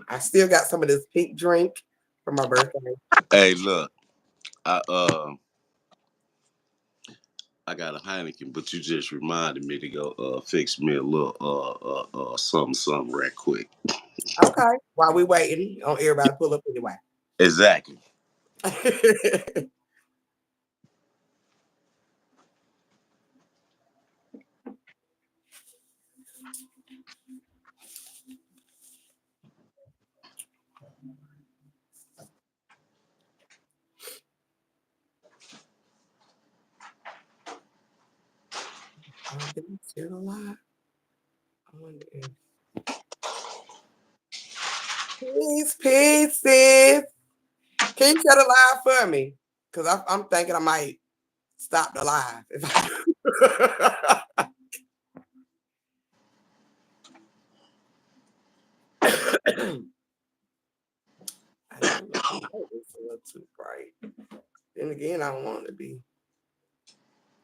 I still got some of this pink drink from my birthday. Hey, look, I I got a Heineken, but you just reminded me to go fix me a little something right quick. Okay. While we waiting on everybody to pull up anyway. Exactly. Did we share a lot? I wonder if peace, sis. Can you share the live for me? Because I'm thinking I might stop the live. If I... I don't know. It's a little too bright. Then again, I don't want it to be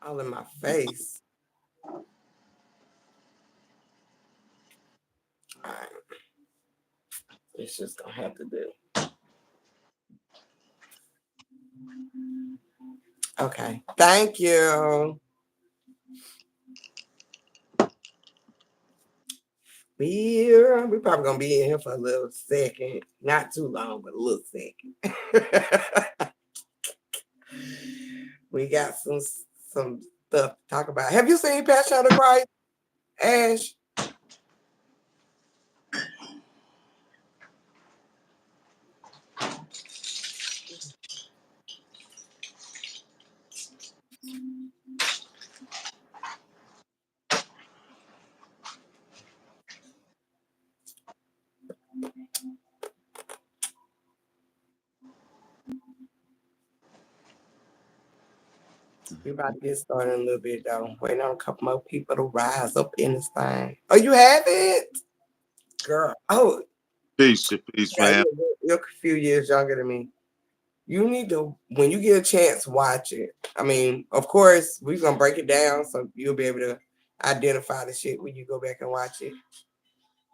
all in my face. All right. It's just gonna have to do. Okay. Thank you. We're probably gonna be in here for a little second. Not too long, but a little second. We got some stuff to talk about. Have you seen Passion of the Christ, Ash? We about to get started in a little bit though. Waiting on a couple more people to rise up in this thing. Oh, you have it? Girl. Oh, Peace, peace, yeah, fam. you're a few years younger than me. You need to, when you get a chance, watch it. I mean, of course, we're gonna break it down so you'll be able to identify the shit when you go back and watch it.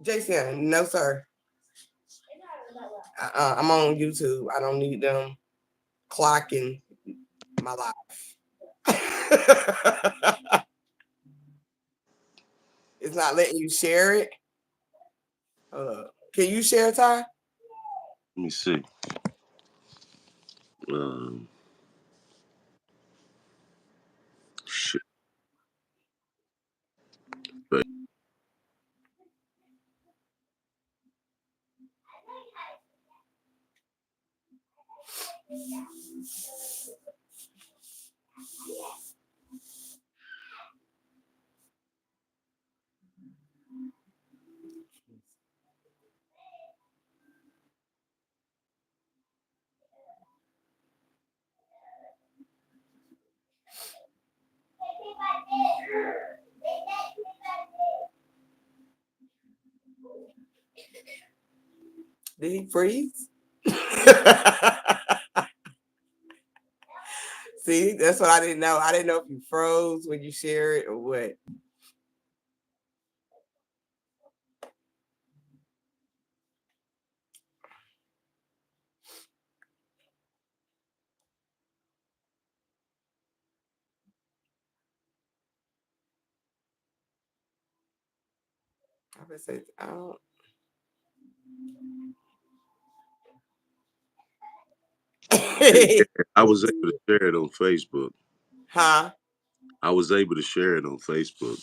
Jason, no sir. I'm on YouTube. I don't need them clocking my life. It's not letting you share it. Can you share, Ty? Let me see. Um, shit. But Did he freeze? See, that's what I didn't know. I didn't know if you froze when you share it or what. I would say I don't. I was able to share it on Facebook. Huh? I was able to share it on Facebook.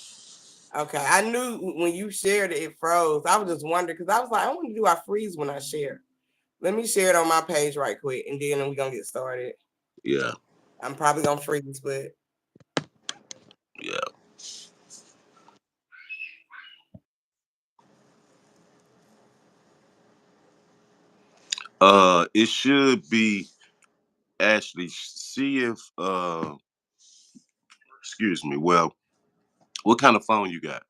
Okay. I knew when you shared it, it froze. I was just wondering because I was like, I want to do I freeze when I share. Let me share it on my page right quick and then we're gonna get started. Yeah, I'm probably gonna freeze, but yeah. It should be Ashley. See if excuse me. Well, what kind of phone you got?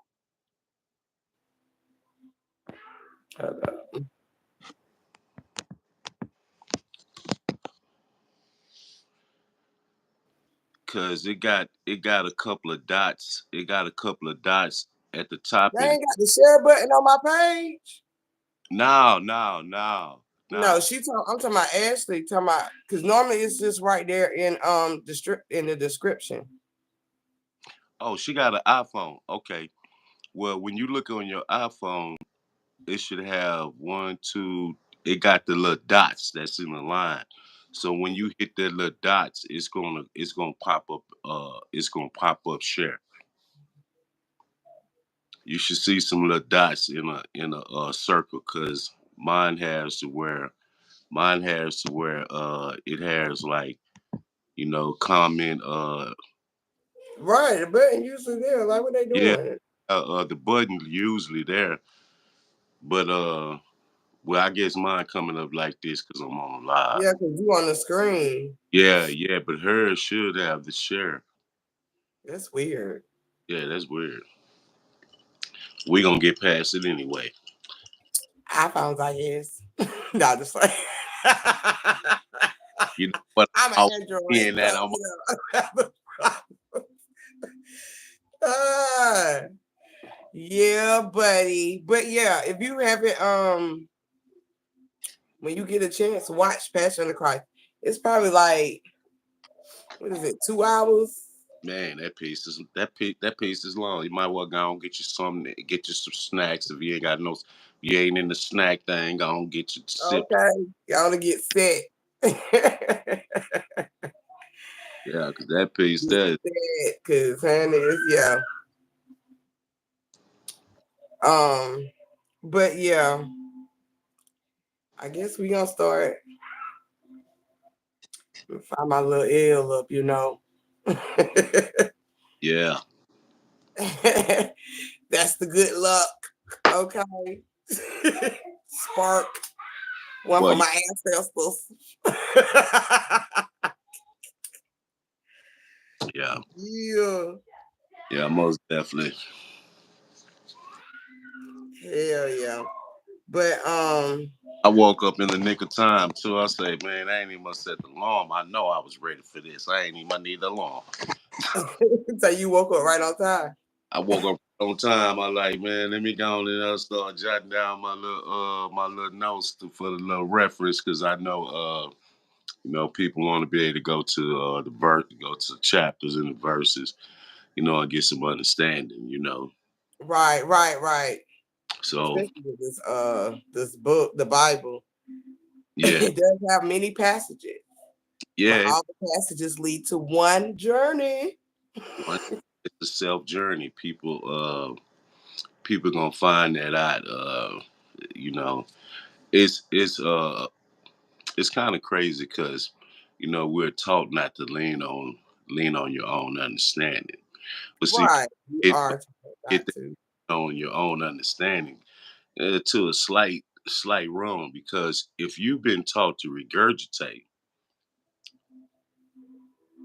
Cause it got a couple of dots. It got a couple of dots at the top they of it. ain't got the share button on my page. No. No, I'm talking about Ashley. Talking about because normally it's just right there in in the description. Oh, she got an iPhone. Okay. Well, when you look on your iPhone, it should have one, two. It got the little dots that's in the line. So when you hit that little dots, it's gonna pop up. It's gonna pop up share. You should see some little dots in a circle because mine has to where it has like comment. Right, the button usually there. Like what they Yeah, doing? the button usually there, but well, I guess mine coming up like this because I'm on live. Yeah, because you on the screen. Yeah, but hers should have the share. That's weird. Yeah, that's weird. We gonna get past it anyway. iPhones, I guess. No, just like You know what? I'm an I'm Android, seeing so that I'm uh, yeah, buddy. But yeah, if you haven't when you get a chance, watch Passion of the Christ. It's probably like what is it, 2 hours? man. That piece is long. You might well go and get you something. Get you some snacks if you ain't got no. If you ain't in the snack thing, go and get you sip. Okay. Y'all to get set. Get Yeah, because that piece that set. Cause honey, yeah. Um, but yeah, I guess we gonna start find my little L up, you know. yeah. That's the good luck. Okay. Spark. One Well, for my ancestors. yeah, Yeah. yeah, most definitely. Hell yeah. But I woke up in the nick of time too. I say, man, I ain't even must set the alarm. I know I was ready for this. I ain't even need the alarm. so you woke up right on time. I woke up on time. I like, man, let me go on and start jotting down my little notes for the little reference because I know people want to be able to go to the verse, go to the chapters and the verses, and get some understanding. Right. So Especially with this book, the Bible. yeah, It does have many passages, but yeah, all the passages lead to one journey. it's a self journey. People gonna find that out. You know, it's kind of crazy because we're taught not to lean on your own understanding. But see, Right. You it are get got that to. on your own understanding to a slight wrong because if you've been taught to regurgitate,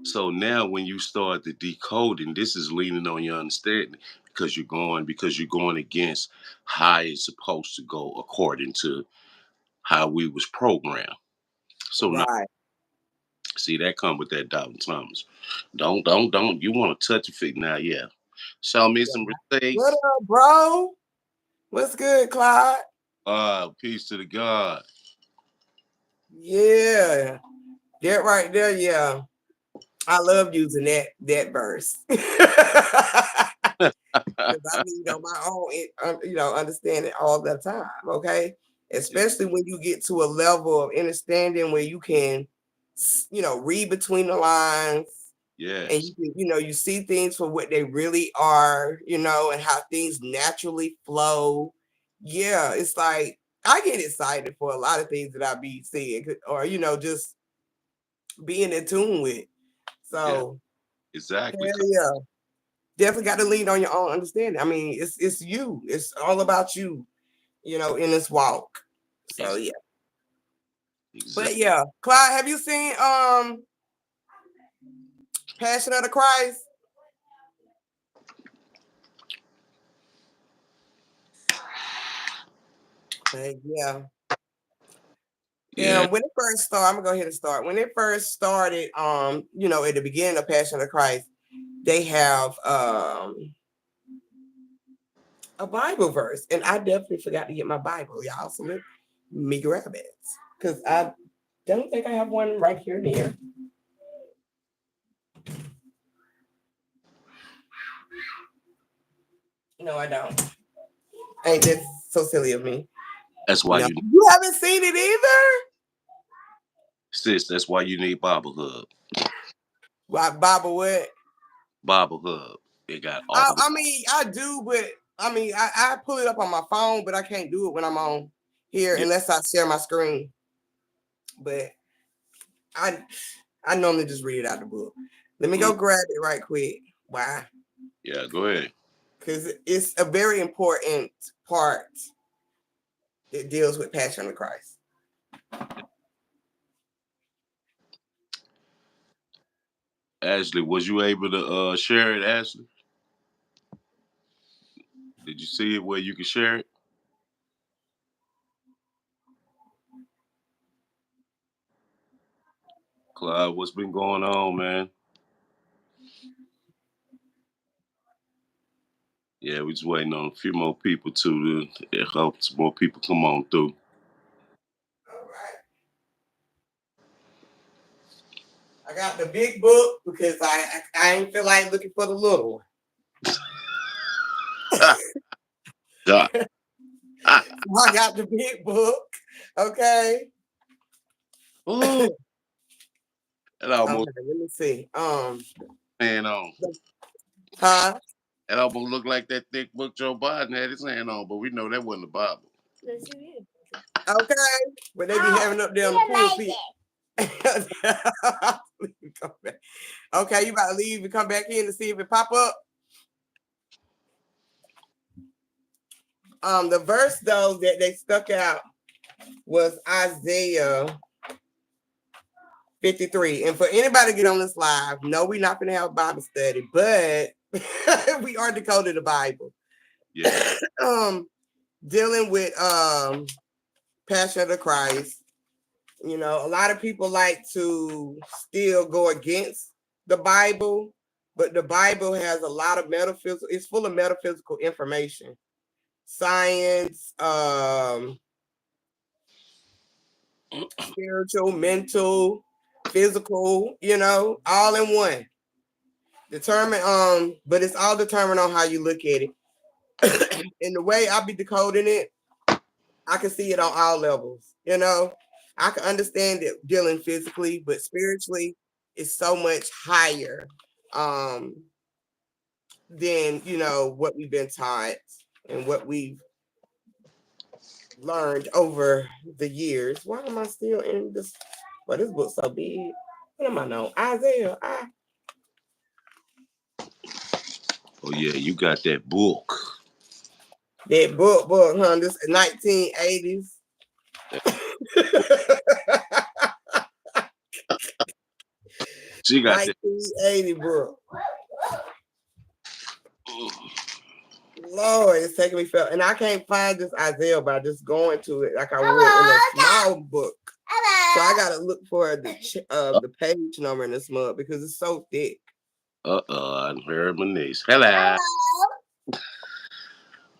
so now when you start the decoding, this is leaning on your understanding because you're going against how it's supposed to go according to how we was programmed. So now Right. see that come with that Dalton Thomas. Don't. You want to touch a feet now? Yeah. Show me Yeah. some What receipts. up, bro? What's good, Clyde? Peace to the God. Yeah. That right there, yeah. I love using that verse. Because I need on my own, understand it all the time. Okay, especially when you get to a level of understanding where you can, read between the lines, and Yes. you can, you see things for what they really are, and how things naturally flow. Yeah, it's like I get excited for a lot of things that I be seeing, or just being in tune with. Yeah. So Exactly. hell yeah. Definitely got to lean on your own understanding. I mean, it's you. It's all about you, in this walk. So Ex- yeah. But Exactly. yeah, Clyde, have you seen Passion of the Christ? But yeah. Yeah. And when it first started, I'm gonna go ahead and start. When it first started, at the beginning of Passion of the Christ, they have a Bible verse. And I definitely forgot to get my Bible, y'all. So let me grab it. Because I don't think I have one right here near. No, I don't. Ain't this so silly of me? That's why No. you You haven't seen it either? sis. That's why you need Bible Hub. Why Bible what? Bible Hub. It got all the I mean, I do, but I mean, I pull it up on my phone, but I can't do it when I'm on here yeah. unless I share my screen. But I I normally just read it out the book. Let me Mm, go grab it right quick. Why? yeah, go ahead. Because it's a very important part that deals with Passion of Christ. Ashley, was you able to share it, Ashley? Did you see it where you could share it? Clyde, what's been going on, man? Yeah, we just waiting on a few more people to help some more people come on through. All right. I got the big book because I ain't feel like looking for the little one. God. I got the big book. Okay. Ooh, it almost Okay, let me see. hand on. Huh? It almost looked like that thick book Joe Biden had his hand on, but we know that wasn't the Bible. Okay. But they be having up there on the pulpit. Okay, you about to leave and come back in to see if it pop up. The verse though that they stuck out was Isaiah 53. And for anybody to get on this live, no, we're not gonna have a Bible study, but we are decoding the Bible. Yeah. Dealing with Passion of the Christ. You know, a lot of people like to still go against the Bible, but the Bible has a lot of metaphysical, it's full of metaphysical information. Science, spiritual, mental, physical, you know, all in one. Determine, but it's all determined on how you look at it. And the way I be decoding it, I can see it on all levels. You know, I can understand it dealing physically, but spiritually, it's so much higher um, than what we've been taught and what we've learned over the years. Why am I still in this? Well, this book's so big. What am I know? Isaiah. Oh yeah, you got that book. That book, huh? This 1980s. She got that. 1980 book. Lord, it's taking me fell. And I can't find this Isaiah by just going to it like I would in a small book. So I gotta look for the page number in this mug because it's so thick. I heard my niece. Hello.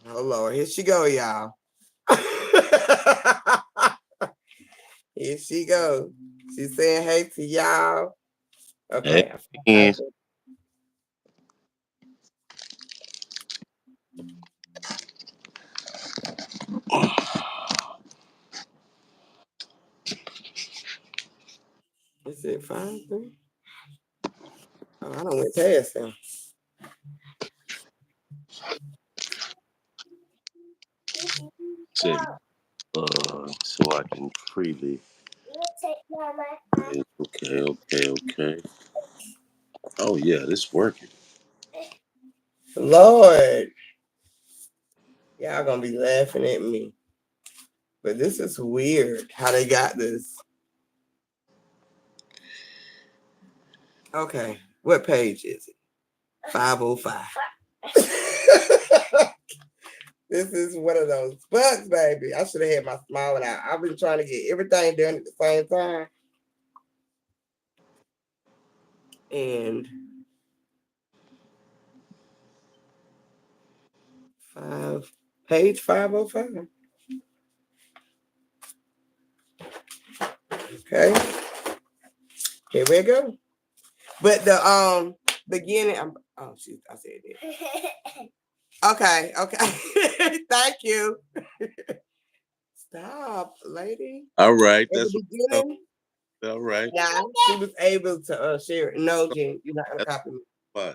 Oh Lord, here she go, y'all. Here she go. She's saying hey to y'all. Hey, Okay. friends. Is it 5-3? Oh, I don't went past him. Said, so I can freely. Okay, okay, okay. Oh yeah, this working. Lord, y'all gonna be laughing at me. But this is weird how they got this. Okay, what page is it? 505. This is one of those books, baby. I should have had my smiling out. I've been trying to get everything done at the same time. And Page 505. Okay, here we go. But the beginning. Oh shoot, I said it. Okay. Thank you. Stop, lady. All right, At the that's what. beginning, All right, yeah, she was able to share it. No, Jen, you're not gonna that's copy me. fine.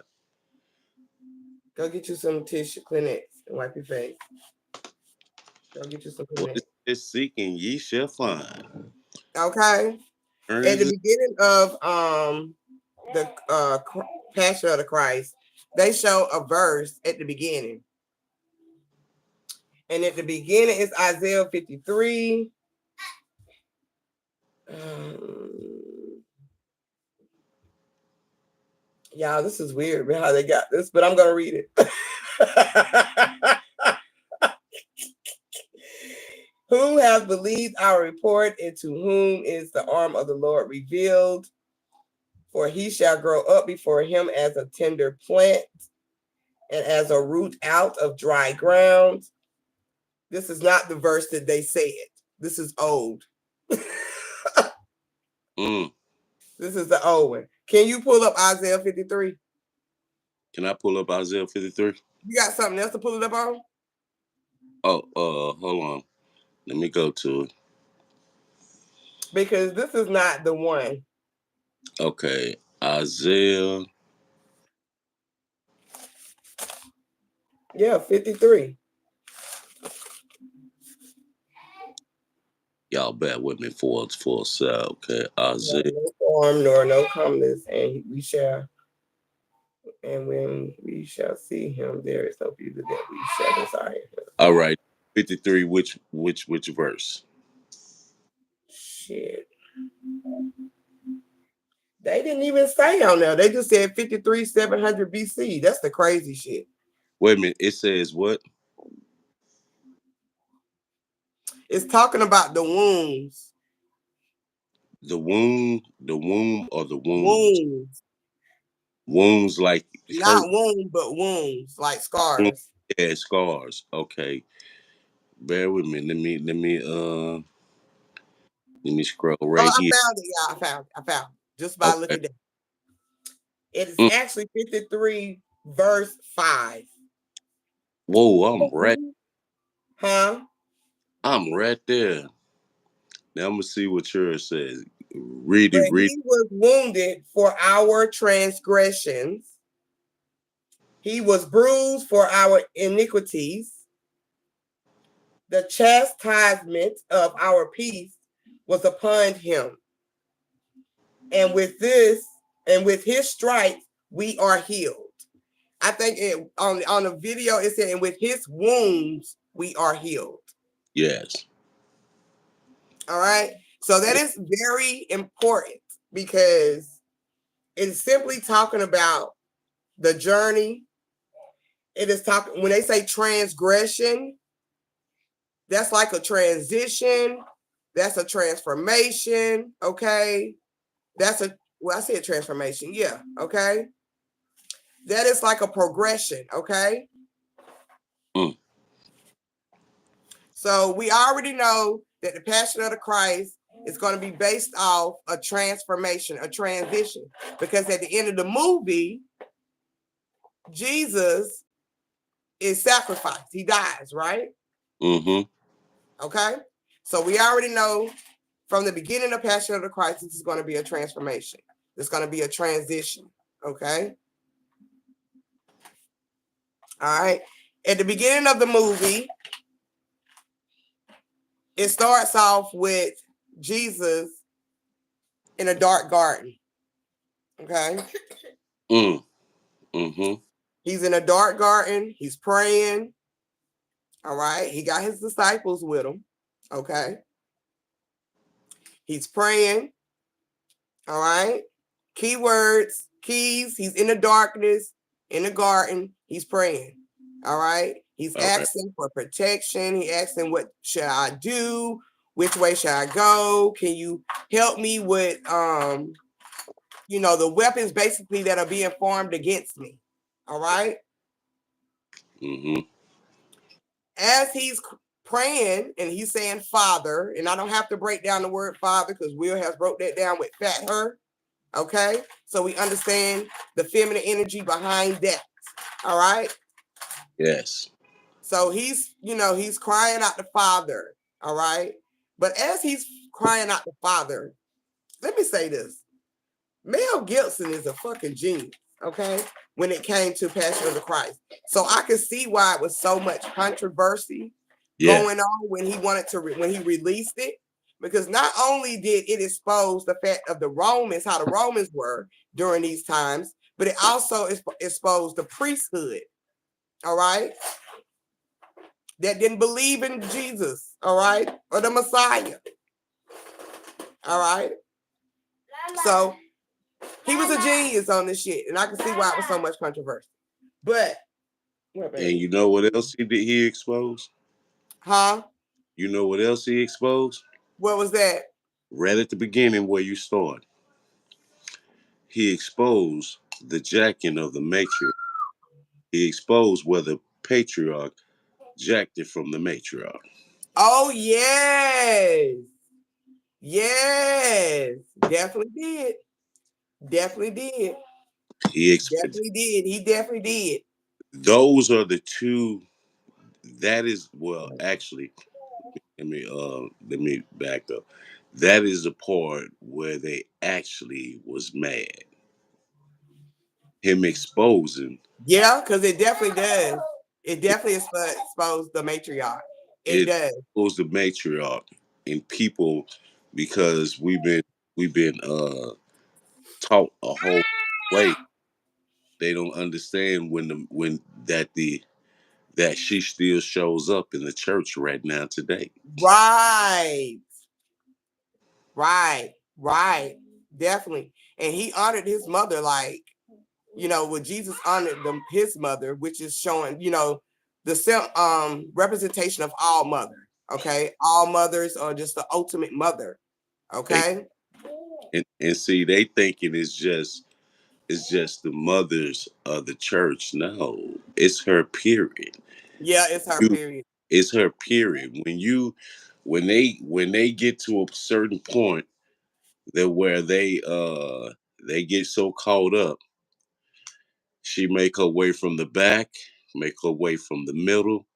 Go get you some tissue Kleenex and wipe your face. Go get you some What Kleenex. is seeking, ye shall find. Okay. At the Earnest. beginning of the Passion of the Christ, they show a verse at the beginning. And at the beginning is Isaiah 53. Y'all, this is weird how they got this, but I'm gonna read it. Who has believed our report, and to whom is the arm of the Lord revealed? For he shall grow up before him as a tender plant and as a root out of dry ground. This is not the verse that they said. This is old. This is the old one. Can you pull up Isaiah 53? Can I pull up Isaiah 53? You got something else to pull it up on? Oh, hold on. Let me go to it. Because this is not the one. Okay, Isaiah. Yeah, 53. Y'all bear with me for a sec. Okay, Isaiah. No form nor no comeliness, and when we shall see him, there is no beauty that we shall desire him. All right, 53. Which verse? Shit. They didn't even say on there. They just said 53, 700 BC. That's the crazy shit. Wait a minute. It says what? It's talking about the wounds. The womb, or the wounds? Wounds. Wounds like hurt. Not wounds, but wounds, like scars. Yeah, scars. Okay. Bear with me. Let me scroll Oh, right I here. found it. Yeah, I found it. Just by Okay. looking at it. It is Mm. actually 53, verse 5. Whoa, Huh? I'm right there. Now I'm gonna see what yours says. Read But it, read. he was wounded for our transgressions. He was bruised for our iniquities. The chastisement of our peace was upon him. And with his stripes, we are healed. I think on the video it said, and with his wounds, we are healed. Yes. All right. So that is very important because it's simply talking about the journey. It is talking, when they say transgression, that's like a transition. That's a transformation. Okay. I said transformation. Yeah. Okay. That is like a progression. Okay. Mm. So we already know that the Passion of the Christ is going to be based off a transformation, a transition. Because at the end of the movie, Jesus is sacrificed. He dies, right? Mm-hmm. Okay. So we already know from the beginning of Passion of the Christ, this is going to be a transformation. It's going to be a transition. Okay. All right. At the beginning of the movie, it starts off with Jesus in a dark garden. Okay. Mm-hmm. He's in a dark garden. He's praying. All right. He got his disciples with him. Okay. He's praying. All right. Keywords, keys. He's in the darkness, in the garden. He's praying. All right. He's asking for protection. He asking, what should I do? Which way should I go? Can you help me with, the weapons basically that are being formed against me? All right. Mm-hmm. as he's praying and he's saying Father, and I don't have to break down the word Father because Will has broke that down with Fat Her. Okay, so we understand the feminine energy behind that. All right. Yes. So he's, he's crying out the Father. All right. But as he's crying out the Father, let me say this. Mel Gibson is a fucking genius, okay, when it came to Passion of the Christ. So I can see why it was so much controversy going on when when he released it, because not only did it expose the fact of the Romans, how the Romans were during these times, but it also exposed the priesthood, all right, that didn't believe in Jesus, all right, or the Messiah, all right. So he was a genius on this shit, and I can see why it was so much controversy. But And you know what else he exposed? Huh? You know what else he exposed? What was that? Right at the beginning where you start. He exposed the jacking of the matriarch. He exposed where the patriarch jacked it from the matriarch. Oh yes. Yes. Definitely did. Definitely did. Definitely did. He definitely did. Those are the two. That is, well, actually, let me back up. That is the part where they actually was mad. Him exposing Yeah, because it definitely does. It definitely exposed the matriarch. It it, does. exposed the matriarch and people, because we've been taught a whole way. They don't understand that she still shows up in the church right now today. Right. Right. Right. Definitely. And he honored his mother like, when Jesus honored his mother, which is showing, the representation of all mother. Okay. All mothers are just the ultimate mother. They Okay. and see, they thinking it's just the mothers of the church. No, it's her period. Yeah, it's her You, period. it's her period. When they get to a certain point that where they get so caught up, she make her way from the back, make her way from the middle,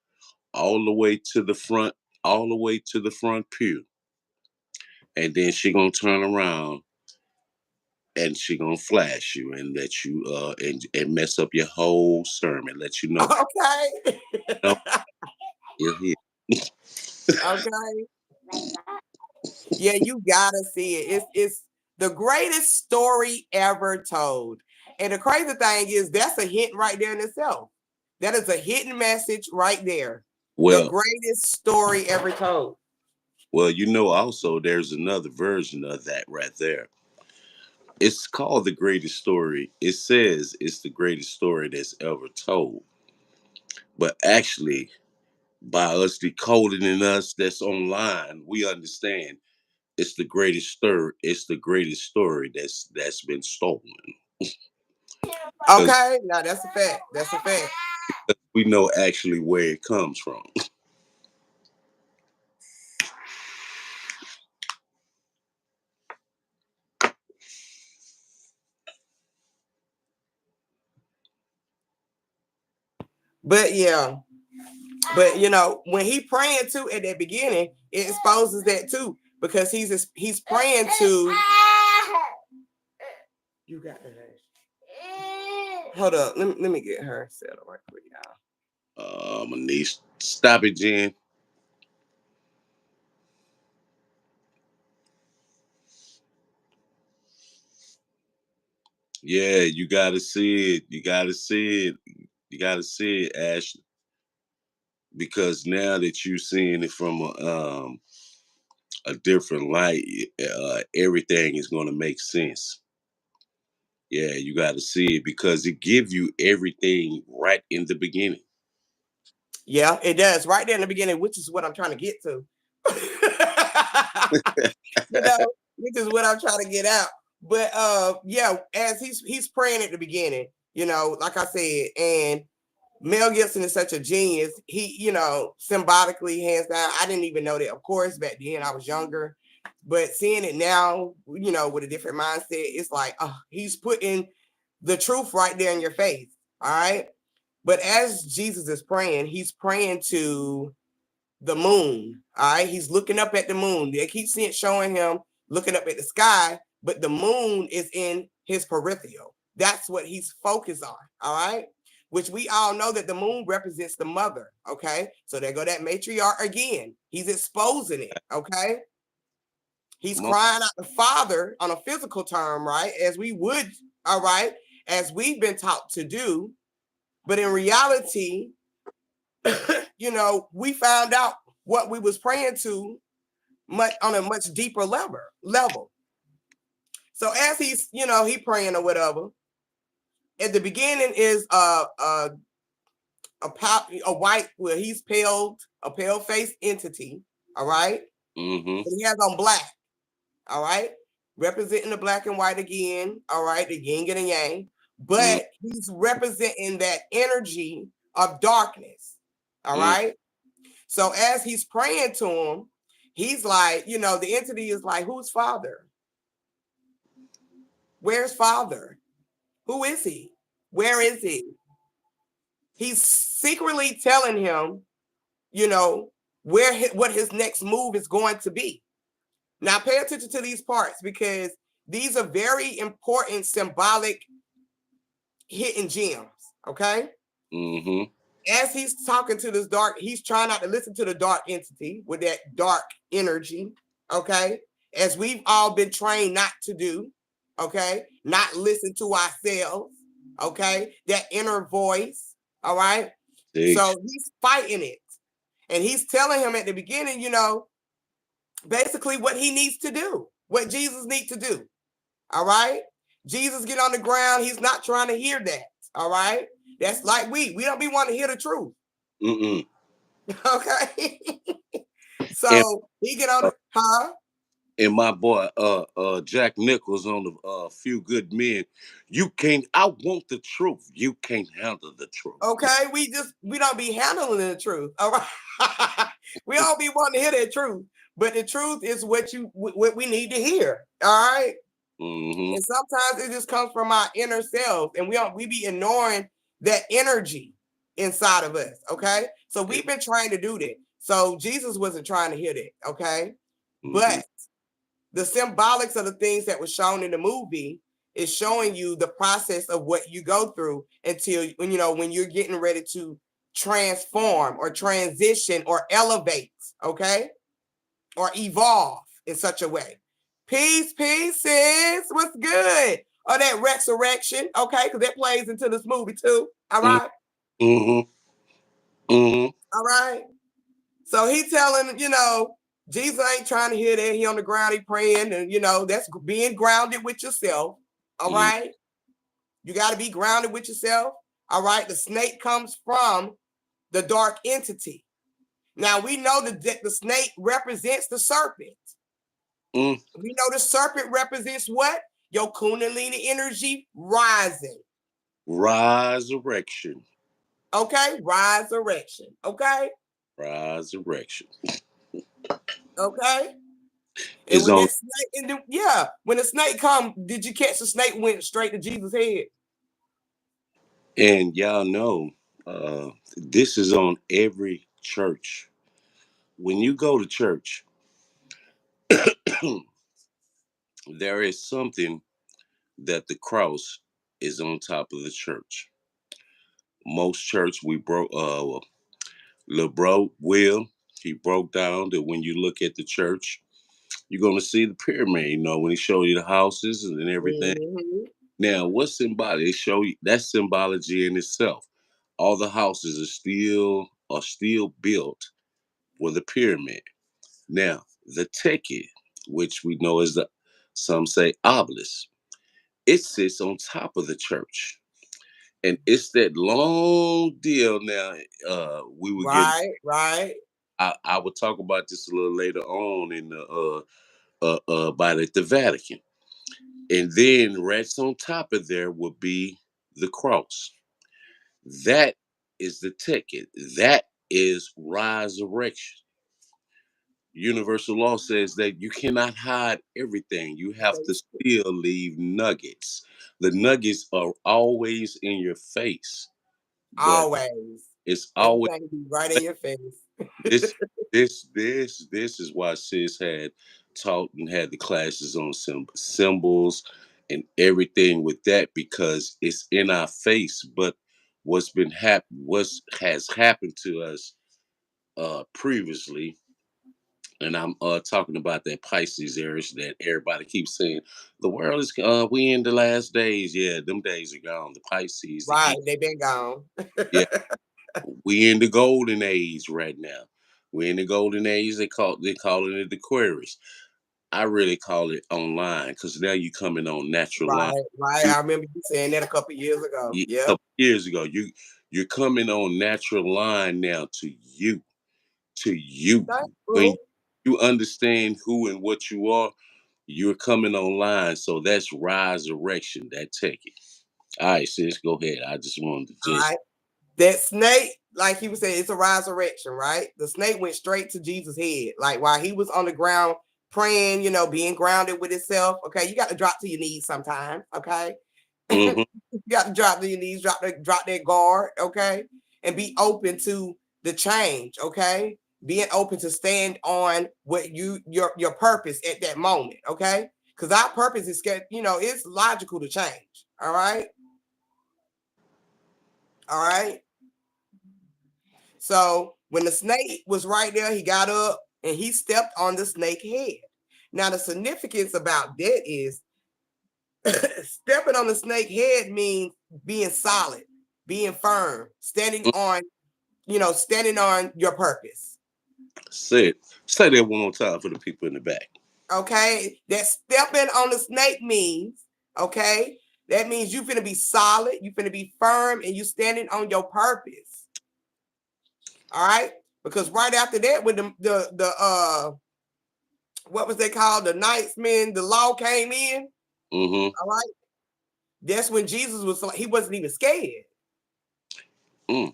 all the way to the front, all the way to the front pew, and then she gonna turn around and she gonna flash you and let you and mess up your whole sermon, let you know, Okay. no, you're here. Okay. Yeah, you gotta see it. It's the greatest story ever told. And the crazy thing is that's a hint right there in itself. That is a hidden message right there. The Well, greatest story ever told. also there's another version of that right there. It's called the greatest story. It says it's the greatest story that's ever told. But actually, by us decoding in us that's online, we understand it's the greatest story. It's the greatest story that's been stolen. Because Okay, now that's a fact. That's a fact. we know actually where it comes from. But yeah, but when he praying too at that beginning, it exposes that too because he's praying to. You got the hush. Hold up, let me get her settled right quick, y'all. My niece, stop it, Jen. Yeah, you gotta see it. You gotta see it. You gotta see it, Ash. Because now that you're seeing it from a different light, everything is gonna make sense. Yeah, you got to see it because it gives you everything right in the beginning. Yeah, it does right there in the beginning, which is what I'm trying to get to. Which is what I'm trying to get out. But yeah, as he's praying at the beginning, like I said, and Mel Gibson is such a genius. He, symbolically, hands down, I didn't even know that. Of course, back then I was younger, but seeing it now, with a different mindset, it's like, he's putting the truth right there in your face. All right. But as Jesus is praying, he's praying to the moon. All right. He's looking up at the moon. They keep showing him looking up at the sky, but the moon is in his peripheral. That's what he's focused on. All right. Which we all know that the moon represents the mother. Okay. So there go that matriarch again. He's exposing it. Okay. He's crying out the father on a physical term, right? As we would, all right, as we've been taught to do. But in reality, we found out what we was praying to on a much deeper level. So as he's, he praying or whatever, at the beginning is a white, well, he's a pale faced entity, all right? Mm-hmm. But he has on black, all right? Representing the black and white again, all right, the yin and the yang, but he's representing that energy of darkness, all right? So as he's praying to him, he's like, the entity is like, who's father? Where's father? Who is he? Where is he? He's secretly telling him, what his next move is going to be. Now pay attention to these parts because these are very important symbolic hidden gems, okay? Mm-hmm. As he's talking to this dark, he's trying not to listen to the dark entity with that dark energy, okay? As we've all been trained not to do, okay? Not listen to ourselves, okay? That inner voice, all right? So he's fighting it. And he's telling him at the beginning, basically what he needs to do, what Jesus needs to do, all right? Jesus get on the ground. He's not trying to hear that, all right? That's like we don't be wanting to hear the truth. Mm-mm. Okay. So he get on the, and my boy Jack Nichols on the Few Good Men. I want the truth. You can't handle the truth. Okay, we don't be handling the truth. All right. We don't be wanting to hear that truth. But the truth is what we need to hear. All right. Mm-hmm. And sometimes it just comes from our inner self, and we be ignoring that energy inside of us. Okay. So we've been trying to do that. So Jesus wasn't trying to hear that. Okay. Mm-hmm. But the symbolics of the things that were shown in the movie is showing you the process of what you go through until when you're getting ready to transform or transition or elevate, okay, or evolve in such a way. Peace, sis. What's good? Or that resurrection, okay, because that plays into this movie too. All right. Mm-hmm. Mm-hmm. All right. So he telling, Jesus ain't trying to hear that. He on the ground, he praying, and that's being grounded with yourself. All right. You got to be grounded with yourself. All right. The snake comes from the dark entity. Now we know that the snake represents the serpent. We know the serpent represents what? Your Kundalini energy rising. Resurrection. Okay. Resurrection. Okay. Resurrection. Okay. And when when the snake come, did you catch the snake went straight to Jesus' head? And y'all know, this is on every church. When you go to church, there is something that the cross is on top of the church. Most church we broke. Lil bro Will, he broke down that when you look at the church, you're gonna see the pyramid. When he showed you the houses and everything. Mm-hmm. Now, what's symbolic? They show you that's symbology in itself. All the houses are still built with a pyramid. Now, the Teki, which we know as some say obelisk, it sits on top of the church. And it's that long deal now. We were getting right. I will talk about this a little later on in the about at the Vatican. And then right on top of there would be the cross. That is the ticket. That is resurrection. Universal law says that you cannot hide everything. You have to still leave nuggets. The nuggets are always in your face, but Always. it's always Everything be right in your face. this this is why sis had taught and had the classes on symbols and everything with that, because it's in our face. But what has happened to us previously, and I'm talking about that Pisces era that everybody keeps saying the world is we in the last days. Yeah, them days are gone. The Pisces, the Right, they been gone. yeah, we in the golden age right now. We in the golden age. They calling it the Aquarius. I really call it online, because now you coming on natural line. Right, right. You, I remember you saying that a couple years ago. a Yep. couple years ago, you're coming on natural line now to you. That's When true. you understand who and what you are, you're coming online. So that's resurrection. That take it. All right, sis, go ahead. I just wanted to All just right. That snake, like he was saying, it's a resurrection, right? The snake went straight to Jesus' head. Like while he was on the ground praying, being grounded with himself. Okay, you got to drop to your knees sometimes. Okay, you hmm got to drop to your knees, drop that guard. Okay, and be open to the change. Okay, being open to stand on what your purpose at that moment. Okay, because our purpose is, it's logical to change. All right, all right. So when the snake was right there, he got up and he stepped on the snake head. Now the significance about that is stepping on the snake head means being solid, being firm, standing on your purpose. say that one more time for the people in the back. Okay, that stepping on the snake means, okay, that means you finna be solid, you finna be firm, and you standing on your purpose. All right, because right after that, when the what was they called? The knightsmen, the law came in. Mm-hmm. All right. That's when Jesus was like, he wasn't even scared. Mm.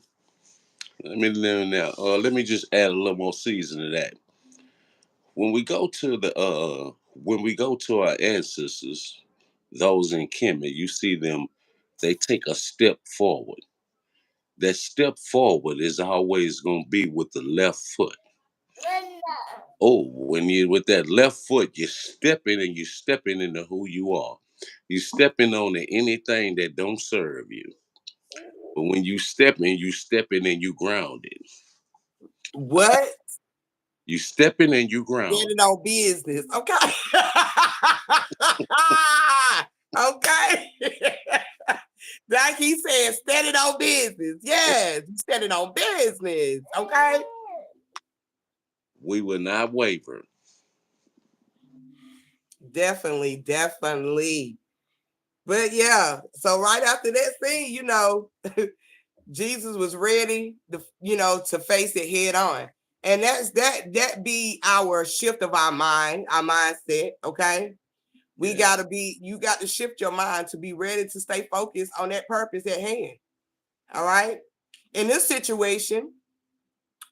Let me learn now. Let me just add a little more season to that. When we go to our ancestors, those in Kemet, you see them, they take a step forward. That step forward is always going to be with the left foot. Oh, when you with that left foot, you're stepping and you're stepping into who you are. You're stepping on anything that don't serve you. But when you stepping and you grounded. What? You stepping and you ground. Standing on business. Okay. Okay. Like he said, standing on business. Yes, standing on business. Okay. We will not waver. Definitely, definitely. But yeah, so right after that scene, Jesus was ready to face it head on. And that be our shift of our mindset. Okay. Yeah. You got to shift your mind to be ready to stay focused on that purpose at hand. All right. In this situation,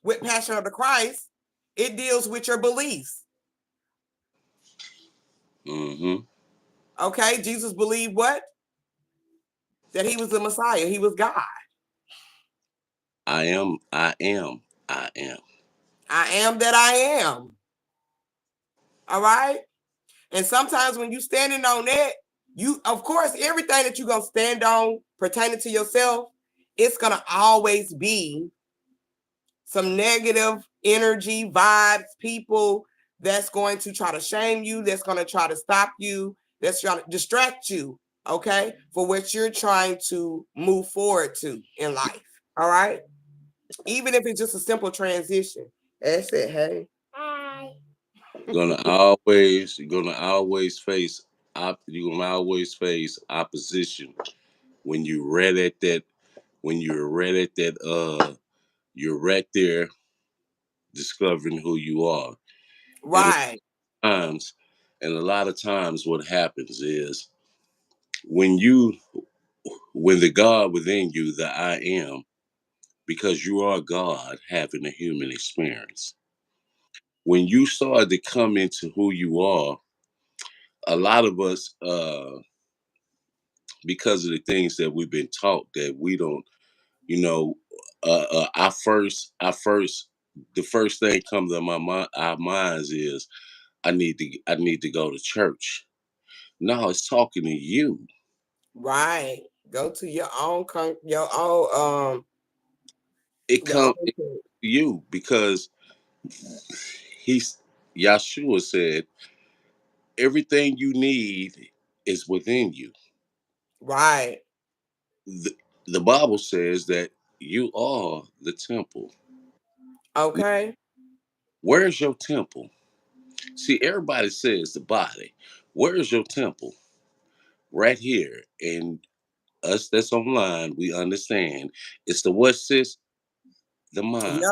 with Passion of the Christ, it deals with your beliefs. Mm-hmm. Okay. Jesus believed what? That he was the Messiah. He was God. I am, I am, I am. I am that I am. All right. And sometimes when you standing on that, of course, everything that you're going to stand on pertaining to yourself, it's going to always be some negative energy, vibes, people that's going to try to shame you, that's going to try to stop you, that's trying to distract you, okay, for what you're trying to move forward to in life. All right. Even if it's just a simple transition. That's it. Hey. Hi. You're gonna always face opposition when you read at that when you're read at that you're right there discovering who you are. And Right. times and a lot of times what happens is when you when the God within you, the I am, because you are God having a human experience. When you start to come into who you are, a lot of us, because of the things that we've been taught, that we don't, you know, the first thing comes to our minds is, I need to go to church. No, it's talking to you. Right. Go to It your comes own to church. you because he's Yahshua said everything you need is within you. Right. The, the Bible says that you are the temple. Okay. Where's your temple? See, everybody says the body. Where's your temple? Right here. And us that's online, we understand. It's the what, sis? The mind. Yep.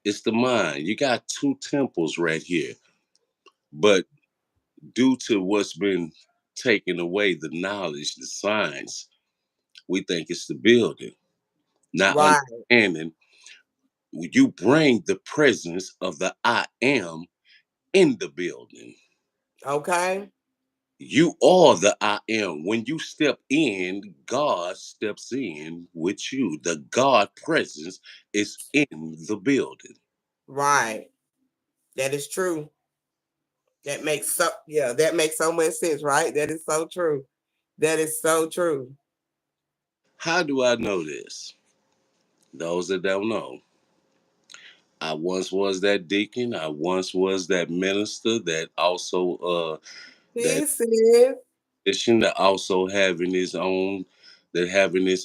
It's the mind. You got two temples right here. But due to what's been taken away, the knowledge, the science, we think it's the building. Not Right. understanding, you bring the presence of the I am in the building. Okay. You are the I am. When you step in, God steps in with you. The God presence is in the building. Right. That is true. That makes so much sense, right? That is so true. That is so true. How do I know this? Those that don't know, I once was that deacon. I once was that minister that also that Peace is Christian that also having his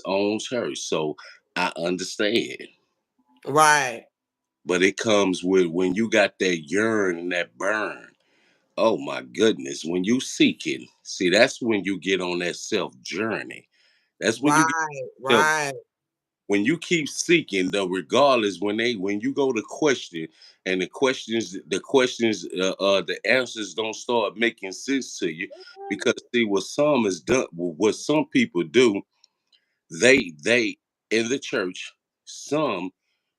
own church. So I understand. right. But it comes with when you got that yearn and that burn. Oh my goodness. When you seeking, see, that's when you get on that self journey. That's when you get Right. self Right. when you keep seeking, though, regardless, when you go to question and the answers don't start making sense to you, because see what some people do, they in the church, some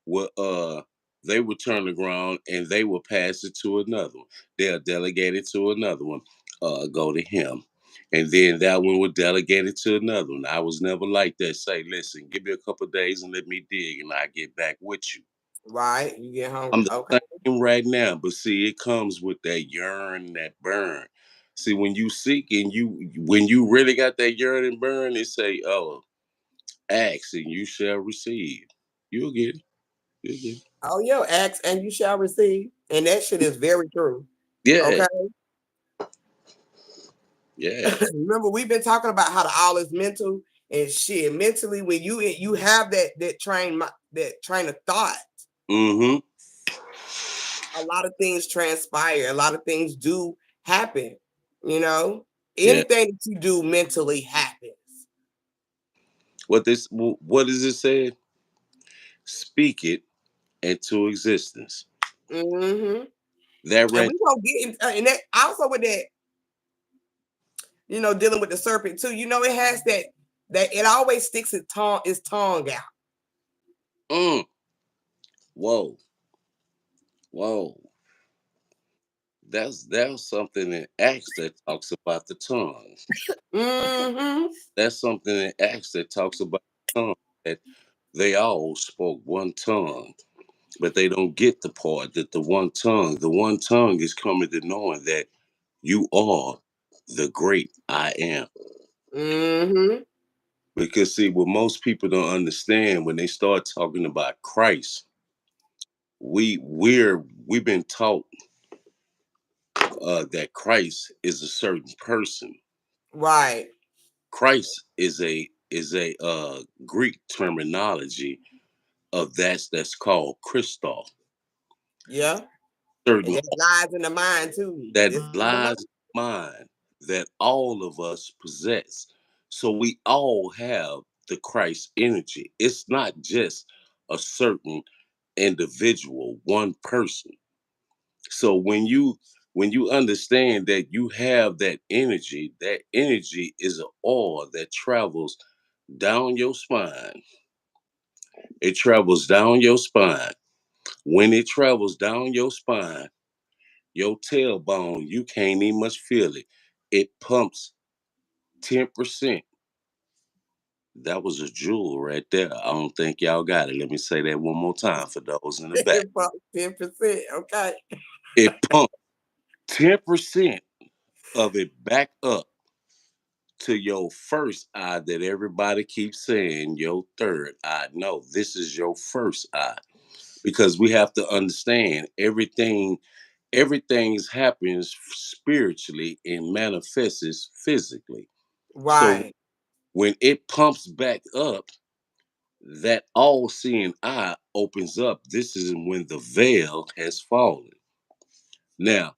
will they will turn around and they will pass it to another one. They'll delegate it to another one. Go to him. And then that one will delegate it to another one. I was never like that. Say, listen, give me a couple of days and let me dig and I get back with you. Right. You get hungry. I'm Okay. the same right now, but see, it comes with that yearn, that burn. See, when you seek and when you really got that yearn and burn, they say, oh, ask and you shall receive. You'll get it. You'll get it. Oh yeah, ask and you shall receive. And that shit is very true. Yeah, Okay. yeah. Remember, we've been talking about how the all is mental and shit. Mentally, when you have that train of thought, Mm-hmm. a lot of things transpire. A lot of things do happen. You know, Yeah. anything that you do mentally happens. What does it say? Speak it into existence. Hmm. That And right. we gonna get in, and that also with that, dealing with the serpent too. It has that it always sticks its tongue out. Mm, whoa, whoa. That's something in Acts that talks about the tongue. Hmm. That's something in Acts that talks about the tongue, that they all spoke one tongue, but they don't get the part that the one tongue is coming to knowing that you are the great I am. Hmm. Because see, what most people don't understand when they start talking about Christ, we've been taught that Christ is a certain person. Right. Christ is a Greek terminology of that's called Christos. Yeah. And Certain that lies in the mind too. that It's in the lies mind. in mind that all of us possess. So we all have the Christ energy. It's not just a certain individual, one person. So when you understand that you have that energy is an aura that travels down your spine, It travels down your spine. When it travels down your spine, your tailbone, you can't even much feel it. It pumps 10%. That was a jewel right there. I don't think y'all got it. Let me say that one more time for those in the back. About 10%. Okay. It pumps 10% of it back up to your first eye that everybody keeps saying, your third eye. No, this is your first eye. Because we have to understand everything happens spiritually and manifests physically. So Right. when it pumps back up, that all seeing eye opens up. This is when the veil has fallen. Now,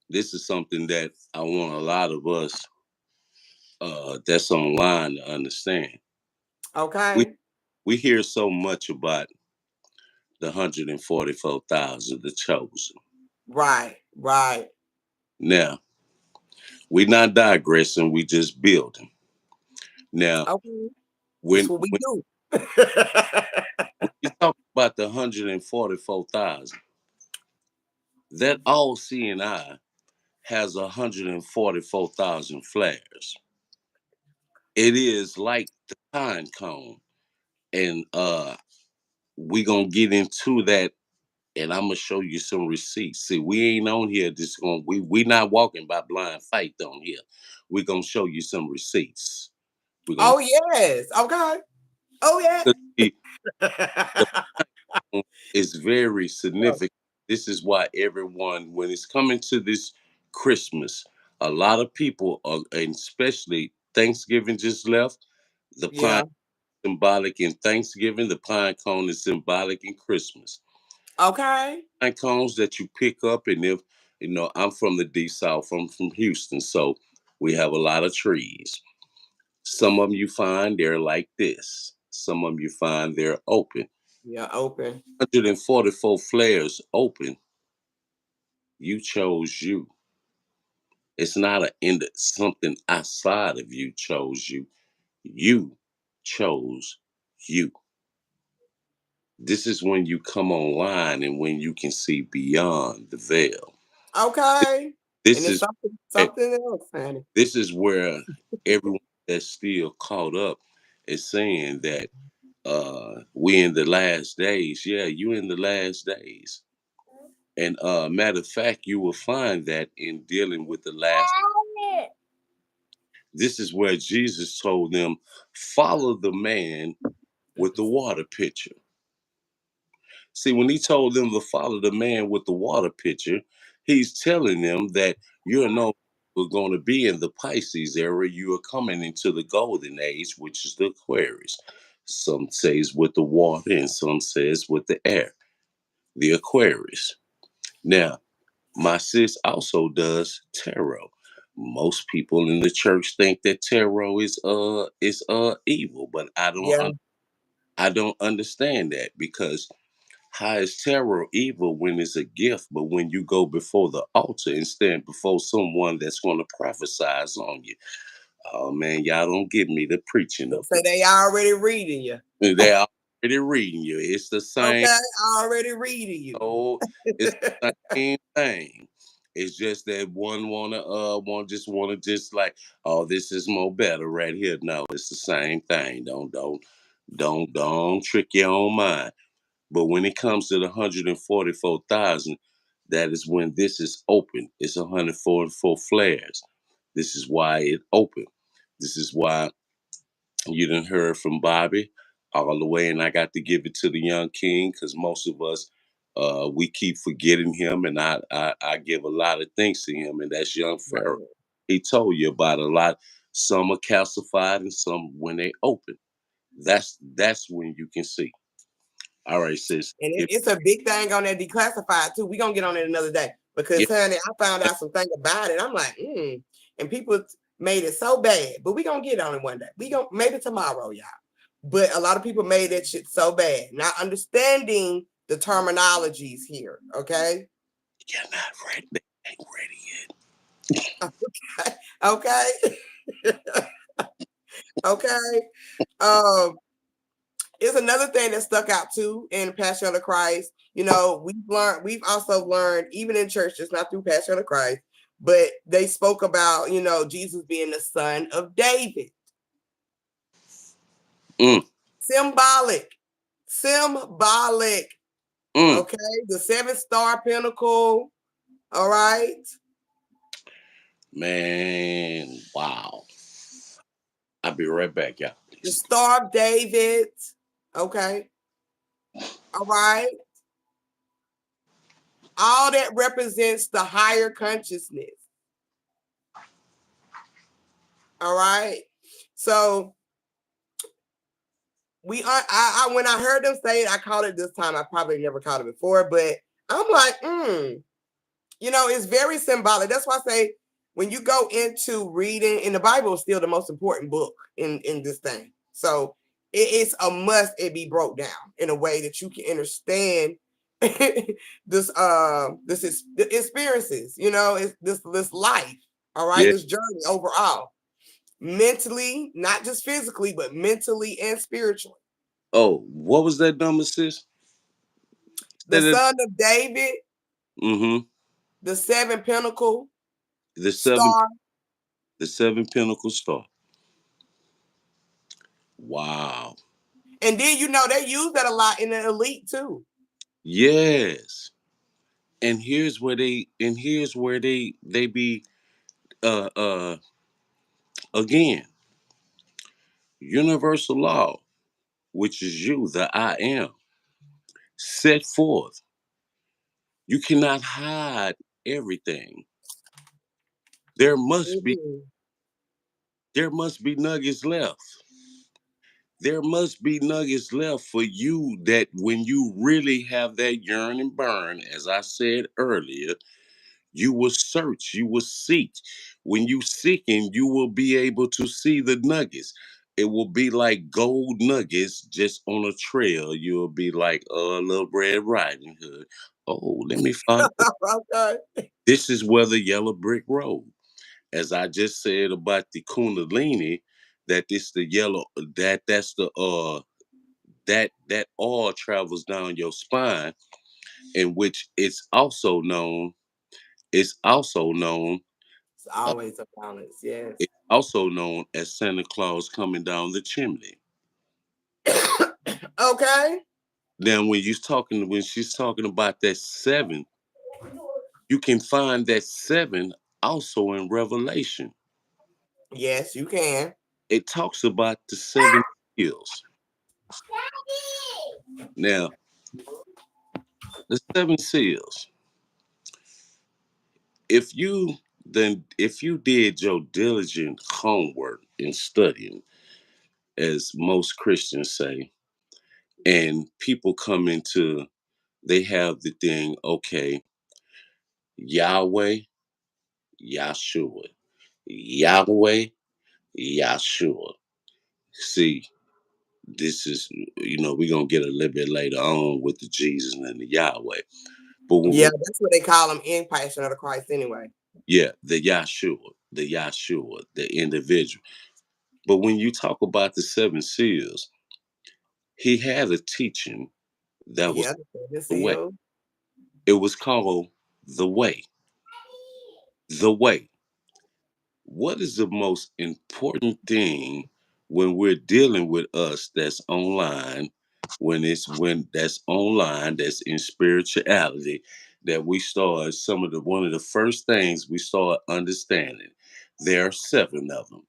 this is something that I want a lot of us that's online to understand. We Okay. we hear so much about the 144,000, the chosen. Right. Right. Now, we're not digressing, we just building. Now, Okay. That's when what we when, do. when you talk about the 144,000, that all seeing eye has 144,000 flares. It is like the pine cone. And we gonna get into that, and I'm gonna show you some receipts. See, we ain't on here just going we not walking by blind faith on here. We gonna show you some receipts. We're gonna Oh yes. Okay. Oh yeah. see the pine is very significant. This is why everyone, when it's coming to this Christmas, a lot of people are, and especially Thanksgiving just left, the pine Yeah. symbolic in Thanksgiving, the pine cone is symbolic in Christmas. Okay. Pine cones that you pick up, and if I'm from the D South, I'm from Houston, so we have a lot of trees. Some of them you find they're like this. Some of them you find they're open. Yeah. Open. 144 flares open. You chose you. It's not something outside of you chose you. You chose you. This is when you come online and when you can see beyond the veil. Okay. And This it's is something else, honey. this is where everyone that's still caught up is saying that we in the last days. Yeah, you in the last days. And matter of fact, you will find that in dealing with the last. This is where Jesus told them, follow the man with the water pitcher. See, when he told them to follow the man with the water pitcher, he's telling them that you're no longer going to be in the Pisces era. You are coming into the golden age, which is the Aquarius. Some says with the water, and some says with the air, the Aquarius. Now, my sis also does tarot. Most people in the church think that tarot is evil, but Yeah. I don't understand that because how is tarot evil when it's a gift, but when you go before the altar and stand before someone that's going to prophesize on you? Oh man, y'all don't give me the preaching up So they already reading you. here. They're already reading you. It's the same. Okay. Already reading you. Oh, it's the same thing. It's just that one one just like, oh, this is more better right here. No, it's the same thing. Don't trick your own mind. But when it comes to the 144,000, that is when this is open. It's 144 flares. This is why it opened. This is why you didn't heard from Bobby all the way, and I got to give it to the young king because most of us we keep forgetting him, and I give a lot of thanks to him, and that's young Pharaoh. Right. He told you about a lot. Some are calcified, and some when they open. That's when you can see. All right, sis. And If, it's a big thing on that declassified too. We're gonna get on it another day yeah, because honey, I found out some things about it. I'm like, and people made it so bad, but we gonna get on it one day. We gonna maybe tomorrow, y'all. But a lot of people made that shit so bad, not understanding the terminologies here. Okay. you're not ready. They ain't ready Okay. Okay. Um, it's another thing that stuck out too in Passion of the Christ. We've also learned, even in church, just not through Passion of the Christ, but they spoke about, Jesus being the son of David. Mm. Symbolic. Mm. Okay. The 7-star pinnacle. All right. Man, wow. I'll be right back, y'all. The Star of David. Okay. All right. All that represents the higher consciousness. All right. So when I heard them say it, I called it this time. I probably never called it before, but I'm like, it's very symbolic. That's why I say when you go into reading, and the Bible is still the most important book in this thing. So it's a must it be broke down in a way that you can understand this the experiences, it's this life, all right, Yeah. this journey overall. Mentally, not just physically, but mentally and spiritually. Oh, what was that number, sis? The Said it. son of David, Mm-hmm. the 7 pinnacle The seven, star. the seven pinnacle star. Wow. And then they use that a lot in the elite too. Yes. And here's where they be uh uh again, universal law, which is you, the I am, set forth. You cannot hide everything. There must be Mhm. there must be nuggets left. There must be nuggets left for you, that when you really have that yearn and burn, as I said earlier, you will search, you will seek. When you seeking, you will be able to see the nuggets. It will be like gold nuggets just on a trail. You'll be like, Little Red Riding Hood. Oh, let me find. Okay. This is where the yellow brick road. As I just said about the Kundalini, that this the yellow, that's the that all travels down your spine, in which it's also known It's always a balance, yes. it's also known as Santa Claus coming down the chimney. Okay. Now, when she's talking about that seven, you can find that seven also in Revelation. Yes, you can. It talks about the seven seals. Now, the seven seals. If you did your diligent homework in studying, as most Christians say, and people come into, they have the thing, okay, Yahweh, Yahshua, Yahweh, Yahshua. See, this is, we're going to get a little bit later on with the Jesus and the Yahweh. But Yeah, that's what they call them in Passion of the Christ anyway. yeah, the Yahshua, the individual. But when you talk about the seven seals, he had a teaching that was Yeah, the the way. seal. It was called the way. The way. What is the most important thing when we're dealing with us that's online, when that's online, that's in spirituality, that we start one of the first things we start understanding. There are seven of them.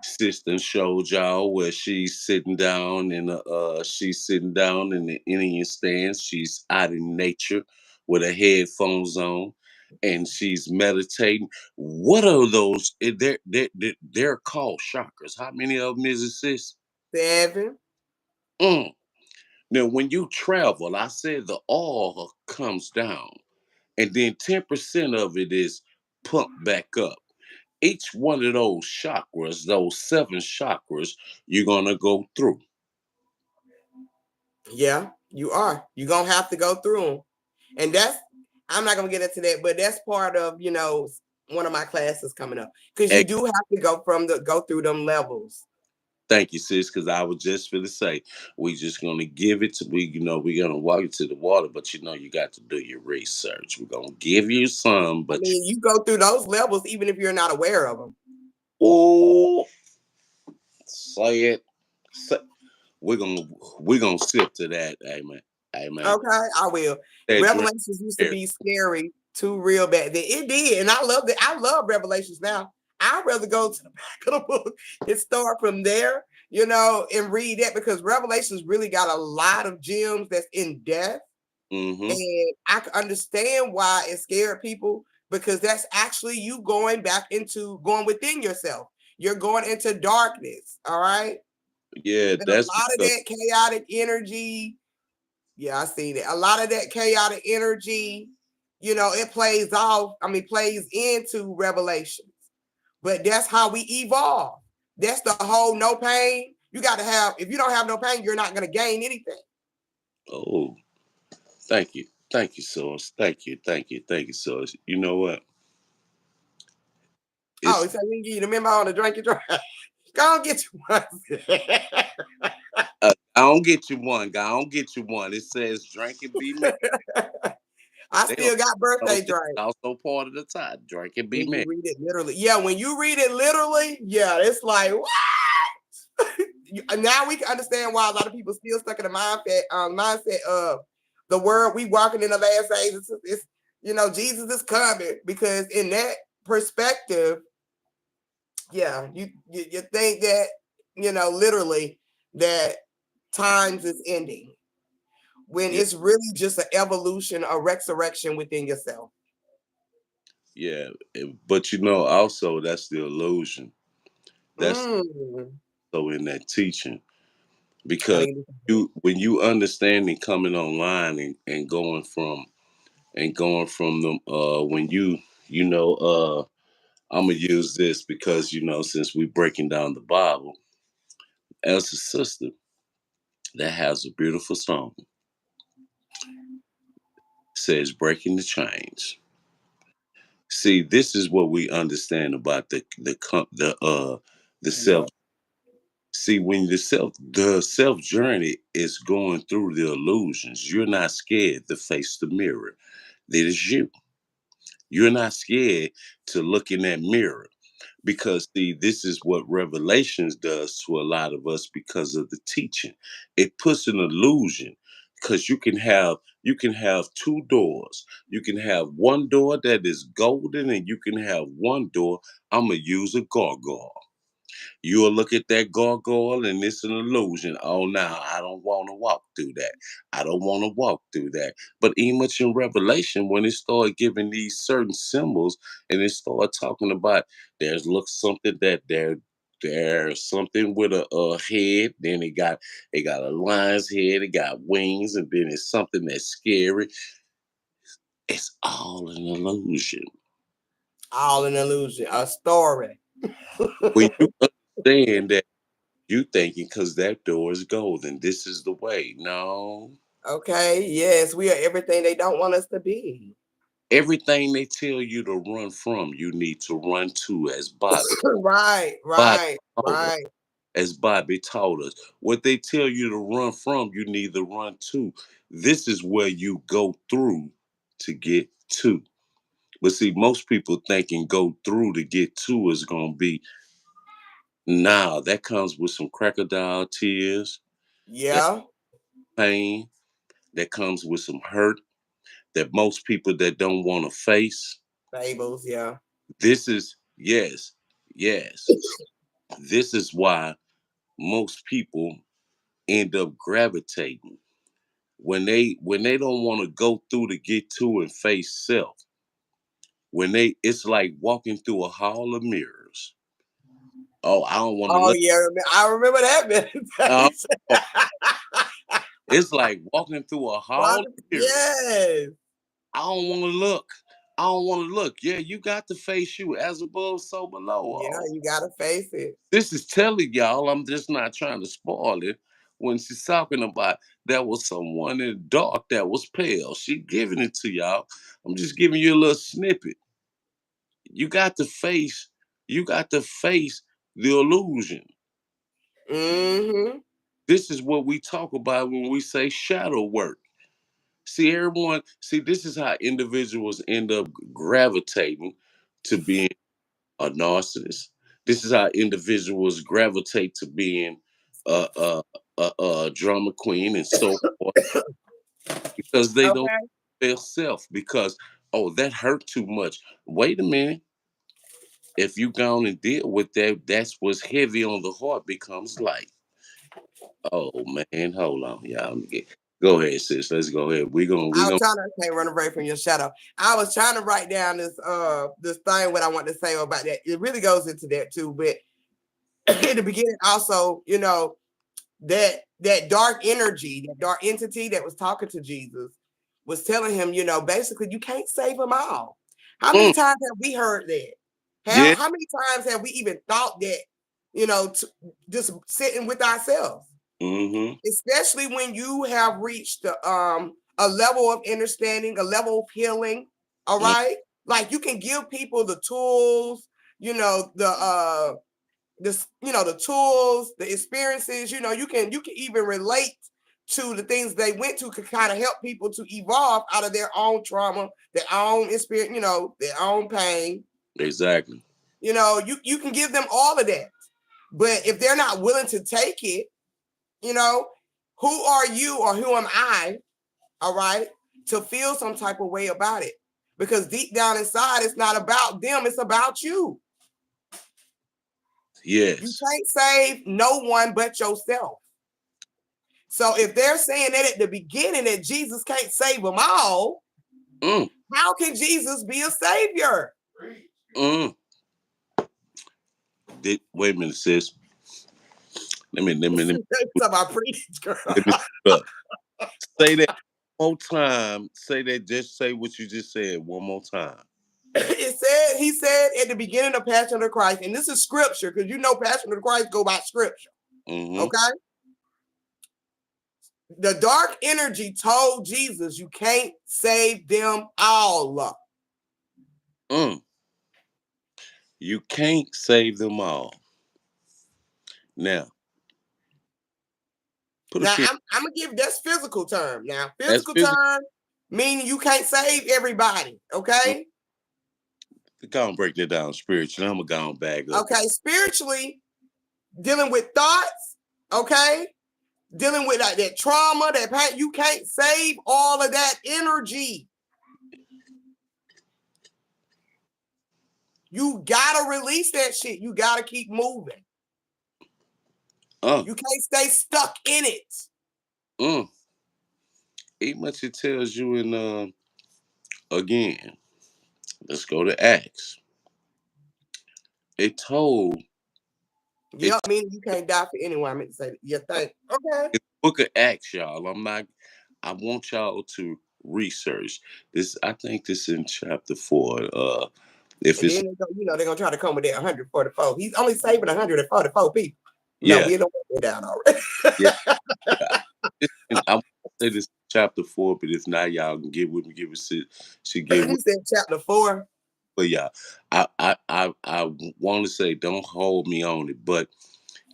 Sister showed y'all where she's sitting down in the Indian stance. She's out in nature with her headphones on, and she's meditating. What are those? They're called chakras. How many of them is it, sis? 7. Mm. Now, when you travel, I said the oil comes down, and then 10% of it is pumped back up. Each one of those chakras, those seven chakras, you're gonna go through. Yeah, you are. You're going to have to go through them. And I'm not going to get into that, but that's part of, one of my classes coming up. Because you Ex- do have to go through them levels. Thank you, sis, because I was just gonna say we just gonna give it to we're gonna walk you to the water, but you got to do your research. We're gonna give you some, I but mean, you go through those levels even if you're not aware of them. oh, say it. Say, we're gonna we're gonna sip to that. Amen. Amen. Okay, I will. That drink Revelations used to there. be scary too real bad. It did, and I love it. I love Revelations now. I'd rather go to the back of the book and start from there, and read that because Revelations really got a lot of gems that's in depth. Mm-hmm. And I can understand why it scared people because that's actually you going within yourself. You're going into darkness. All right. Yeah, And a that's lot of because that chaotic energy, yeah, I seen it. A lot of that chaotic energy, it plays into Revelations. But that's how we evolve. That's the whole no pain. You got to have, if you don't have no pain, you're not going to gain anything. oh, thank you. Thank you, Source. Thank you. Thank you. Thank you, Source. You know what? Oh, It's so we can give you the memo on the drink and drive. Go and get you one. I don't get you one, guy. I don't get you one. It says drink and be merry. I They don't still got know birthday that's drink. also part of the time. Drink and be When you merry. read it literally. Yeah, when you read it literally, yeah, it's like, what? Now we can understand why a lot of people still stuck in the mindset of the world we walking in the last days. Jesus is coming because in that perspective, yeah, you think that literally that times is ending when Yeah, it's really just an evolution, a resurrection within yourself. yeah. But also that's the illusion. That's Mm. so in that teaching. I Because need when you understanding coming online and going from them when I'm gonna use this because since we breaking down the Bible as a sister that has a beautiful song says breaking the chains. See, this is what we understand about the self. to. See, when the self journey is going through the illusions, you're not scared to face the mirror. That is you. You're not scared to look in that mirror because see, this is what Revelations does to a lot of us because of the teaching. It puts an illusion because you can have two doors. You can have one door that is golden, and you can have one door. I'm gonna use a gargoyle. You'll look at that gargoyle and it's an illusion. Oh, now I don't want to walk through that. I don't want to walk through that. But even much in Revelation, when it started giving these certain symbols and it started talking about something that there's something with a head, then it got a lion's head, it got wings, and then it's something that's scary. It's all an illusion. All an illusion, a story. When you understand that you thinking because that door is golden. This is the way. No. Okay, yes, we are everything they don't want us to be. Everything they tell you to run from, you need to run to as Bobby. Right, Bobby right, told us. right. As Bobby told us. What they tell you to run from, you need to run to. This is where you go through to get to. But see, most people thinking go through to get to is gonna be nah, that comes with some crocodile tears, that Yeah, pain, that comes with some hurt that most people that don't want to face. fables. Yeah. This is yes, yes. This is why most people end up gravitating when they don't want to go through to get to and face self. It's like walking through a hall of mirrors. Oh, I don't want to Oh look. yeah, I remember that Oh, meditation. it's like walking through a hall of mirrors. Yes. I don't want to look. I don't want to look. Yeah, you got to face you as above, so below. Yeah, Oh, you gotta face it. this is telling y'all, I'm just not trying to spoil it. When she's talking about there was someone in the dark that was pale, she giving it to y'all. I'm just giving you a little snippet. You got to face, you got to face the illusion. Mm-hmm. This is what we talk about when we say shadow work. See, everyone, see, this is how individuals end up gravitating to being a narcissist. This is how individuals gravitate to being a, a, a drama queen and so forth, because they don't Okay. their self. Because, oh, that hurt too much. Wait a minute. If you go on and deal with that, that's what's heavy on the heart becomes light. Oh man, hold on, y'all. Go ahead, sis. Let's go ahead. We I was gonna. trying to say run away from your shadow. I was trying to write down this thing what I want to say about that. It really goes into that too, but in the beginning also, that dark energy, that dark entity that was talking to Jesus was telling him, basically you can't save them all. How many Mm, times have we heard that? yeah. How many times have we even thought that, just sitting with ourselves? Mm-hmm. Especially when you have reached a level of understanding, a level of healing. All Mm, right, like you can give people the tools, the tools, the experiences. You can even relate to the things they went to, could kind of help people to evolve out of their own trauma, their own experience, their own pain. exactly. You can give them all of that, but if they're not willing to take it, you know, who are you or who am I, all right, to feel some type of way about it? Because deep down inside, it's not about them, it's about you. You Yes. can't save no one but yourself. So if they're saying that at the beginning that Jesus can't save them all, Mm, how can Jesus be a savior? mm. Wait a minute, sis. Let me That's about preach, girl. let me look. Say that one more time. Say that. Just say what you just said one more time. He said at the beginning of Passion of the Christ, and this is scripture, because Passion of the Christ go by scripture. Mm-hmm. Okay. The dark energy told Jesus, you can't save them all. Mm. You can't save them all. Now, put a Now, pin. I'm going to give that's physical term. Now, That's physical physical. term meaning you can't save everybody. Okay. Go and break that down spiritually. I'm gonna go and back up. Okay. Spiritually, dealing with thoughts. Okay. Dealing with like that trauma, that pain. You can't save all of that energy. You got to release that shit. You got to keep moving. Uh, You can't stay stuck in it. mm. Ain't much it tells you in again. Let's go to Acts. It told Yep, it meaning you can't die for anyone. I meant to say that. You think, okay. it's book of Acts, y'all. I'm not I want y'all to research this. I think this in chapter 4. If And it's then they're gonna try to come with that 144. He's only saving 144 people. No, yeah, we don't put that down already. yeah, yeah. I want to say this chapter 4, but if not, y'all can get with me, give us she get He with. said chapter 4. But yeah, I want to say don't hold me on it, but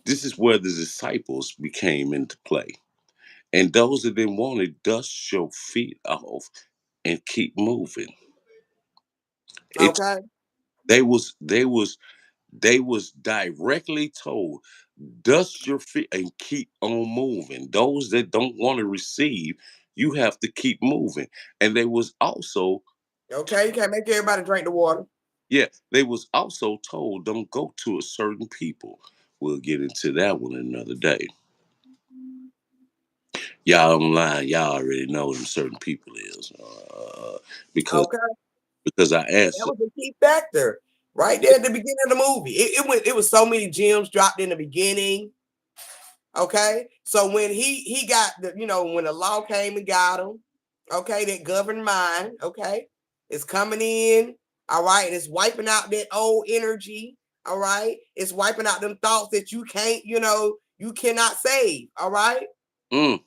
this is where the disciples became into play. And those that didn't want it, dust your feet off and keep moving. It Okay. they was directly told, dust your feet and keep on moving. Those that don't want to receive, you have to keep moving. And they was also Okay. You can't make everybody drink the water. yeah, they was also told don't go to a certain people. We'll get into that one another day. Y'all online, y'all already know who certain people is, because Okay. I That answered. was a key factor right there at the beginning of the movie. It was so many gems dropped in the beginning. Okay. So when he got when the law came and got him, okay, that governed mind, okay, it's coming in, all right, and it's wiping out that old energy, all right, it's wiping out them thoughts that you can't, you cannot save, all right. Mm,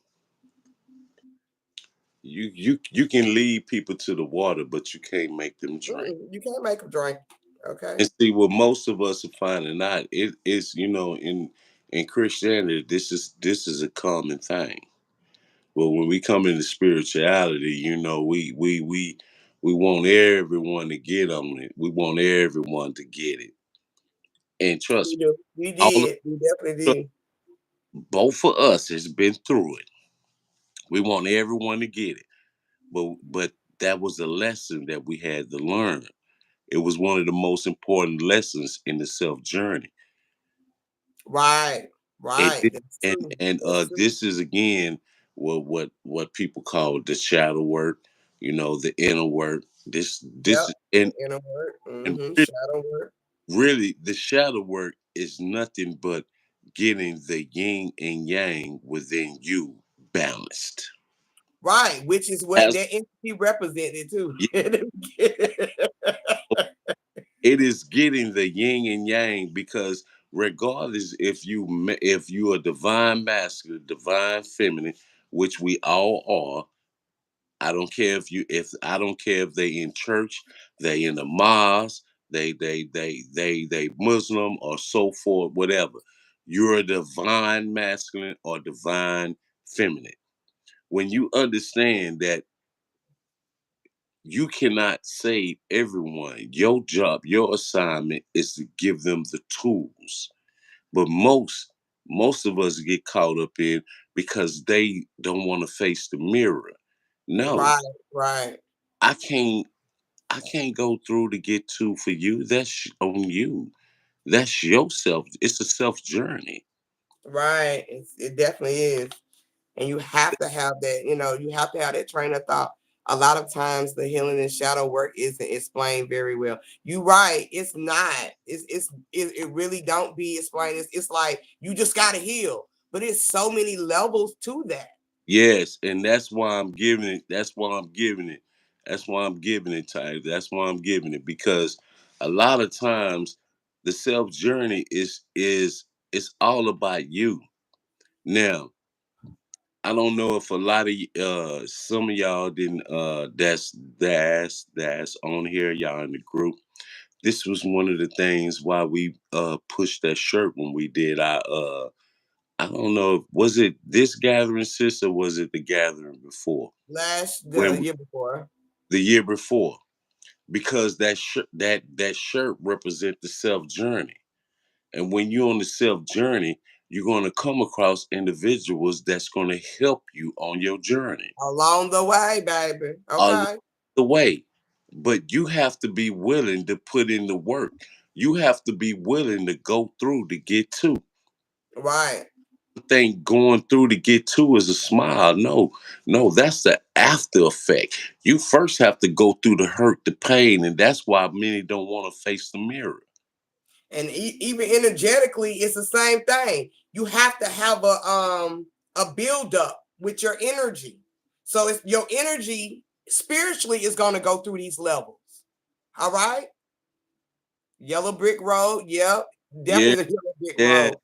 you can lead people to the water, but you can't make them drink. You can't make them drink, okay. And see what most of us are finding out. It is in In Christianity, this is a common thing. But when we come into spirituality, we want everyone to get on it. We want everyone to get it. And We trust me, do. We all of did. We definitely trust- did. both of us has been through it. We want everyone to get it. But that was a lesson that we had to learn. It was one of the most important lessons in the self journey. Right. And Right. thi- That's and true. and That's true. this is again what people call the shadow work, the inner work. This Yep. is The inner work. and Shadow work. really the shadow work is nothing but getting the yin and yang within you balanced. Right. Which is what As that entity represented too. yeah, it is getting the yin and yang because regardless if you are divine masculine, divine feminine, which we all are. I don't care if they in church, they in the mosque, they Muslim or so forth, whatever. You're a divine masculine or divine feminine. When you understand that you cannot save everyone, your job, your assignment is to give them the tools. But most of us get caught up in because they don't want to face the mirror. No, Right. Right. I can't I can't go through to get to for you. That's on you. That's yourself. It's a self journey. Right. It definitely is. And you have to have that, you have to have that train of thought. A lot of times the healing and shadow work isn't explained very well. You right, it's not. It really don't be explained. It's like you just gotta heal. But it's so many levels to that. Yes, and that's why I'm giving it. That's why I'm giving it. That's why I'm giving it, Ty. That's why I'm giving it because a lot of times the self journey is it's all about you. Now, I don't know if a lot of some of y'all didn't that's on here, y'all in the group. This was one of the things why we pushed that shirt when we did our I don't know, was it this gathering, sis, or was it the gathering before? The When year before. the year before, because that shirt represents the self journey, and when you're on the self journey, you're going to come across individuals that's going to help you on your journey Along the way, baby. along Okay. the way. But you have to be willing to put in the work. You have to be willing to go through to get to. Right. Think going through to get to is a smile. No, no, that's the after effect. You first have to go through the hurt, the pain, and that's why many don't want to face the mirror. And even energetically, it's the same thing. You have to have a build up with your energy. So it's your energy spiritually is going to go through these levels. All right. Yellow brick road. Yep. Yeah, Definitely the yellow brick yeah, road.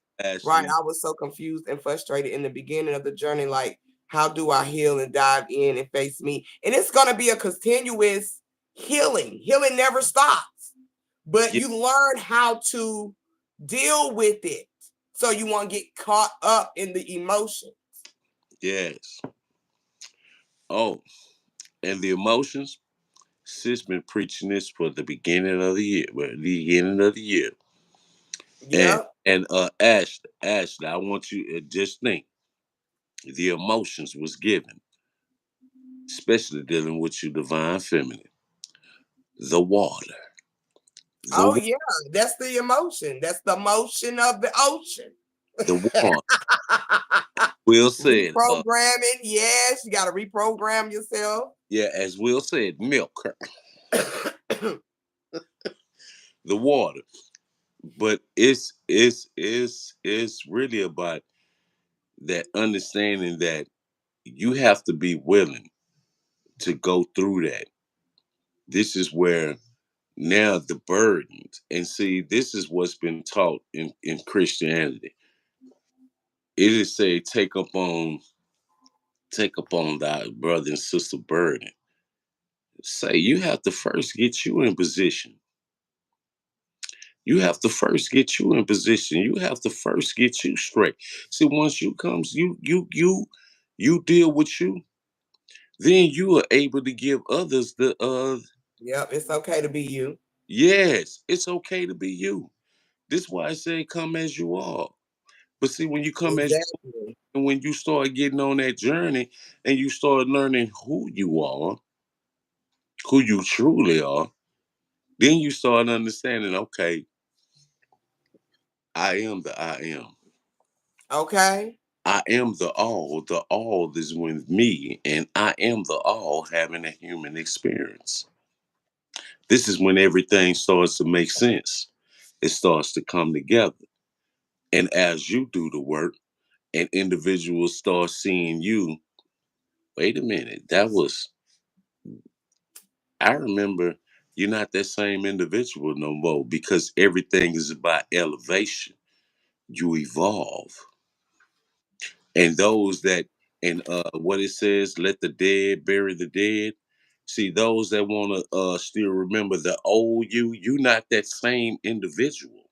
Right. Ashley. I was so confused and frustrated in the beginning of the journey. Like, how do I heal and dive in and face me? And it's going to be a continuous healing. Healing never stops, but Yeah, you learn how to deal with it so you won't get caught up in the emotion. yes. Oh, and the emotions. Sis been preaching this for the beginning of the year. Well, the beginning of the year. And Yep. Ashley, I want you to just think the emotions was given, especially dealing with your divine feminine. The water. The Oh yeah, that's the emotion. That's the motion of the ocean. the water. Will said, Reprogramming, yes, you got to reprogram yourself. yeah, as Will said, milk, the water. But it's really about that understanding that you have to be willing to go through that. This is where now the burdens and see this is what's been taught in Christianity. It is say take up on thy brother and sister burden. Say you have to first get you in position. You have to first get you in position. You have to first get you straight. See, once you comes, you deal with you, then you are able to give others the Yep, it's okay to be you. yes, it's okay to be you. This why I say come as you are. But see, when you come as Exactly. and when you start getting on that journey and you start learning who you truly are, then you start understanding, okay, I am the I am. Okay. I am the all. The all is with me, and I am the all having a human experience. This is when everything starts to make sense. It starts to come together. And as you do the work and individuals start seeing you, wait a minute, I remember you're not that same individual no more because everything is about elevation. You evolve. And those that, and what it says, let the dead bury the dead. See, those that want to still remember the old you, you're not that same individual.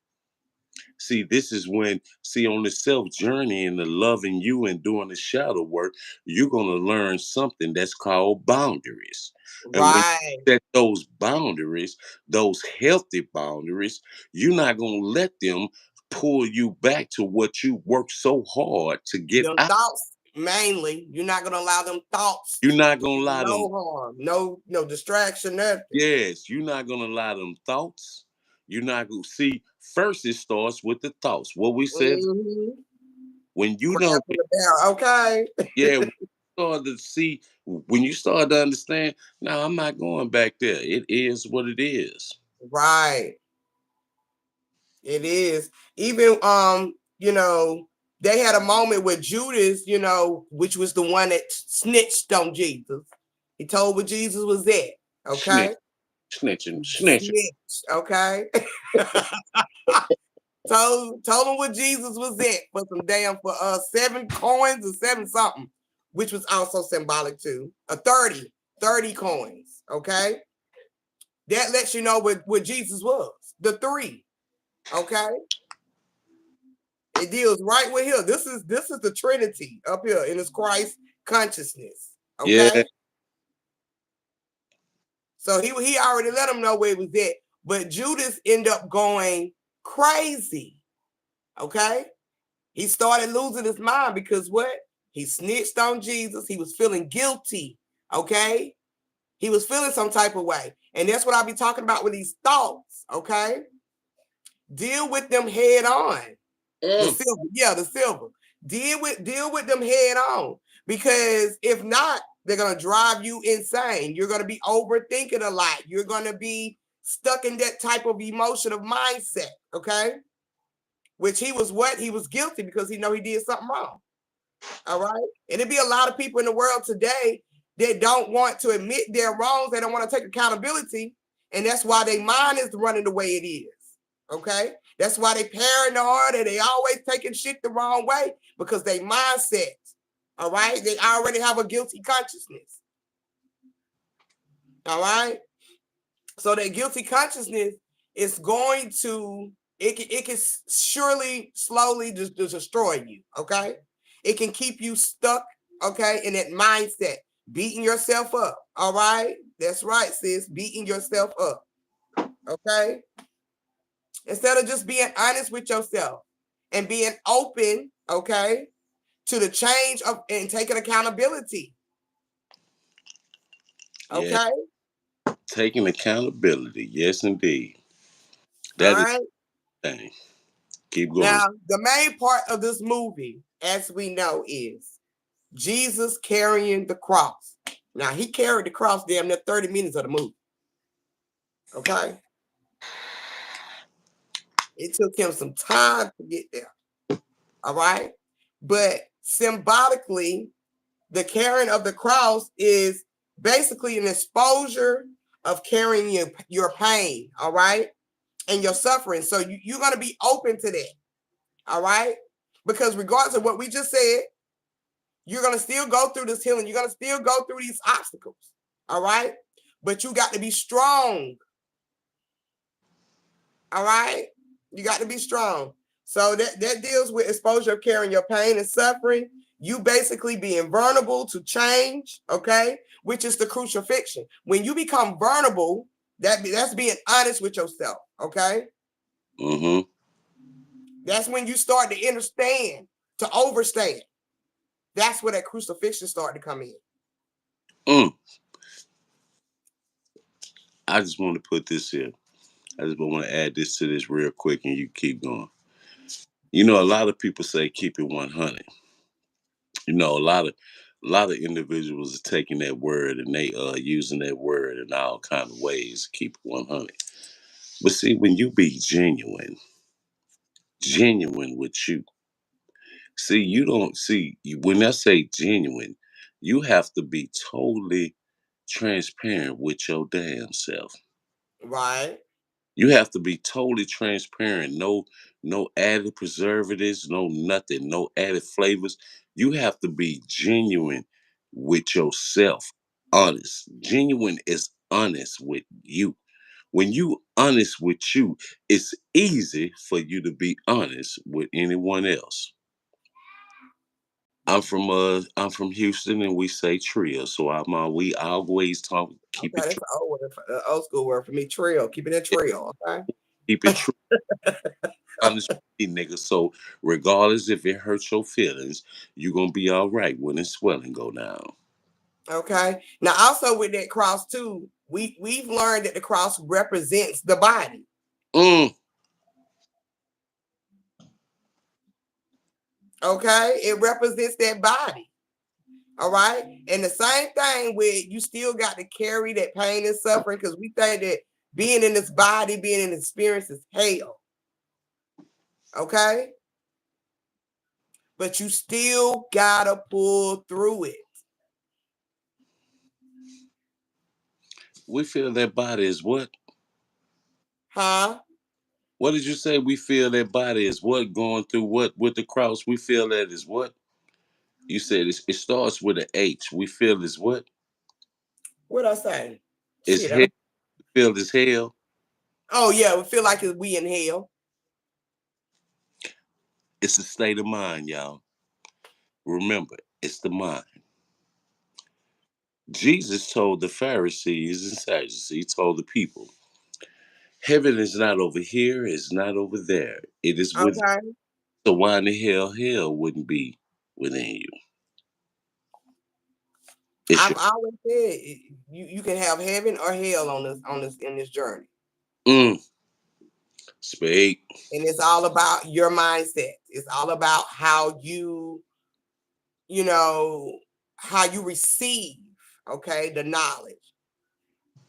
See, this is when, see, on the self journey and the loving you and doing the shadow work, you're going to learn something that's called boundaries. And when Right. you set those boundaries, those healthy boundaries, you're not going to let them pull you back to what you worked so hard to get Them out. thoughts mainly. You're not gonna allow them thoughts You're not to going do to allow them, no harm, no distraction, nothing. yes, you're not going to allow them thoughts. You're not going to see, first it starts with the thoughts. What we said, Hmm. when you Crab don't in the barrel. Okay. yeah, when you start to see, when you start to understand, no, I'm not going back there. It is what it is. Right. It is. Even they had a moment with Judas, which was the one that snitched on Jesus. He told where Jesus was at. Snitch, Okay. snitching. Snitch. Okay. told him where Jesus was at for some damn for 7 coins or 7 something, which was also symbolic too. 30 coins. Okay. That lets you know where Jesus was. The 3. Okay. It deals right with here. This is the Trinity up here in this Christ consciousness. Yeah, Okay. So he already let him know where he was at. But Judas ended up going crazy. Okay. He started losing his mind because what? He snitched on Jesus. He was feeling guilty. Okay. He was feeling some type of way. And that's what I'll be talking about with these thoughts. Okay. Deal with them head on. The silver, yeah, the silver. Deal with them head on. Because if not, they're gonna drive you insane. You're gonna be overthinking a lot. You're gonna be stuck in that type of emotional mindset. Okay. Which he was what? He was guilty because he know he did something wrong. All right. And it'd be a lot of people in the world today that don't want to admit their wrongs. They don't want to take accountability. And that's why their mind is running the way it is. Okay. That's why they paranoid and they always taking shit the wrong way because they mindset. All right. They already have a guilty consciousness. All right. So that guilty consciousness is going to, it can surely slowly just destroy you. Okay. It can keep you stuck, okay, in that mindset, beating yourself up. All right. That's right, sis. Beating yourself up. Okay. Instead of just being honest with yourself and being open, okay, to the change of and taking accountability. yeah, Okay. taking accountability. Yes, indeed. All That is right. the thing. Keep going. Now, the main part of this movie, as we know, is Jesus carrying the cross. Now, he carried the cross damn near 30 minutes of the movie. Okay. It took him some time to get there. All right. But symbolically, the carrying of the cross is basically an exposure of carrying your pain. All right. And your suffering. So you're going to be open to that. All right. Because regardless of what we just said, you're going to still go through this healing. You're going to still go through these obstacles. All right. But you got to be strong. All right. You got to be strong. So that deals with exposure of carrying your pain and suffering. You basically being vulnerable to change, okay? Which is the crucifixion. When you become vulnerable, that's being honest with yourself, okay? Mm-hmm. That's when you start to understand, to overstand. That's where that crucifixion started to come in. I just want to put this here. I just want to add this to this real quick, and you keep going. You know, a lot of people say keep it 100. You know, a lot of individuals are taking that word and they using that word in all kind of ways to keep it 100. But see, when you be genuine with you, see, you don't see when I say genuine, you have to be totally transparent with your damn self. Right. You have to be totally transparent. No added preservatives, no nothing, no added flavors. You have to be genuine with yourself. Honest. Genuine is honest with you. When you honest with you, it's easy for you to be honest with anyone else. I'm from Houston and we say trio. So we always talk keep Okay, it that's an old word, old school word for me. Trill. Keeping it trill. Okay. keep it true. Honest with me, nigga. So regardless if it hurts your feelings, you gonna be all right when the swelling go down. Okay. Now, also with that cross too, we've learned that the cross represents the body. Mm, Okay, it represents that body. All right. And the same thing with you still got to carry that pain and suffering because we think that being in this body, being in this experience is hell. Okay. But you still gotta pull through it. we feel that body is what? Huh? What did you say? We feel that body is what going through what with the cross? We feel that is what? You said it starts with an H. We feel is what? What I say? It's Shit. hell. Feel is hell. Oh yeah, we feel like we in hell. It's a state of mind, y'all. Remember, it's the mind. Jesus told the Pharisees and Sadducees, he told the people, heaven is not over here, it's not over there. It is with. Okay. So why in the hell wouldn't be within you? It I've should. always said you can have heaven or hell on this in this journey. Mm, speak. And it's all about your mindset. It's all about how you how you receive, okay, the knowledge.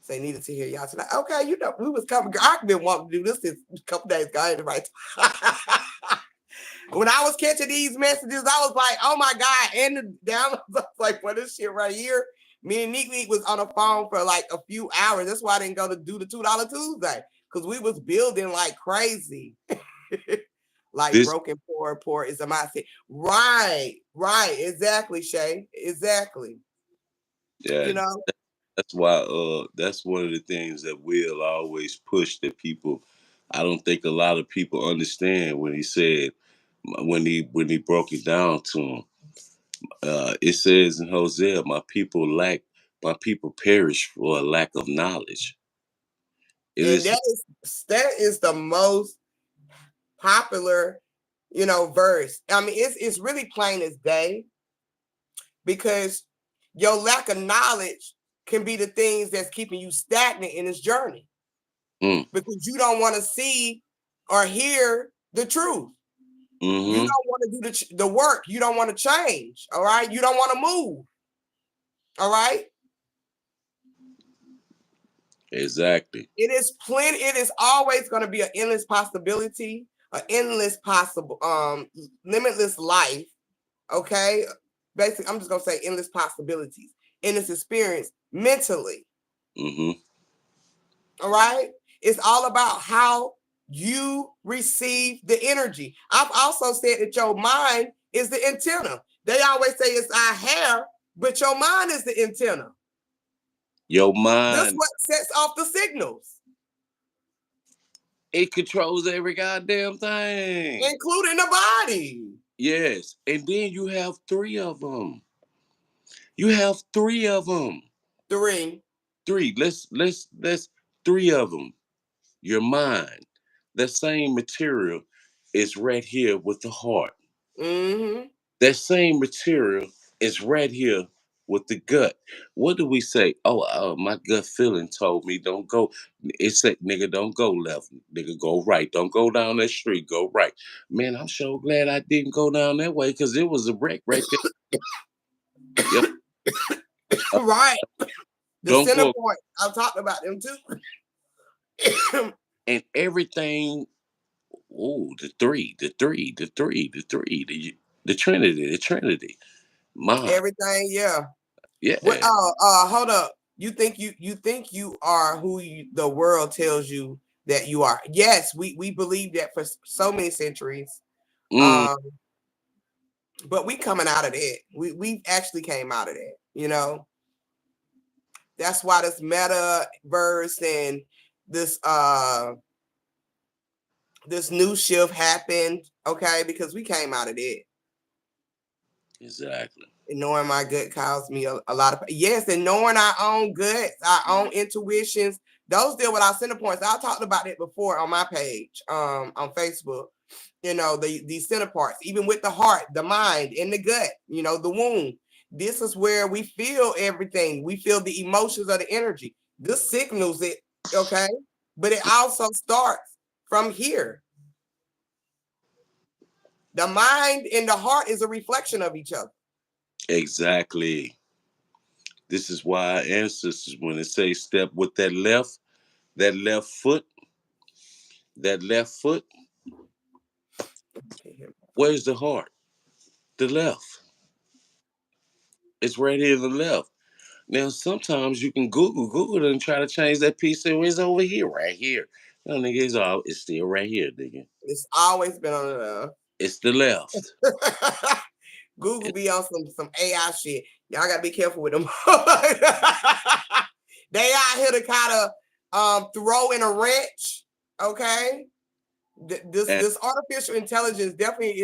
So they needed to hear y'all tonight. Okay, we was coming. I've been wanting to do this since a couple days ago. I had the right time. When I was catching these messages, I was like, oh my God. And the down, I was like, what is shit right here? Me and Neek was on the phone for like a few hours. That's why I didn't go to do the $2 Tuesday. Because we was building like crazy. Like This, broken poor is a mindset. Right, exactly, Shay. Exactly. yeah, You know? that's why. That's one of the things that Will always push that people. I don't think a lot of people understand when he said when he broke it down to them. It says in Hosea, my people perish for a lack of knowledge. It And is. that is the most popular, verse. I mean, it's really plain as day because your lack of knowledge can be the things that's keeping you stagnant in this journey Mm, because you don't want to see or hear the truth. You mm-hmm. don't want to do the work. You don't want to change. All right. You don't want to move. All right. Exactly. It is always going to be an endless possibility, an endless possible, limitless life. Okay. Basically, I'm just going to say endless possibilities in this experience mentally. Mm-hmm. All right. It's all about how you receive the energy. I've also said that your mind is the antenna. They always say it's our hair, but your mind is the antenna. Your This mind what sets off the signals. It controls every goddamn thing. including the body. Yes. And then you have three of them. You have three of them. Three. Three. Let's three of them. Your mind. That same material is right here with the heart. Mm-hmm. That same material is right here with the gut. What do we say? Oh, my gut feeling told me don't go. It said, nigga, don't go left. Nigga, go right. Don't go down that street. Go right. Man, I'm so glad I didn't go down that way because it was a wreck right there. Yep. Uh, Right. The don't center go. point. I've talked about them too. And everything. Oh, the three, the three, the three, the three, the Trinity, the Trinity. Mind. Everything, yeah. What? Yeah. Hold up. You think you are who the world tells you that you are. Yes, we believe that for so many centuries. Mm, Um, but we coming out of that. We actually came out of that. You know, that's why this metaverse and this this new shift happened. Okay, because we came out of that. exactly. And knowing my gut caused me a lot of yes, and knowing our own guts, our own intuitions, those deal with our center points. I talked about it before on my page, on Facebook. You know, these center parts, even with the heart, the mind, and the gut, you know, the womb. This is where we feel everything. We feel the emotions of the energy. This signals it, okay? But it also starts from here. The mind and the heart is a reflection of each other. Exactly. This is why our ancestors, when they say step with that left foot, that left foot, where's the heart? The left. It's right here to the left. Now, sometimes you can Google it and try to change that piece. And it's over here, right here. No, nigga, it's still right here, nigga. It's always been on the It's the left. Google It, be on some AI shit. Y'all gotta be careful with them. They out here to kind of throw in a wrench. Okay, this and, this artificial intelligence definitely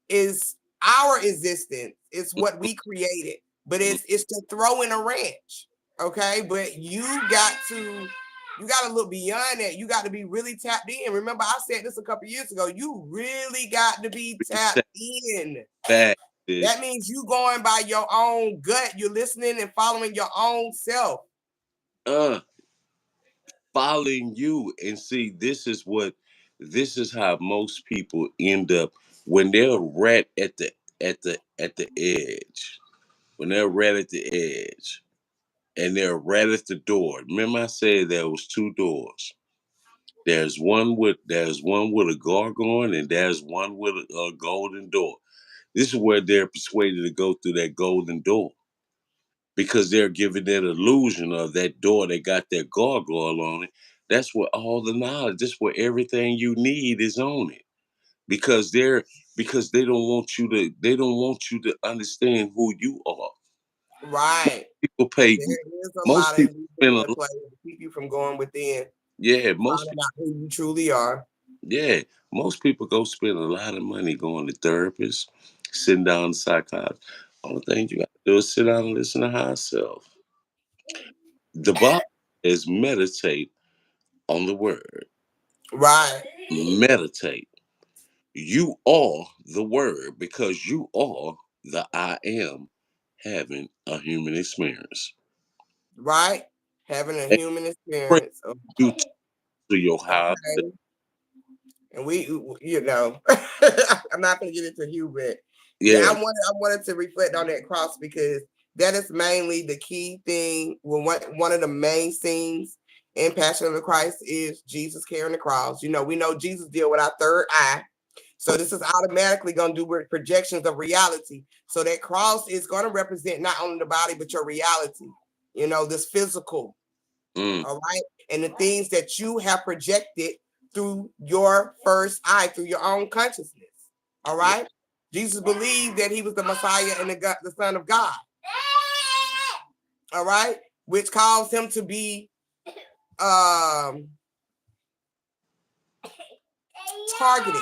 is our existence. It's what we created, but it's to throw in a wrench. Okay, but you got to look beyond that. You got to be really tapped in. Remember, I said this a couple years ago. You really got to be tapped in. back. That means you going by your own gut. You're listening and following your own self. Uh, following you and see this is how most people end up when they're right at the edge. When they're right at the edge and they're right at the door. Remember I said there was two doors. There's one with a gargoyle and there's one with a golden door. This is where they're persuaded to go through that golden door because they're given that illusion of that door that got that gargoyle on it. That's where all the knowledge, that's where everything you need is on it. Because they don't want you to understand who you are. Right. People pay There is a most lot of people spend ingredients a in play to keep you from going within yeah, and finding out who you truly are. yeah, most people go spend a lot of money going to therapists, sitting down to psychiatrists. Only thing you got to do is sit down and listen to higher self. The Bible is meditate on the word. Right. Meditate. You are the word because you are the I am having a human experience. Right. Having a And human bring experience. you to your higher self. Okay. And we, you know, I'm not going to get into Hugh, but yeah, Yeah. I wanted to reflect on that cross because that is mainly the key thing. Well, one of the main scenes in Passion of the Christ is Jesus carrying the cross. You know, we know Jesus deal with our third eye. So this is automatically going to do with projections of reality. So that cross is going to represent not only the body, but your reality, you know, this physical. Mm, All right. And the things that you have projected through your first eye, through your own consciousness. All yeah. right. Jesus believed that he was the Messiah and the Son of God. All right. Which caused him to be targeted.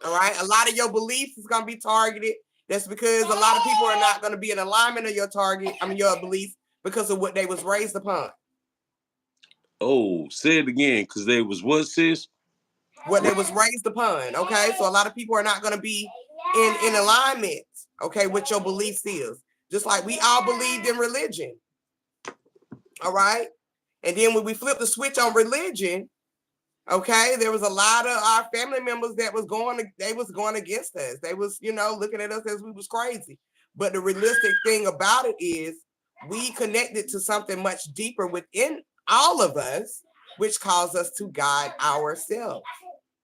All right. A lot of your beliefs is going to be targeted. That's because a lot of people are not going to be in alignment of your your beliefs because of what they was raised upon. Oh, say it again, because they was what, sis? What they was raised upon. Okay. So a lot of people are not going to be in alignment, okay, with your beliefs is. Just like we all believed in religion. All right. And then when we flipped the switch on religion, okay, there was a lot of our family members that was going against us. They was, looking at us as we was crazy. But the realistic thing about it is we connected to something much deeper within all of us, which caused us to guide ourselves,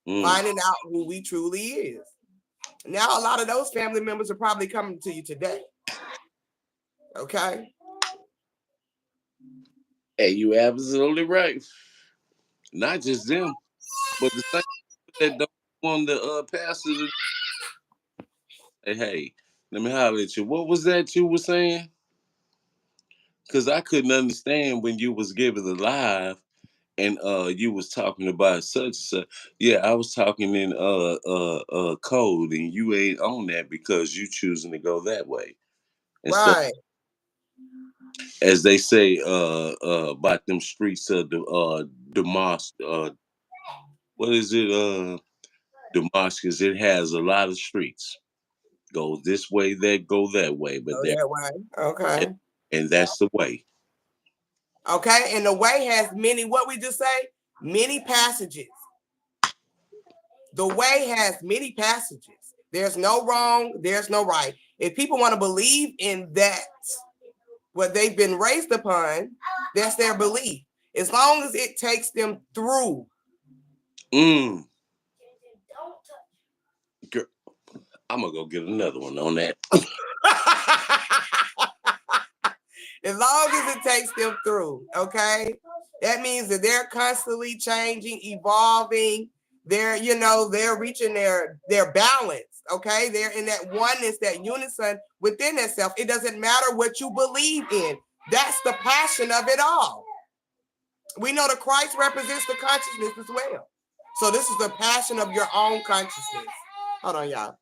finding out who we truly is. Now, a lot of those family members are probably coming to you today. Okay. Hey, you absolutely right. Not just them, but the same that don't want the pastor to say, hey, let me holler at you. What was that you were saying? Because I couldn't understand when you was giving the live and you was talking about such and such. Yeah, I was talking in code, and you ain't on that because you choosing to go that way. And so, Right. as they say about them streets of Damascus, what is it? Damascus, it has a lot of streets. Go this way, that go that way, but Oh, there, that way. Okay. and that's the way. Okay. And the way has many, what we just say, many passages. The way has many passages. There's no wrong, there's no right. If people want to believe in that, what they've been raised upon, that's their belief. As long as it takes them through. Girl, I'm gonna go get another one on that. As long as it takes them through, okay? That means that they're constantly changing, evolving. They're reaching their balance, okay? They're in that oneness, that unison within itself. It doesn't matter what you believe in. That's the passion of it all. We know that Christ represents the consciousness as well. So this is the passion of your own consciousness. Hold on, y'all.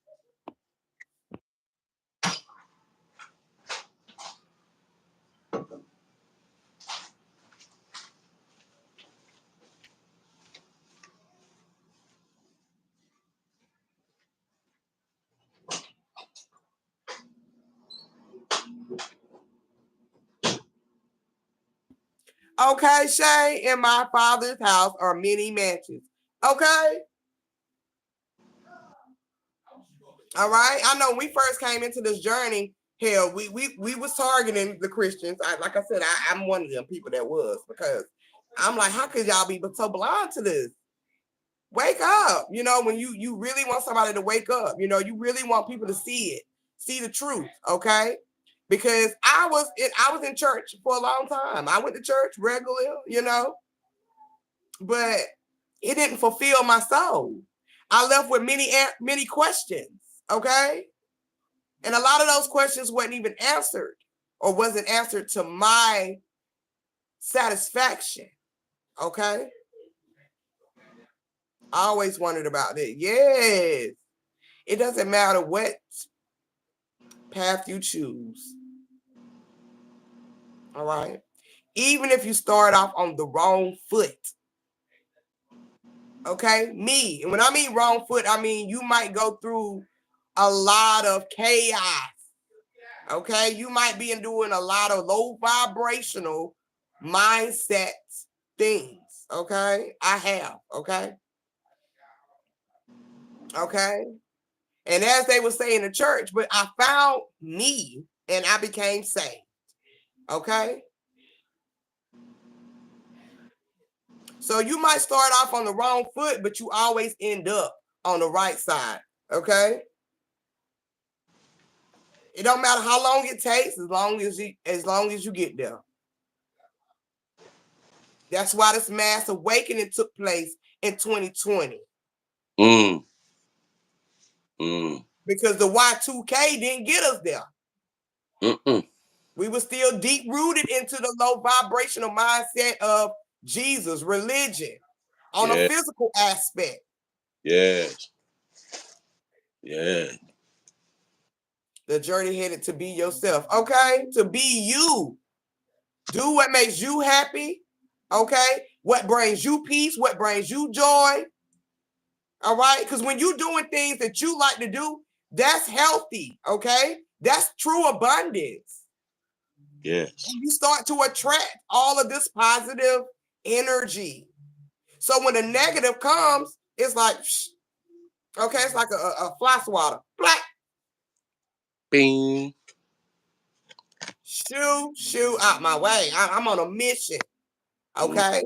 Okay, Shay, in my father's house are many mansions. Okay. All right. I know when we first came into this journey, hell, we was targeting the Christians. Like I said, I'm one of them people that was, because I'm like, how could y'all be so blind to this? Wake up. When you really want somebody to wake up, you really want people to see it, see the truth. Okay. Because I was in church for a long time. I went to church regularly, but it didn't fulfill my soul. I left with many questions. Okay. And a lot of those questions weren't even answered, or wasn't answered to my satisfaction. Okay. I always wondered about it. Yes. It doesn't matter what path you choose. All right. Even if you start off on the wrong foot. Okay. And when I mean wrong foot, I mean you might go through a lot of chaos. Okay. You might be doing a lot of low vibrational mindset things. Okay. I have. Okay. Okay. And as they would say in the church, but I found me and I became saved. Okay. So you might start off on the wrong foot, but you always end up on the right side. Okay. It don't matter how long it takes, as long as you get there. That's why this mass awakening took place in 2020. Because the Y2K didn't get us there. We were still deep rooted into the low vibrational mindset of Jesus, religion. on a Yeah. physical aspect. Yes. Yeah. The journey headed to be yourself. Okay? To be you. Do what makes you happy. Okay? What brings you peace, what brings you joy. All right? Because when you're doing things that you like to do, that's healthy. Okay? That's true abundance. Yes. And you start to attract all of this positive energy. So when the negative comes, it's like, okay, it's like a fly swatter. Black. Bing. Shoo out my way. I'm on a mission. Mm. Okay.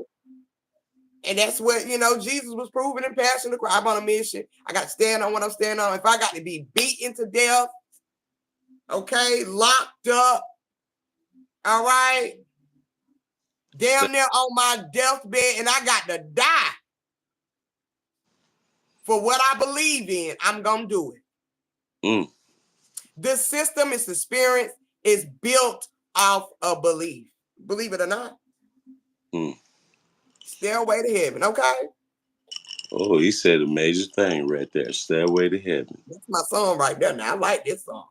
And that's what, Jesus was proving in Passion of Christ. I'm on a mission. I got to stand on what I'm standing on. If I got to be beaten to death, okay, locked up, all right, damn near on my deathbed, and I got to die for what I believe in, I'm going to do it. Mm. This system, its experience is built off of belief. Believe it or not. Mm. Stairway to heaven, okay? Oh, he said a major thing right there. Stairway to heaven. That's my song right there. Now, I like this song.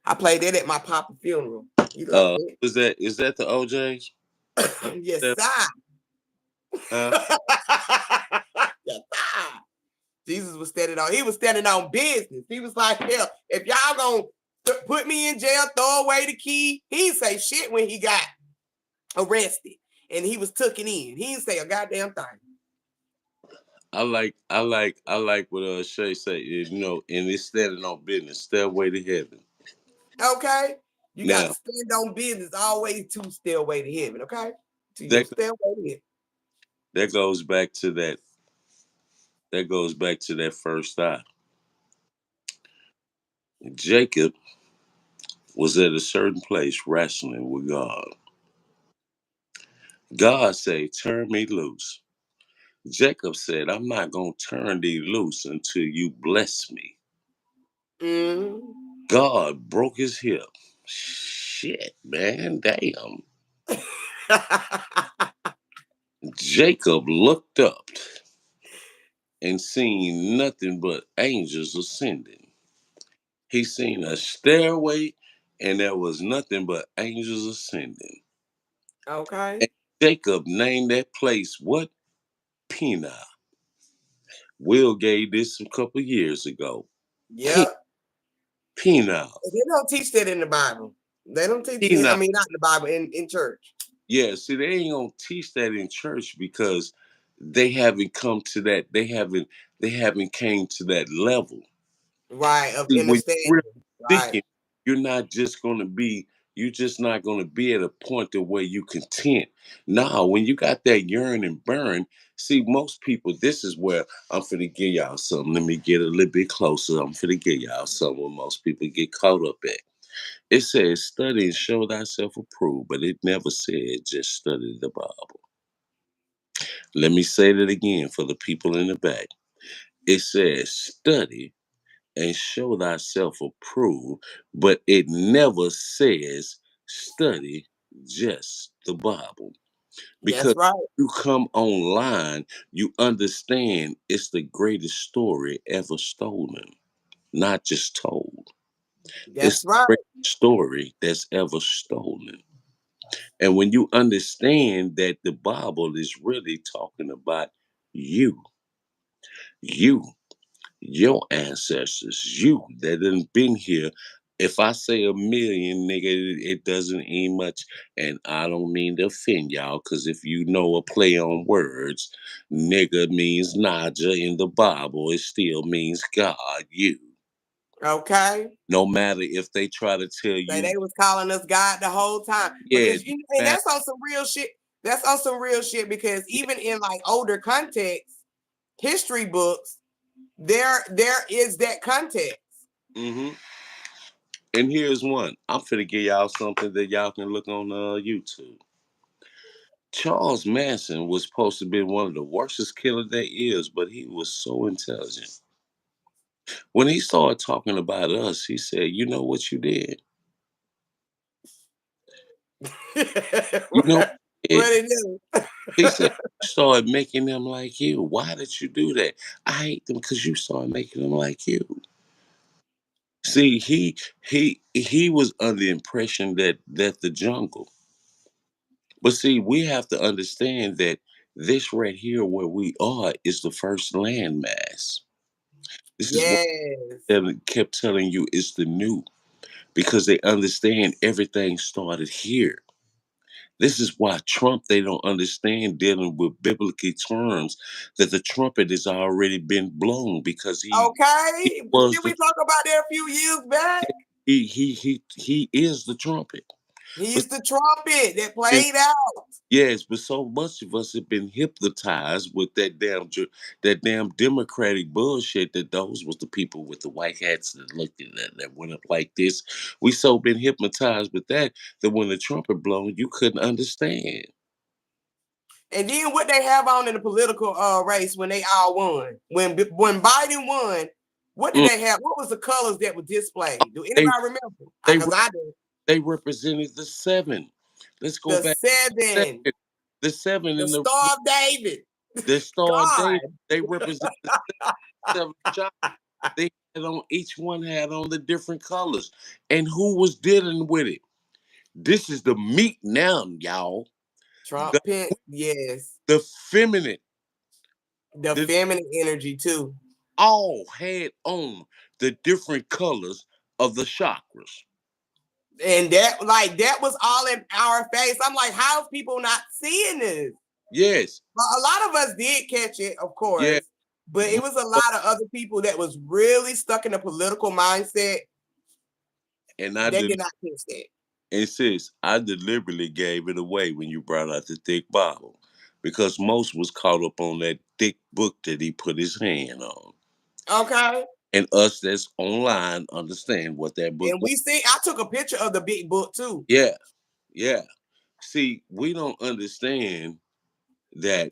I played it at my papa funeral. He loved it. Is that the OJ's? Yes, That, sir. huh? Yes, sir. Jesus was standing on, he was standing on business. He was like, hell, if y'all gonna put me in jail, throw away the key, he didn't say shit when he got arrested and he was taken in. He didn't say a goddamn thing. I like what Shay say. And it's standing on business. Stairway to heaven. Okay? You got to Now stand on business always to stairway to heaven, okay? To your that stairway to heaven. that goes back to that. That goes back to that first eye. Jacob was at a certain place wrestling with God. God said, "Turn me loose." Jacob said, "I'm not gonna turn thee loose until you bless me." Mm. God broke his hip. Shit, man, damn. Jacob looked up and seen nothing but angels ascending. He seen a stairway and there was nothing but angels ascending. Okay. And Jacob named that place what? Pina. Will gave this a couple years ago. P- Yep. Pina. They don't teach that in the Bible. They don't teach it. Pina. I mean, not in the Bible, in church. Yeah, see, they ain't gonna teach that in church because they haven't come to that. They haven't came to that level. Right, of See, when you're really understanding. Right. seeking, you're not just gonna be. You're just not gonna be at a point to where you content. Nah, when you got that yearn and burn. See, most people. This is where I'm finna give y'all something. Let me get a little bit closer. I'm finna give y'all something where most people get caught up at. It says, study and show thyself approved, but it never said just study the Bible. Let me say that again for the people in the back. It says, study and show thyself approved, but it never says study just the Bible. That's Because right. you come online, you understand it's the greatest story ever stolen, not just told. It's That's the right. greatest story that's ever stolen. And when you understand that the Bible is really talking about you, you, your ancestors, you that done been here. If I say a million, nigga, it doesn't mean much. And I don't mean to offend y'all, because if you know a play on words, nigga means Naja in the Bible. It still means God, you. Okay. No matter if they try to tell They you, was calling us God the whole time. yeah, Because and that's on some real shit. That's on some real shit because even in like older context, history books, there is that context. mm-hmm. And here's one. I'm finna give y'all something that y'all can look on YouTube. Charles Manson was supposed to be one of the worstest killers there is, but he was so intelligent. When he started talking about us, he said, "You know what you did? You know, Right. It, What it do? he said, "You started making them like you. Why did you do that? I hate them because you started making them like you." See, he was under the impression that the jungle. But see, we have to understand that this right here where we are is the first landmass. This is what Yes. they kept telling you is the new because they understand everything started here. This is why Trump, they don't understand dealing with biblical terms that the trumpet has already been blown because he Okay. was Did we the talk about that a few years back? he is the trumpet. But He's the trumpet that then, played out. yes, but so much of us have been hypnotized with that damn democratic bullshit that those was the people with the white hats that looked at that went up like this. We so been hypnotized with that when the trumpet blown, you couldn't understand. And then what they have on in the political race when they all won. When Biden won, what did Mm. they have? What was the colors that were displayed? Do They anybody remember? they Because I do. they represented the seven. Let's go The back. seven, Seven. The seven the in Star of David. the Star of God. David. They represent the seven shots. They had on each one had on the different colors. And who was dealing with it? This is the meat now, y'all. The Trumpet, yes. the feminine. The The feminine energy too. all had on the different colors of the chakras. And that was all in our face. I'm like, how's people not seeing this? Yes. Well, a lot of us did catch it, of Yeah. course, but it was a lot of other people that was really stuck in a political mindset. And I They did did not catch that. and sis, I deliberately gave it away when you brought out the thick Bible. Because most was caught up on that thick book that he put his hand on. Okay. And us that's online understand what that book And was. we see, I took a picture of the big book too. Yeah, yeah. See, we don't understand that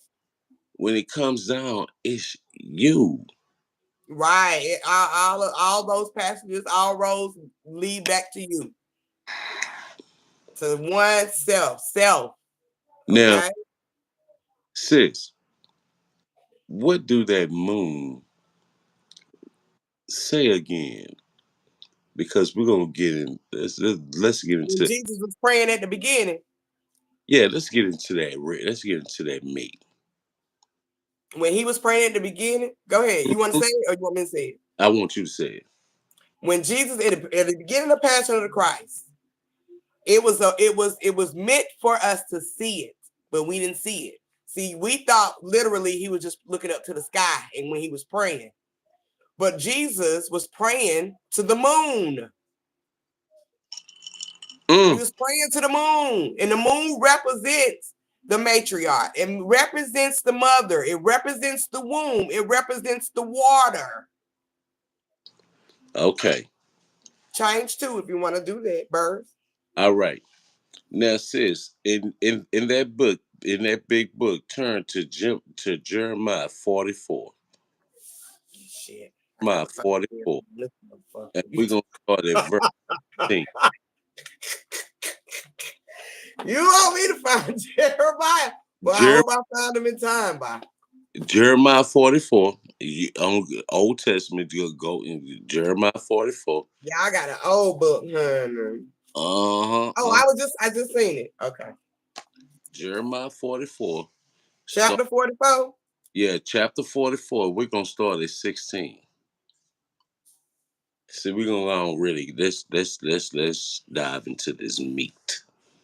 when it comes down, it's you. Right. All those passages, all roads lead back to you. To one self. Self. Now, Okay. sis, what do that moon say again? Because we're gonna get in. Let's get When into. Jesus was praying at the beginning, Yeah, let's get into that. Let's get into that meat. when he was praying at the beginning, go ahead. You want to Mhm. say it or you want me to say it? I want you to say it. When Jesus at the beginning of the Passion of the Christ, it was meant for us to see it, but we didn't see it. See, we thought literally he was just looking up to the sky and when he was praying. But Jesus was praying to the moon. He Mm, was praying to the moon, and the moon represents the matriarch. It represents the mother. It represents the womb. It represents the water. okay. Change too if you want to do that, birds. All right. Now, sis, in that book, in that big book, turn to Jeremiah 44. Shit, I Jeremiah gotta find 44. this And motherfucker. we're gonna start at verse 10. You want me to find Jeremiah? Well, I Jer- hope I found him in time, by. Jeremiah 44. On Old Testament, you'll go in Jeremiah 44. Yeah, I got an old book. Uh-huh. Oh, I just seen it. Okay. Jeremiah 44. Start, Chapter 44. yeah, chapter 44. We're gonna start at 16. See, we're gonna go on really. Let's dive into this meat.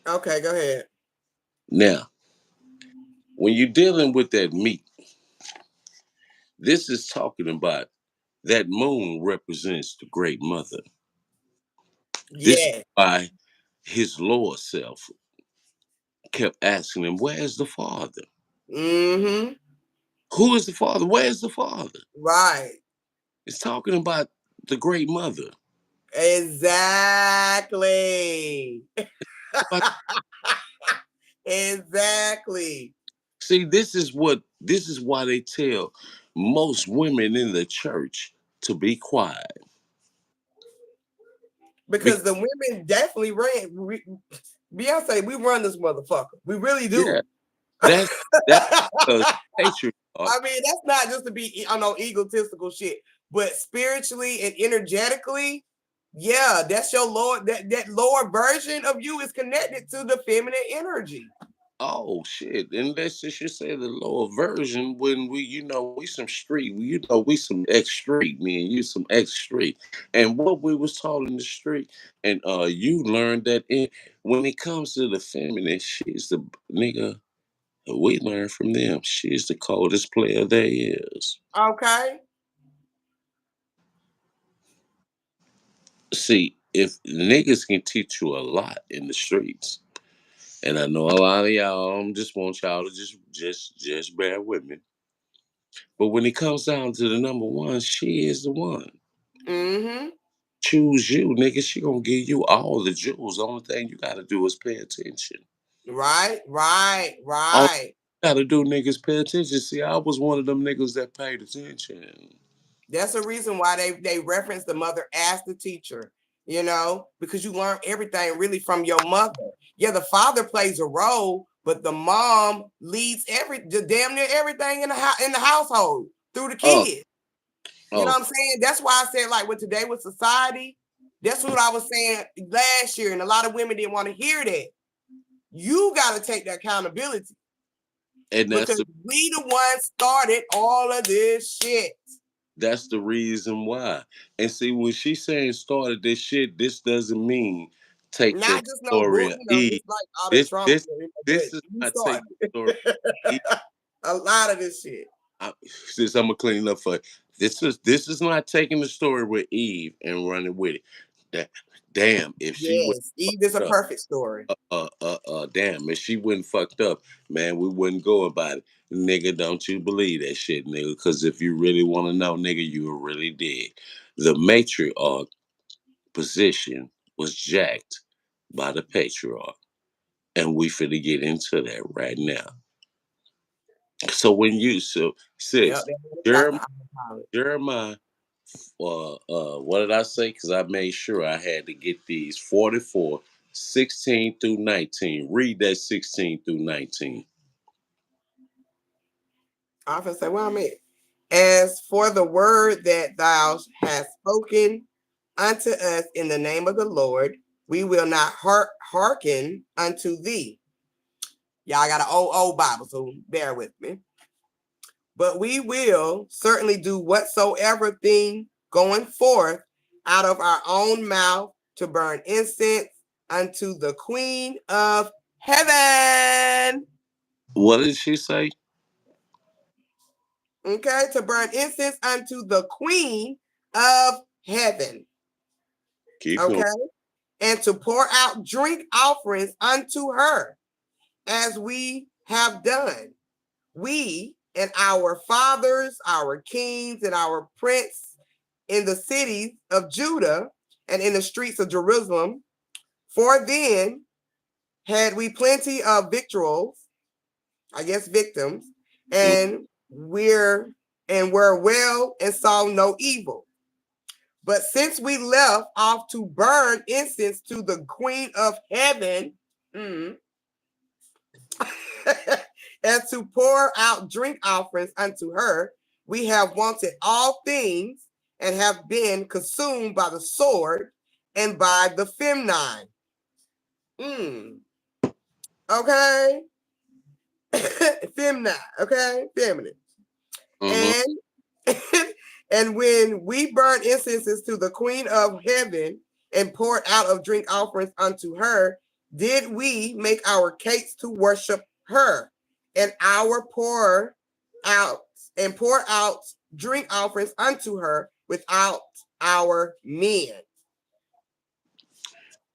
Okay, go ahead. Now, when you're dealing with that meat, this is talking about that moon represents the great mother. This is Yeah. why his lower self kept asking him, "Where's the father? Mm-hmm. Who is the father? Where's the father?" Right. It's talking about the great mother. Exactly. But Exactly. see, this is why they tell most women in the church to be quiet. Because the women definitely Beyonce, we run this motherfucker. We really Yeah, do. that's because patriarch. I mean, that's not just to be, I know, egotistical shit, but spiritually and energetically, yeah, that's your lower, that lower version of you is connected to the feminine energy. Oh shit! And that's just you say the lower version when we some street, we some X street, me and you some X street, and what we was taught in the street, and you learned that when it comes to the feminine, she's the nigga. We learn from them. She's the coldest player there is. Okay. See, if niggas can teach you a lot in the streets, and I know a lot of y'all, just want y'all to just bear with me. But when it comes down to the number one, she is the one. Mm-hmm. Choose you, nigga. She gonna give you all the jewels. The only thing you gotta do is pay attention. Right, right, All right. you gotta do, niggas, pay attention. See, I was one of them niggas that paid attention. That's the reason why they reference the mother as the teacher, because you learn everything really from your mother. Yeah, the father plays a role, but the mom leads damn near everything in the household through the Oh, kids. You know oh, what I'm saying? That's why I said, like, with Today with Society, that's what I was saying last year, and a lot of women didn't want to hear that. You got to take the accountability and because we the ones started all of this shit. that's the reason why. And see, when she's saying started this shit, this doesn't mean take the Not just no story book, of Eve. just like all the This trauma, this but this is you not taking started the story of Eve. a lot of this shit. Since I'm gonna clean up for it. This is not taking the story with Eve and running with it. That, damn, if she would Yes, Eve is a up, perfect story. damn, if she wouldn't fucked up, man, we wouldn't go about it. Nigga, don't you believe that shit, nigga? Because if you really want to know, nigga, you really did. The matriarch position was jacked by the patriarch, and we finna get into that right now. So when you Yep, sis they had a Jeremiah, Dr. College. Jeremiah, what did I say? Because I made sure I had to get these 44, 16 through 19. Read that 16 through 19. I often say, well, I mean, as for the word that thou hast spoken unto us in the name of the Lord, we will not hearken unto thee. Y'all got an old Bible, so bear with me. But we will certainly do whatsoever thing going forth out of our own mouth to burn incense unto the Queen of Heaven. What did she say? Okay, to burn incense unto the Queen of Heaven. Keep going. Okay, and to pour out drink offerings unto her, as we have done. We and our fathers, our kings, and our prince in the cities of Judah and in the streets of Jerusalem. For then had we plenty of victuals, I guess victims, Mm. and were well and saw no evil. But since we left off to burn incense to the Queen of Heaven, and to pour out drink offerings unto her, we have wanted all things and have been consumed by the sword and by the feminine. Okay. Feminine. Okay. Feminine. Mm-hmm. And and when we burn incenses to the Queen of Heaven and poured out of drink offerings unto her, did we make our cakes to worship her, and our out pour out drink offerings unto her without our men.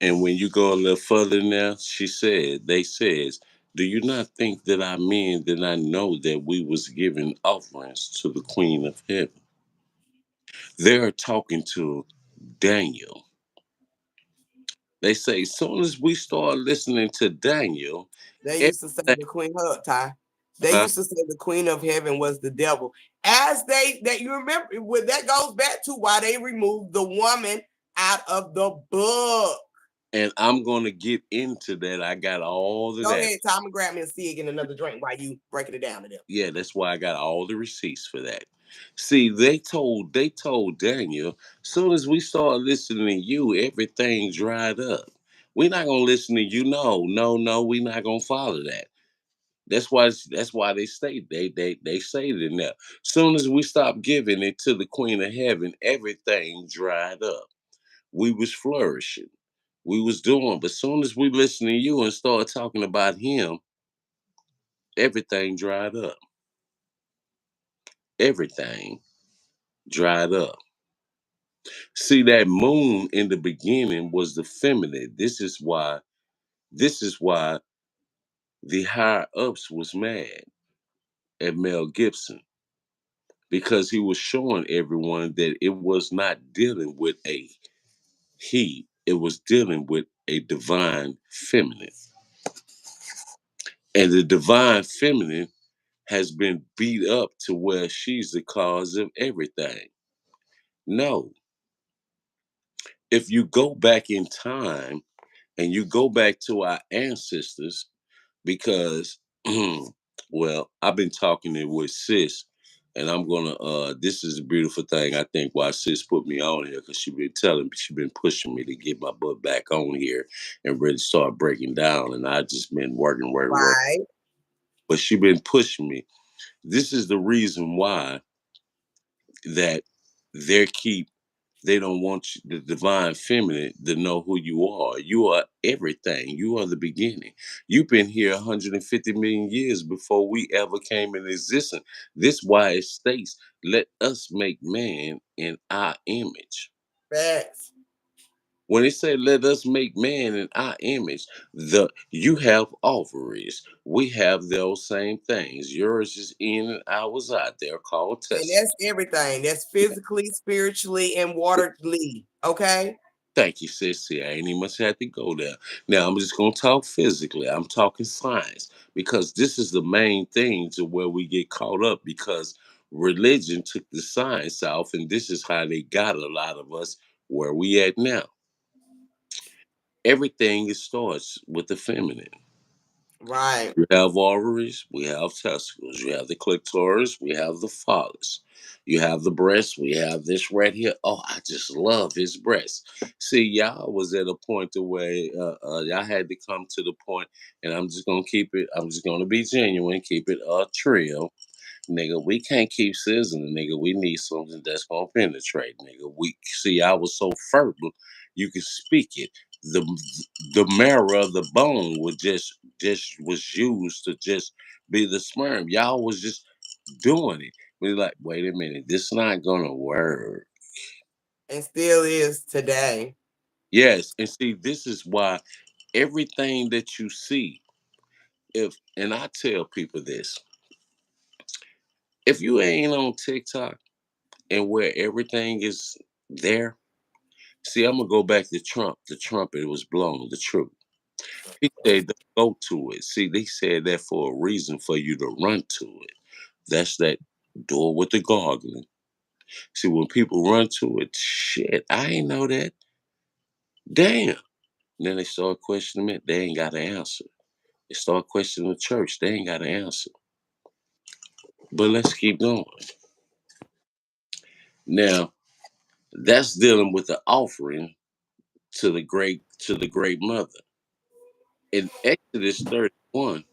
And when you go a little further now, they says, do you not think that our men did not know that we was giving offerings to the Queen of Heaven? They're talking to Daniel. They say, as soon as we start listening to Daniel, They used to say everything, the Queen Hub Ty. They huh? used to say the Queen of Heaven was the devil. As that you remember, that goes back to why they removed the woman out of the book. And I'm gonna get into that. I got all of Go that. ahead, Tom, and grab me a cig and another drink while you breaking it down to them. Yeah, that's why I got all the receipts for that. See, they told Daniel, soon as we start listening to you, everything dried up. We're not gonna listen to you. No, no, no, we're not gonna follow that. That's why they stayed. They stayed in there. Soon as we stopped giving it to the Queen of Heaven, everything dried up. We was flourishing. We was doing, but soon as we listen to you and start talking about him, everything dried up. Everything dried up. See, that moon in the beginning was the feminine. This is why the higher ups was mad at Mel Gibson, because he was showing everyone that it was not dealing with a he, it was dealing with a divine feminine. And the divine feminine has been beat up to where she's the cause of everything. No, if you go back in time and you go back to our ancestors, because well, I've been talking it with sis, and I'm gonna this is a beautiful thing, I think, why sis put me on here, because she been pushing me to get my butt back on here and really start breaking down, and I just been working, Right. but she been pushing me. This is the reason why that they keep they don't want you, the divine feminine, to know who you are. You are everything. You are the beginning. You've been here 150 million years before we ever came in existence. This why it states, let us make man in our image. Facts. When it said let us make man in our image, the you have ovaries. We have those same things. Yours is in and ours out there called And testicles. that's everything. That's physically, spiritually, and waterly. Okay. Thank you, sis. See, I ain't even much had to go there. Now I'm just gonna talk physically. I'm talking science, because this is the main thing to where we get caught up, because religion took the science off, and this is how they got a lot of us where we at now. Everything starts with the feminine. Right. You have ovaries, we have testicles. You have the clitoris, we have the phallus. You have the breast, we have this right here. Oh, I just love his breast. See, y'all was at a point to where y'all had to come to the point, and I'm just gonna keep it. I'm just gonna be genuine, keep it trio. Nigga, we can't keep sizzling, nigga. We need something that's gonna penetrate, nigga. We see, I was so fertile, you can speak it. The the marrow of the bone was just was used to just be the sperm. Y'all was just doing it. We like, wait a minute, this not gonna work. And still is today. Yes, and see, this is why everything that you see, if and I tell people this, if you ain't on TikTok and where everything is there. See, I'm gonna go back to Trump. The trumpet was blown, the truth. He said, don't go to it. See, they said that for a reason, for you to run to it. That's that door with the gargling. See, when people run to it, shit, I ain't know that. Damn. Then they start questioning it, they ain't got an answer. They start questioning the church, they ain't got an answer. But let's keep going. Now, that's dealing with the offering to the great mother. In Exodus 31,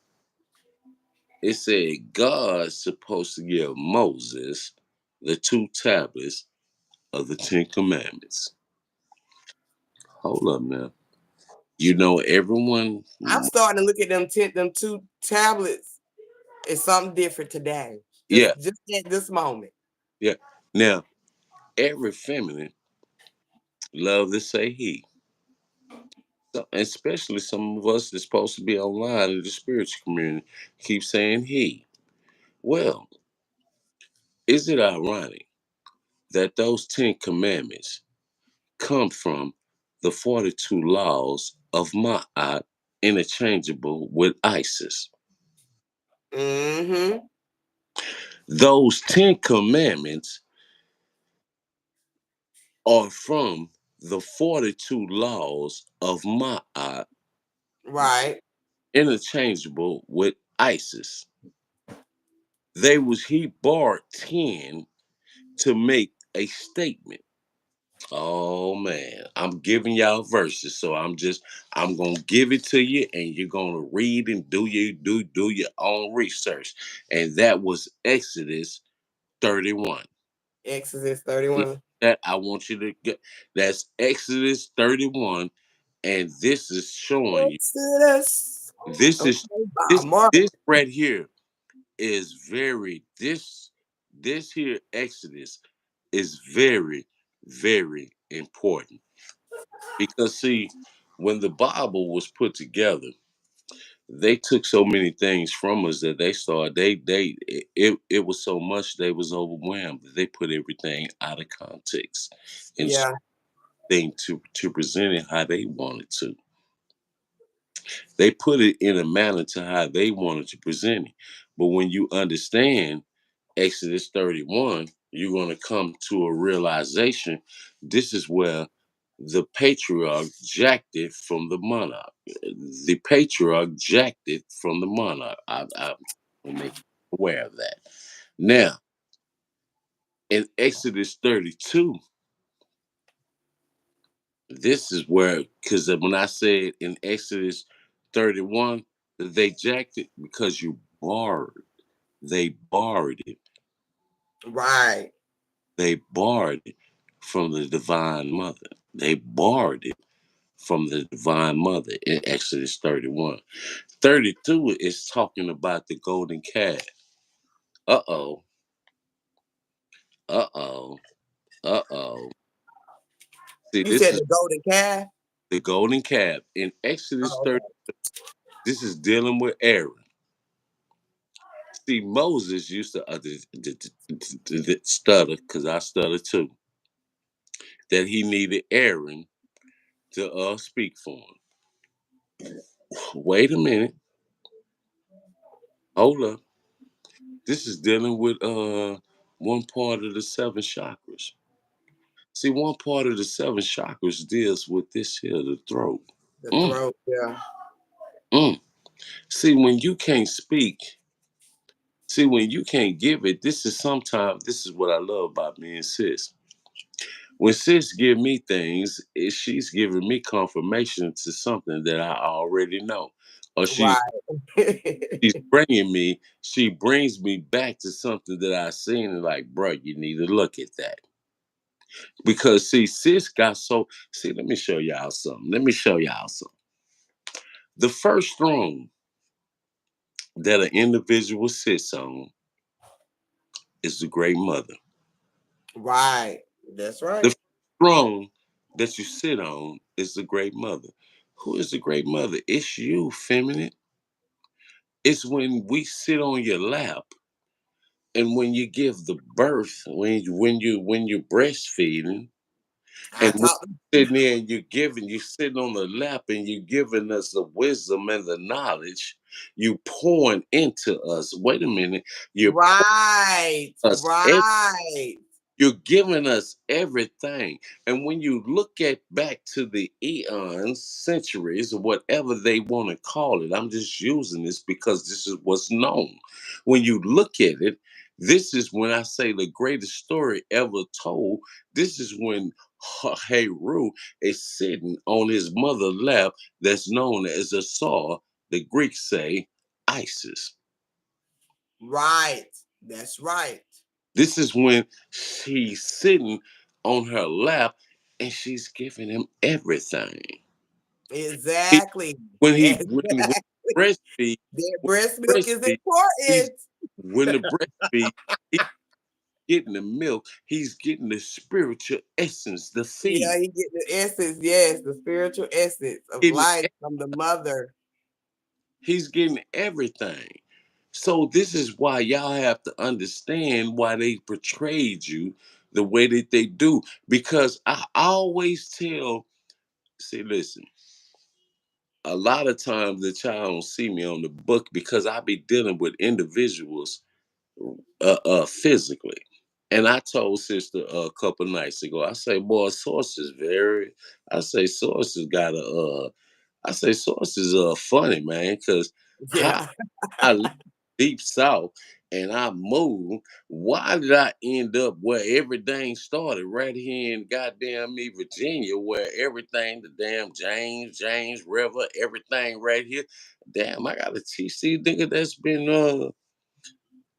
it said God's supposed to give Moses the two tablets of the Ten Commandments. Hold up now. You know, everyone, I'm starting to look at them two tablets. It's something different today. yeah, Just at this moment. yeah. Now, every feminine love to say he. So, especially some of us that's supposed to be online in the spiritual community keep saying he. Well, is it ironic that those Ten Commandments come from the 42 laws of Ma'at, interchangeable with ISIS? Mm-hmm. Those 10 commandments are from the 42 laws of Ma'at Right. interchangeable with ISIS. He borrowed 10 to make a statement. Oh man, I'm giving y'all verses, so I'm gonna give it to you, and you're gonna read and do your own research. And that was Exodus 31. Exodus 31. That I want you to get. That's Exodus 31, and this is showing you. Exodus. This Okay, is Bob Marley. this right here is very this here Exodus is very important. Because see, when the Bible was put together, they took so many things from us that they started it was so much they was overwhelmed. They put everything out of context and Yeah. thing to present it how they wanted to. They put it in a manner to how they wanted to present it. But when you understand Exodus 31, you're going to come to a realization. This is where the patriarch jacked it from the monarch. The patriarch jacked it from the monarch. I will make you aware of that. Now, in Exodus 32, this is where, because when I said in Exodus 31, they jacked it because you borrowed. They borrowed it. Right. They borrowed it from the divine mother. They borrowed it from the divine mother in Exodus 31. 32 is talking about the golden calf. Uh oh. Uh oh. Uh oh. See, You this said is the golden calf? the golden calf. In Exodus Oh, 30, this is dealing with Aaron. See, Moses used to stutter, because I stutter too, that he needed Aaron to speak for him. Wait a minute. Hold up. This is dealing with one part of the seven chakras. See, one part of the seven chakras deals with this here, the throat. the Mm, throat. Yeah. mm. See, when you can't speak, see, when you can't give it, this is what I love about me and sis. When sis give me things, she's giving me confirmation to something that I already know. Or Right. she brings me back to something that I seen and like, bro, you need to look at that. Because see, sis got so see, let me show y'all something. Let me show y'all something. The first throne that an individual sits on is the great mother. Right. That's The right. first throne that you sit on is the great mother. Who is the great mother? It's you, feminine. It's when we sit on your lap and when you give the birth, when you're breastfeeding, I and when talk. you're sitting there and you're sitting on the lap and you're giving us the wisdom and the knowledge, you pouring into us. Wait a minute, you're Right. us Right. you're giving us everything. And when you look at back to the eons, centuries, or whatever they want to call it, I'm just using this because this is what's known. When you look at it, this is when I say the greatest story ever told. This is when Heru is sitting on his mother lap, that's known as a saw. The Greeks say Isis. Right. That's right. This is when she's sitting on her lap and she's giving him everything. He, Exactly. when Exactly. breastfeed, That when breast milk is breastfeed, he's important. when the breastfeed, he's getting the milk, he's getting the spiritual essence, the Yeah, feed. he get the essence. Yes, the spiritual essence of Getting, life from the mother. he's getting everything. So this is why y'all have to understand why they portrayed you the way that they do. Because I always tell, see, listen, a lot of times the child don't see me on the book because I be dealing with individuals physically. And I told sister a couple nights ago, I say, boy, Source is very, I say, Source has got a, I say, Source is funny, man, because how Yeah. I live deep south and I moved, why did I end up where everything started right here in goddamn me, Virginia, where everything, the damn James River, everything right here. Damn, I gotta teach these niggas that's been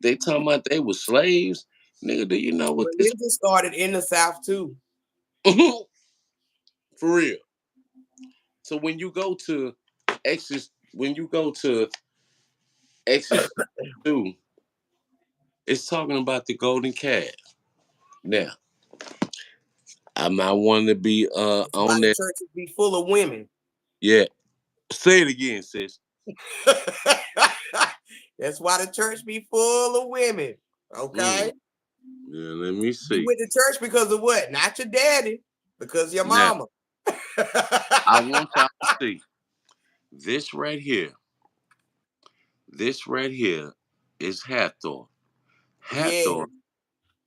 they talking about they were slaves. Nigga, do you know what this Religion started in the South too. for real? So when you go to Exodus 2, it's talking about the golden calf. Now, I'm not wanting to be That's why on the that. churches be full of women. Yeah. Say it again, sis. That's why the church be full of women. Mm. Okay. Yeah, let me You see. went to church because of what? Not your daddy, because your Now, mama. I want y'all to see this right here. This right here is Hathor. Yeah. Hathor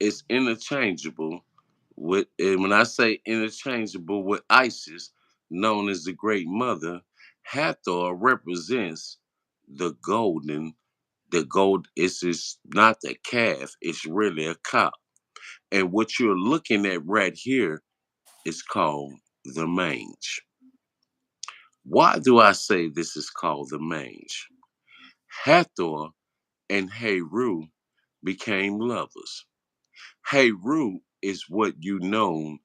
is interchangeable with, and when I say interchangeable with Isis, known as the Great Mother, Hathor represents the golden. The gold is not the calf; it's really a cow. And what you're looking at right here is called the mange. Why do I say this is called the mange? Hathor and Heru became lovers. Heru is what you know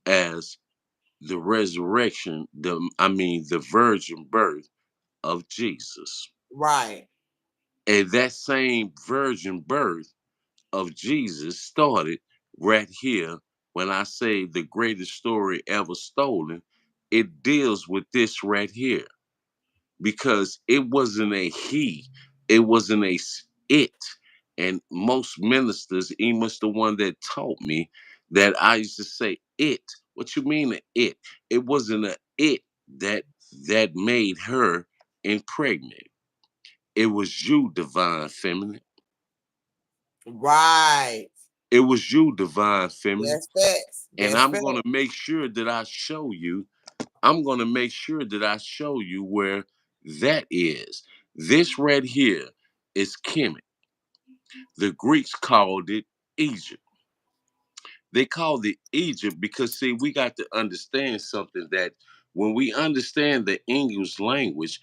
as the resurrection, the virgin birth of Jesus. Right. And that same virgin birth of Jesus started right here. When I say the greatest story ever stolen, it deals with this right here because it wasn't a he, it wasn't it. And most ministers, he was the one that taught me that I used to say it. What you mean a it? It wasn't a it that made her impregnate. It was you, divine feminine. Right. It was you, divine feminine. That's facts. And That's I'm facts. gonna make sure that I show you. I'm gonna make sure that I show you where that is. This right here is Kemet. The Greeks called it Egypt. They called it Egypt because see, we got to understand something that when we understand the English language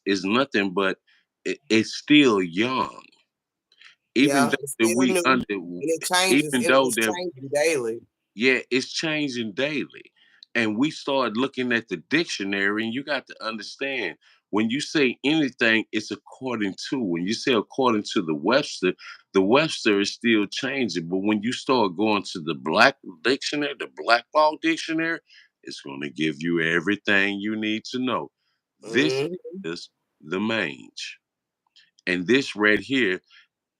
is nothing but it's still young. Even Yeah. though It's that still we new. And under, it changes. even though It's that changing daily. yeah, it's changing daily. And we start looking at the dictionary, and you got to understand when you say anything, it's according to. When you say according to the Webster is still changing. But when you start going to the Black Dictionary, the Black Law Dictionary, it's going to give you everything you need to know. This Mhm. is the mange. And this right here,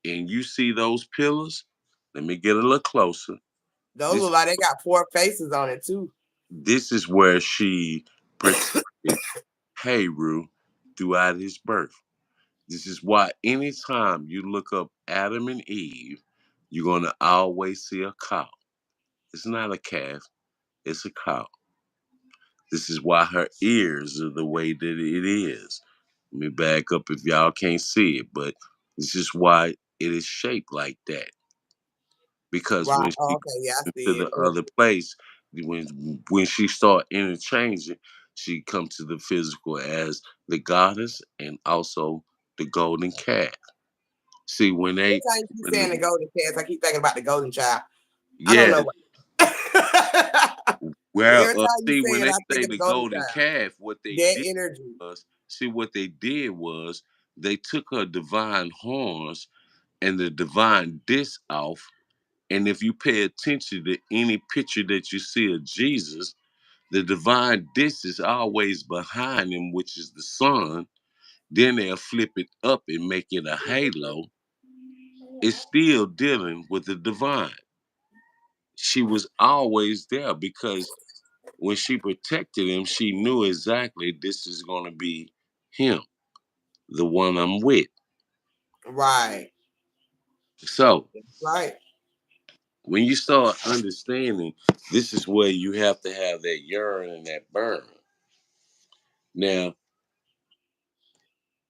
and you see those pillars? Let me get a little closer. Those This look like they got four faces on it too. this is where she protected Heru throughout his birth. This is why anytime you look up Adam and Eve, you're gonna always see a cow. It's not a calf, it's a cow. This is why her ears are the way that it is. Let me back up if y'all can't see it, but this is why it is shaped like that. Because Right. when Oh, she okay. Yeah, I to see it. the other place, when she start interchanging, she come to the physical as the goddess and also the golden calf. See when Every they time you keep when saying the, the golden cats, I keep thinking about the golden child. I don't yeah, know why. well Every time you see say when it, they I think say of the the golden golden child. calf, what they That did energy. was see what they did was they took her divine horns and the divine disc off. And if you pay attention to any picture that you see of Jesus, the divine disc is always behind him, which is the sun. Then they'll flip it up and make it a halo. It's still dealing with the divine. She was always there because when she protected him, she knew exactly this is going to be him, the one I'm with. Right. So Right. when you start understanding, this is where you have to have that yearn and that burn. Now,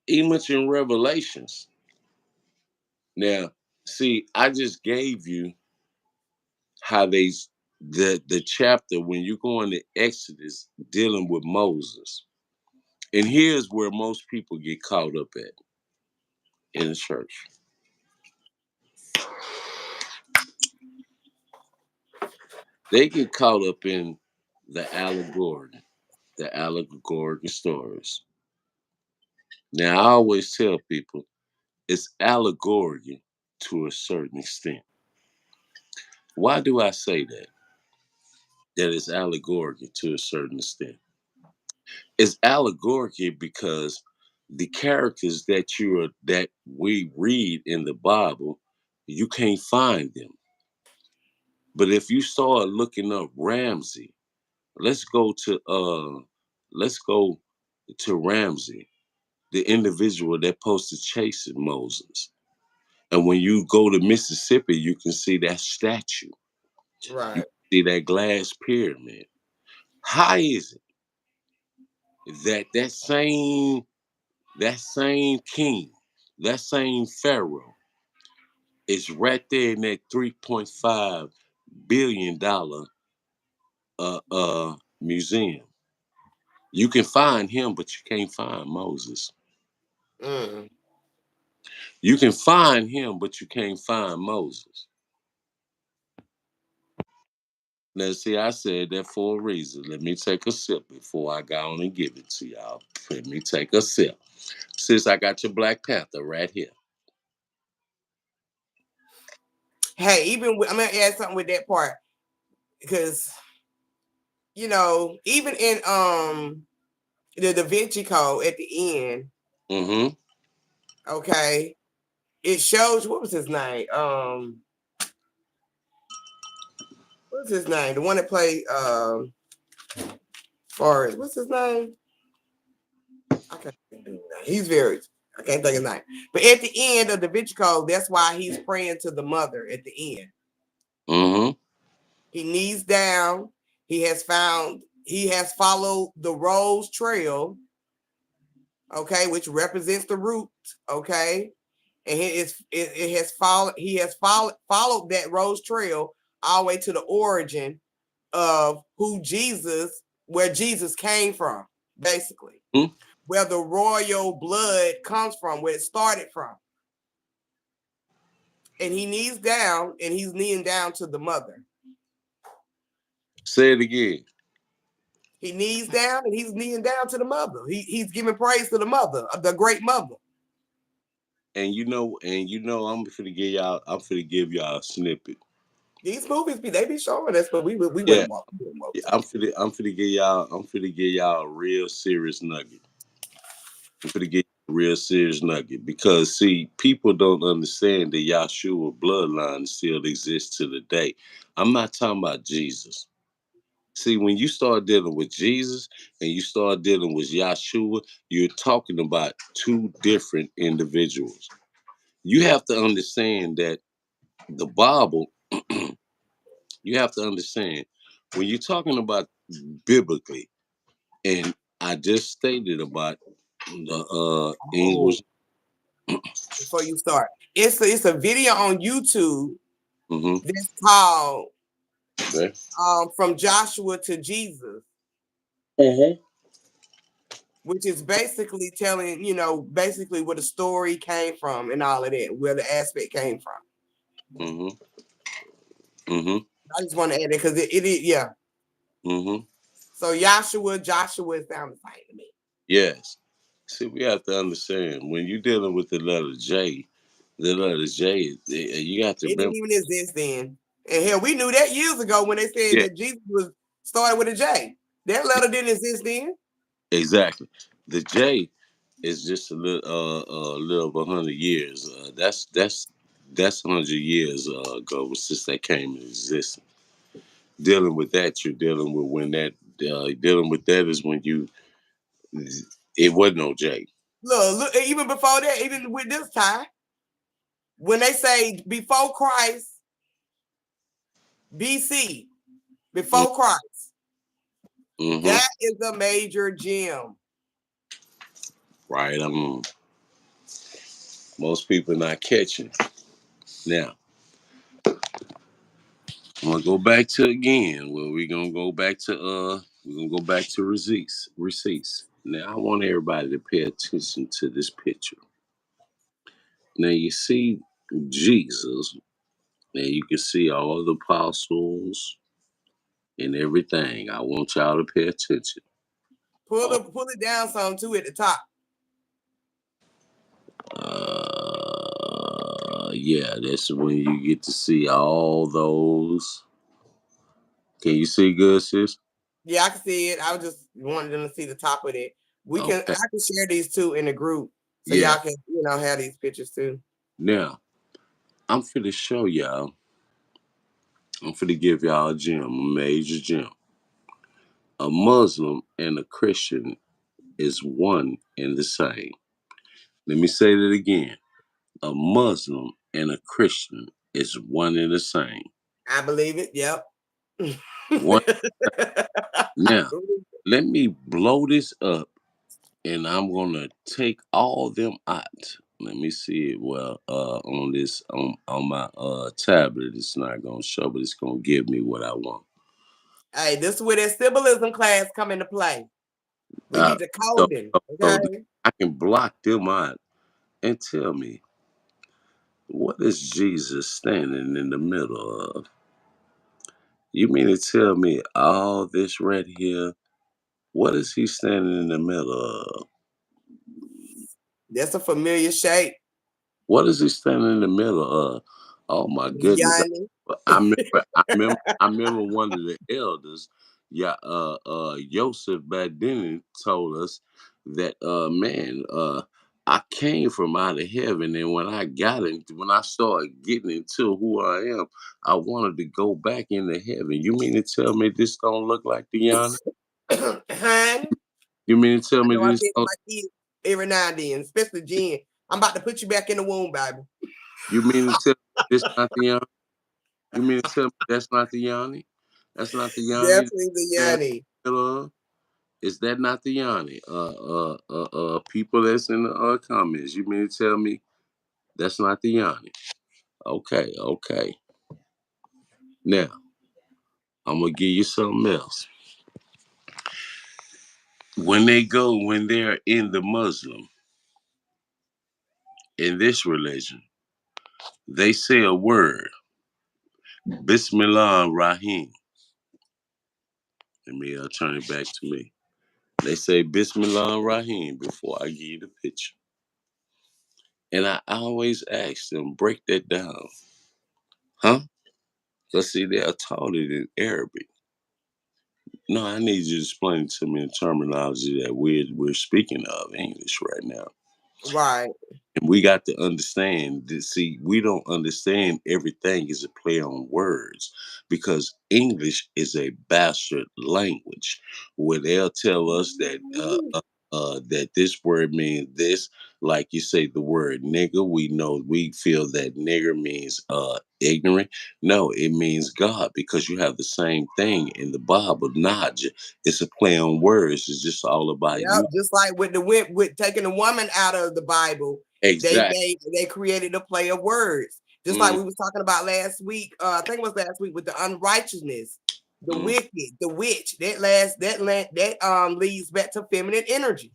even in Revelations. Now, see, I just gave you how the chapter when you go into Exodus dealing with Moses. And here's where most people get caught up at in the church. They get caught up in the allegorical stories. Now, I always tell people it's allegory to a certain extent. Why do I say that? That it's allegory to a certain extent. It's allegorical because the characters that we read in the Bible, you can't find them. But if you start looking up Ramsey, let's go to let's go to Ramsey, the individual that posted chasing Moses. And when you go to Mississippi, you can see that statue. You Right. can see that glass pyramid. How is it that that same king, that same pharaoh, is right there in that $3.5 billion museum? You can find him, but you can't find Moses. Mm. You can find him, but you can't find Moses. Now, see, I said that for a reason. Let me take a sip before I go on and give it to y'all. Let me take a sip. Since I got your Black Panther right here. Hey, I'm gonna add something with that part because even in the Da Vinci Code at the end, Mm-hmm. okay, it shows what was his name? What's his name? The one that played Forrest. What's his name? I can't think of his name. I can't think of his name. But at the end of the Da Vinci Code, that's why he's praying to the mother at the end. Mm-hmm. He knees down. He has followed the Rose Trail, okay, which represents the root, okay, and it has followed. He has followed that Rose Trail all the way to the origin of where Jesus came from, basically, Mm-hmm. where the royal blood comes from, where it started from. And he knees down, and he's kneeling down to the mother. Say it again. He knees down, and he's kneeling down to the mother. He's giving praise to the mother, the great mother. I'm finna give y'all a snippet. These movies they be showing us, but we Yeah, wouldn't walk yeah, to. I'm finna give y'all a real serious nugget. I'm finna give you a real serious nugget because see, people don't understand that Yahshua bloodline still exists to the day. I'm not talking about Jesus. See, when you start dealing with Jesus and you start dealing with Yahshua, you're talking about two different individuals. You have to understand that the Bible, you have to understand when you're talking about biblically, and I just stated about the Oh, English. before you start, it's a video on YouTube Mm-hmm. that's called Okay. "From Joshua to Jesus," Mm-hmm. which is basically telling basically where the story came from and all of that, where the aspect came from. Mm-hmm. Mm-hmm. I just want to add that because it is, yeah. Mm-hmm. So Joshua sounds the same to me. Yes. See, we have to understand when you're dealing with the letter J, you got to It didn't remember. even exist then. And hell, we knew that years ago when they said Yeah, that Jesus was started with a J. That letter didn't exist then. exactly. The J is just a little over 100 years. That's 100 years ago since that came into existence. Dealing with that, you're dealing with when that dealing with that is when you it wasn't no J. Look, even before that, even with this time, when they say before Christ, BC, before Christ, Mm-hmm. that is a major gem. Right. Most people not catching. Now, I'm gonna go back to again. Well, we're gonna go back to receipts. Now I want everybody to pay attention to this picture. Now you see Jesus, and you can see all the apostles and everything. I want y'all to pay attention. Oh, Pull it down some too at the top. yeah, that's when you get to see all those. Can you see good, sis? Yeah, I can see it. I was just wanting them to see the top of it. Okay. I can share these two in the group so Yeah. y'all can, have these pictures too. Now I'm finna show y'all. I'm finna give y'all a gem, a major gem. A Muslim and a Christian is one and the same. Let me say that again. A Muslim and a Christian is one and the same. I believe it. Yep. One. Now, let me blow this up and I'm gonna take all them out. Let me see it. Well, on this on my tablet, it's not gonna show, but it's gonna give me what I want. Hey, this is where that symbolism class come into play. We Uh, need the so, coding. so Okay. I can block them out and tell me what is Jesus standing in the middle of? You mean to tell me all this right here? What is he standing in the middle of? That's a familiar shape. What is he standing in the middle of? Oh my goodness! Yanni. I remember one of the elders, yeah, Joseph back then told us that, man, I came from out of heaven, and when I started getting into who I am, I wanted to go back into heaven. You mean to tell me this don't look like the Yana? Hun, You mean to tell I me know I this? say it to my kids every now and then, especially Jen. I'm about to put you back in the womb, baby. You mean to tell me this not the Yana? You mean to tell me that's not the Yanni? That's not the Yanni Definitely the that Yanni. is that not the Yanni? People that's in the comments. You mean to tell me that's not the Yanni? Okay, okay. Now I'm gonna give you something else. When they're in the Muslim in this religion, they say a word, Bismillah Rahim. Let me turn it back to me. They say Bismillah Rahim before I give you the picture. And I always ask them, break that down. Huh? Because see, they are taught it in Arabic. No, I need you to explain to me the terminology that we're speaking of English right now. Right. And we got to understand that, see, we don't understand everything is a play on words because English is a bastard language where they'll tell us that that this word means this. Like you say, the word nigger, we feel that nigger means ignorant. No, it means God because you have the same thing in the Bible. Naj, it's a play on words. It's just all about Yep. you. Just like with taking the woman out of the Bible, Exactly. they created a play of words. Just like Mm, we was talking about last week. I think it was last week with the unrighteousness, the mm. wicked, the witch. That leads back to feminine energy.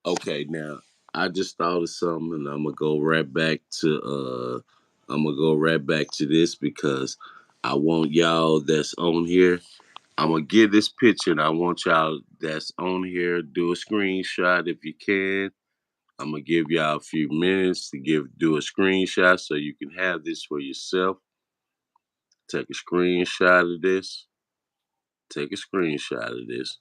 Okay, now I just thought of something, and I'm gonna go right back to this because I want y'all that's on here. I'm gonna give this picture, and I want y'all that's on here do a screenshot if you can. I'm gonna give y'all a few minutes to do a screenshot so you can have this for yourself. Take a screenshot of this. Take a screenshot of this.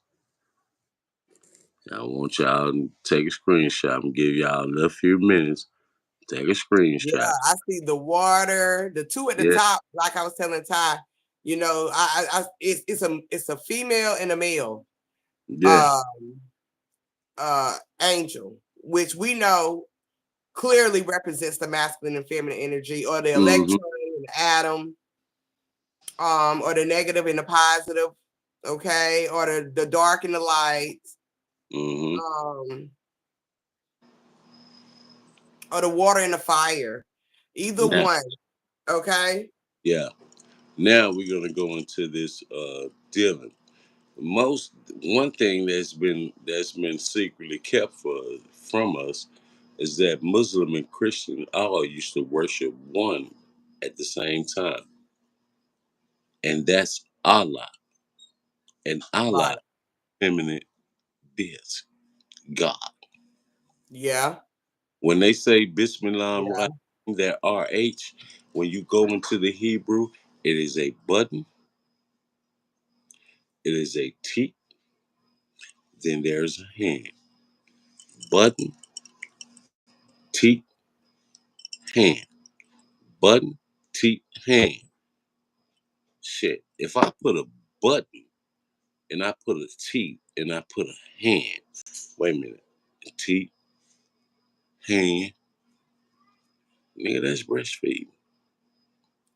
I want y'all to take a screenshot and give y'all a few minutes. Take a Yeah, screenshot. I see the water, the two at the Yeah, top. Like I was telling Ty, it's a female and a male. yeah. Uh, angel, which we know clearly represents the masculine and feminine energy, or the Mm-hmm. electron and the atom, or the negative and the positive, okay, or the dark and the light, Mm-hmm. um, or the water and the fire. Either Now, one, okay? yeah. Now we're gonna go into this dealing. Most one thing that's been secretly kept from us is that Muslim and Christian all used to worship one at the same time, and that's Allah. And Allah, Right. feminine this God. Yeah. When they say Bismillah, Yeah. that RH, when you go into the Hebrew, it is a button, it is a T, then there's a hand. Button, T, hand. Button, T, hand. Shit. If I put a button and I put a T and I put a hand, wait a minute. T, hand, nigga, that's breastfeeding.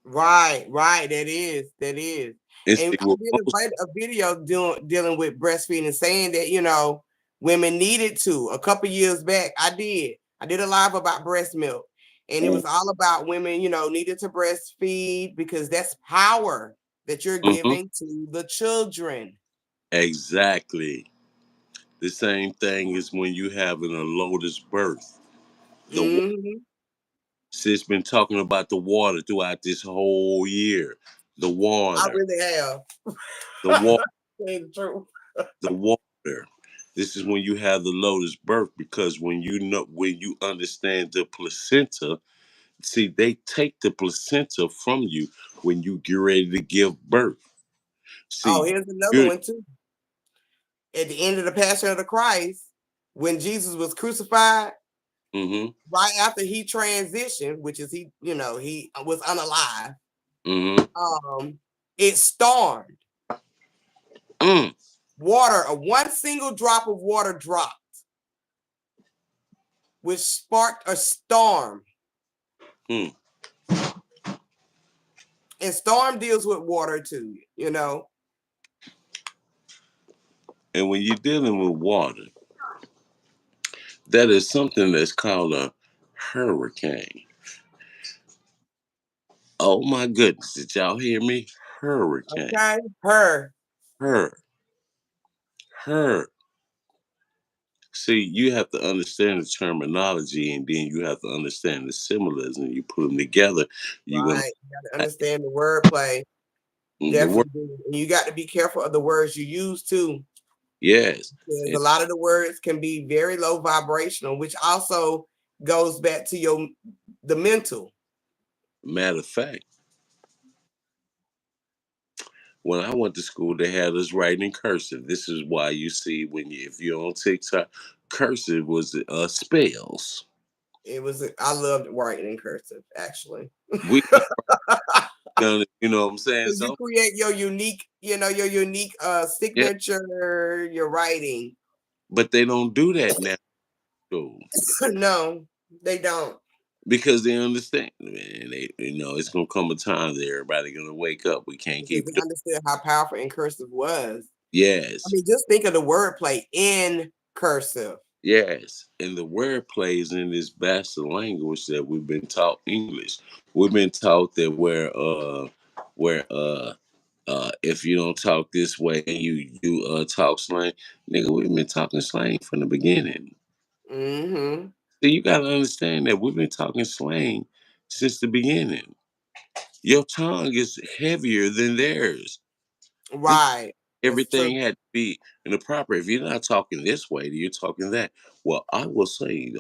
Right, right. That is, that is. And And see I what did most a video dealing with breastfeeding, saying that, women needed to. A couple years back, I did a live about breast milk, and it was all about women, needed to breastfeed because that's power that you're mm-hmm. giving to the children. Exactly. The same thing is when you having a lotus birth. The Hmm. sis been talking about the water throughout this whole year. The I water, really have. the water, Say the truth. the water. This is when you have the lotus birth because when you understand the placenta, see they take the placenta from you when you get ready to give birth. Oh, See, here's another you're one too. At the end of the Passion of the Christ, when Jesus was crucified, mm-hmm, right after he transitioned, which is he was unalive, mm-hmm, um, it stormed. mm, Water, one single drop of water dropped, which sparked a storm. mm. And storm deals with water too. And when you're dealing with water, that is something that's called a hurricane. Oh my goodness, did y'all hear me? Hurricane. Okay? Her. Her. Her. See, you have to understand the terminology and then you have to understand the symbolism. You put them together, you're going Right. You got to understand the wordplay. to, the word. Definitely. And you got to be careful of the words you use too. Yes. Because And a lot of the words can be very low vibrational, which also goes back to the mental. matter of fact, when I went to school, they had us writing in cursive. This is why you see if you're on TikTok, cursive was spells. I loved writing in cursive, actually. We done it, you know what I'm saying? Because you So, create your unique yeah, signature, your writing. but they don't do that now. So, No, they don't. because they understand, man. It's gonna come a time that everybody gonna wake up. We can't Because keep they doing. understood how powerful in cursive was. I Yes, mean, just think of the wordplay in cursive. yes, and the word plays in this bastard language that we've been taught English. We've been taught that where if you don't talk this way and you talk slang, nigga, we've been talking slang from the beginning. Hmm. So you gotta understand that we've been talking slang since the beginning. Your tongue is heavier than theirs. This Right. That's true. everything had to be in the proper. If you're not talking this way, you're talking that. Well, I will say,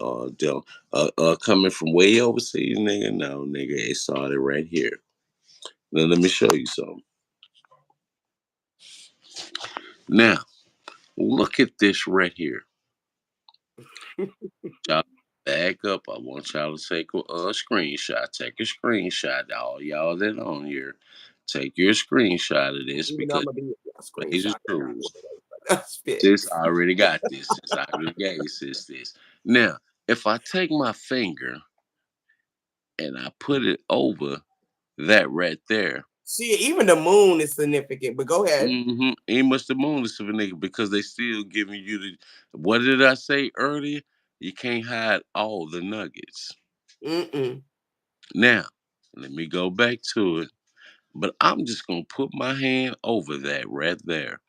coming from way overseas, nigga, no, nigga, it started right here. Now let me show you something. Now, look at this right here. Y'all back up. I want y'all to take a screenshot. Take a screenshot. All y'all that on here, take your screenshot of this Even though I'm because gonna be a Asia's screenshot. rules. Spit. Sis, I already got this. Sis, I already gave sis this. Now, If I take my finger and I put it over that right there, See, even the moon is significant, but go ahead. ain't much the moon is for nigga because they still giving you the. What did I say earlier? You can't hide all the nuggets. Mm-mm. Now, let me go back to it. But I'm just gonna put my hand over that right there.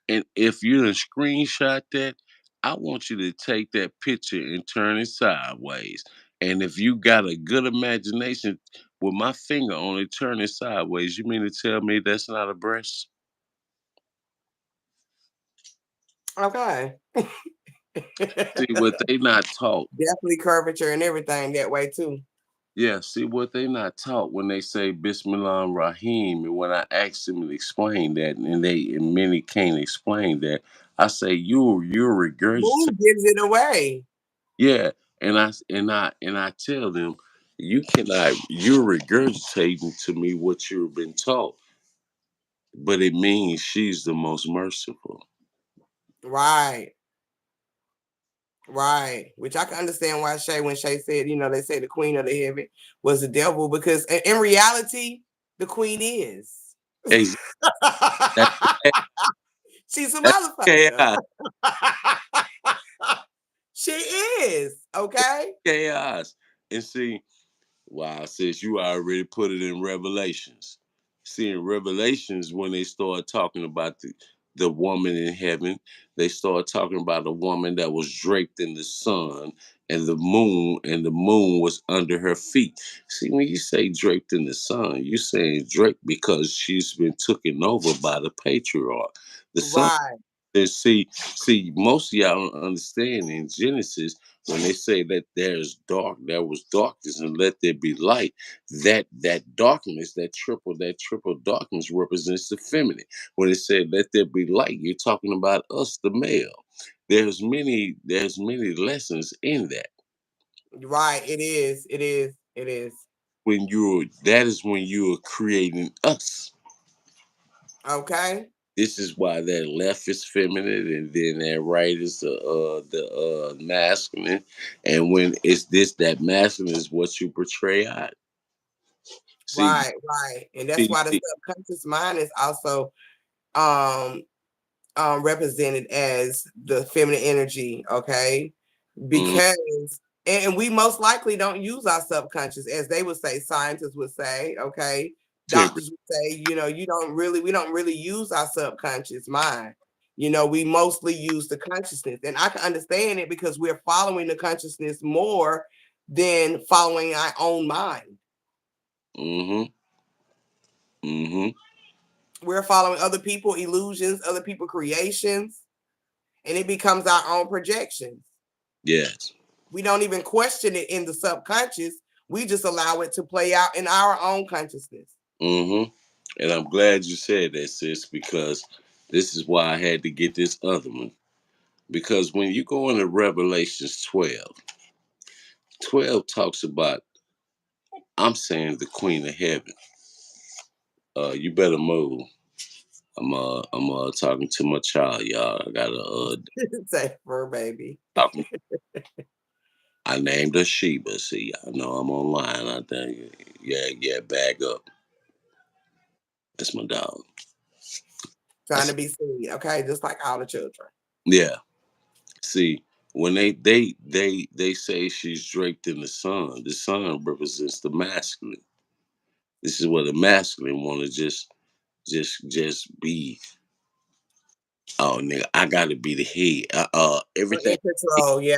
And if you done screenshot that, I want you to take that picture and turn it sideways. And if you got a good imagination with my finger on it, turn it sideways, you mean to tell me that's not a breast? Okay. See what they not taught. Definitely curvature and everything that way too. Yeah, see what they not taught when they say Bismillah Rahim, and when I ask them to explain that, and many can't explain that, I say you regurgitate. Moon gives it away. Yeah, and I tell them, you're regurgitating to me what you've been taught, but it means she's the most merciful. Right. Right. Which I can understand why Shay, when Shay said, they say the queen of the heaven was the devil, because in reality, the queen is. Ex- That's She's a that's motherfucker. chaos. She is. Okay. Chaos. And see, wow, sis, you already put it in Revelations. See, in Revelations, when they start talking about the woman in heaven, they start talking about a woman that was draped in the sun and the moon was under her feet. See, when you say draped in the sun, you're saying draped because she's been taken over by the patriarch. The sun. Right. And see, most of y'all don't understand in Genesis when they say that there was darkness, and let there be light. That darkness, that triple darkness represents the feminine. When it said let there be light, you're talking about us, the male. There's many lessons in that. Right. It is. It is. It is. That is when you are creating us. Okay. This is why that left is feminine, and then that right is the masculine. And when it's this, that masculine is what you portray out. See, Right. Right. And that's see, why the see. subconscious mind is also um represented as the feminine energy, okay? Mm, Because and we most likely don't use our subconscious, as they would say, scientists would say, okay, temper. doctors would say, we don't really use our subconscious mind. We mostly use the consciousness, and I can understand it because we're following the consciousness more than following our own mind. Mm-hmm. Mm-hmm. We're following other people illusions, other people creations, and it becomes our own projections. Yes. We don't even question it in the subconscious. We just allow it to play out in our own consciousness. Mm-hmm. And I'm glad you said that, sis, because this is why I had to get this other one. Because when you go into Revelations 12 talks about, I'm saying the Queen of Heaven. You better move. I'm talking to my child, y'all. I gotta Say fur baby. talking. I named her Sheba. See, I know I'm online. I think, yeah, back up. That's my dog. I Trying to said, be seen, okay? Just like all the children. yeah. See, when they say she's draped in the sun represents the masculine. This is what the masculine want to just be. Oh, nigga, I gotta be the head. In Everything. control, yeah.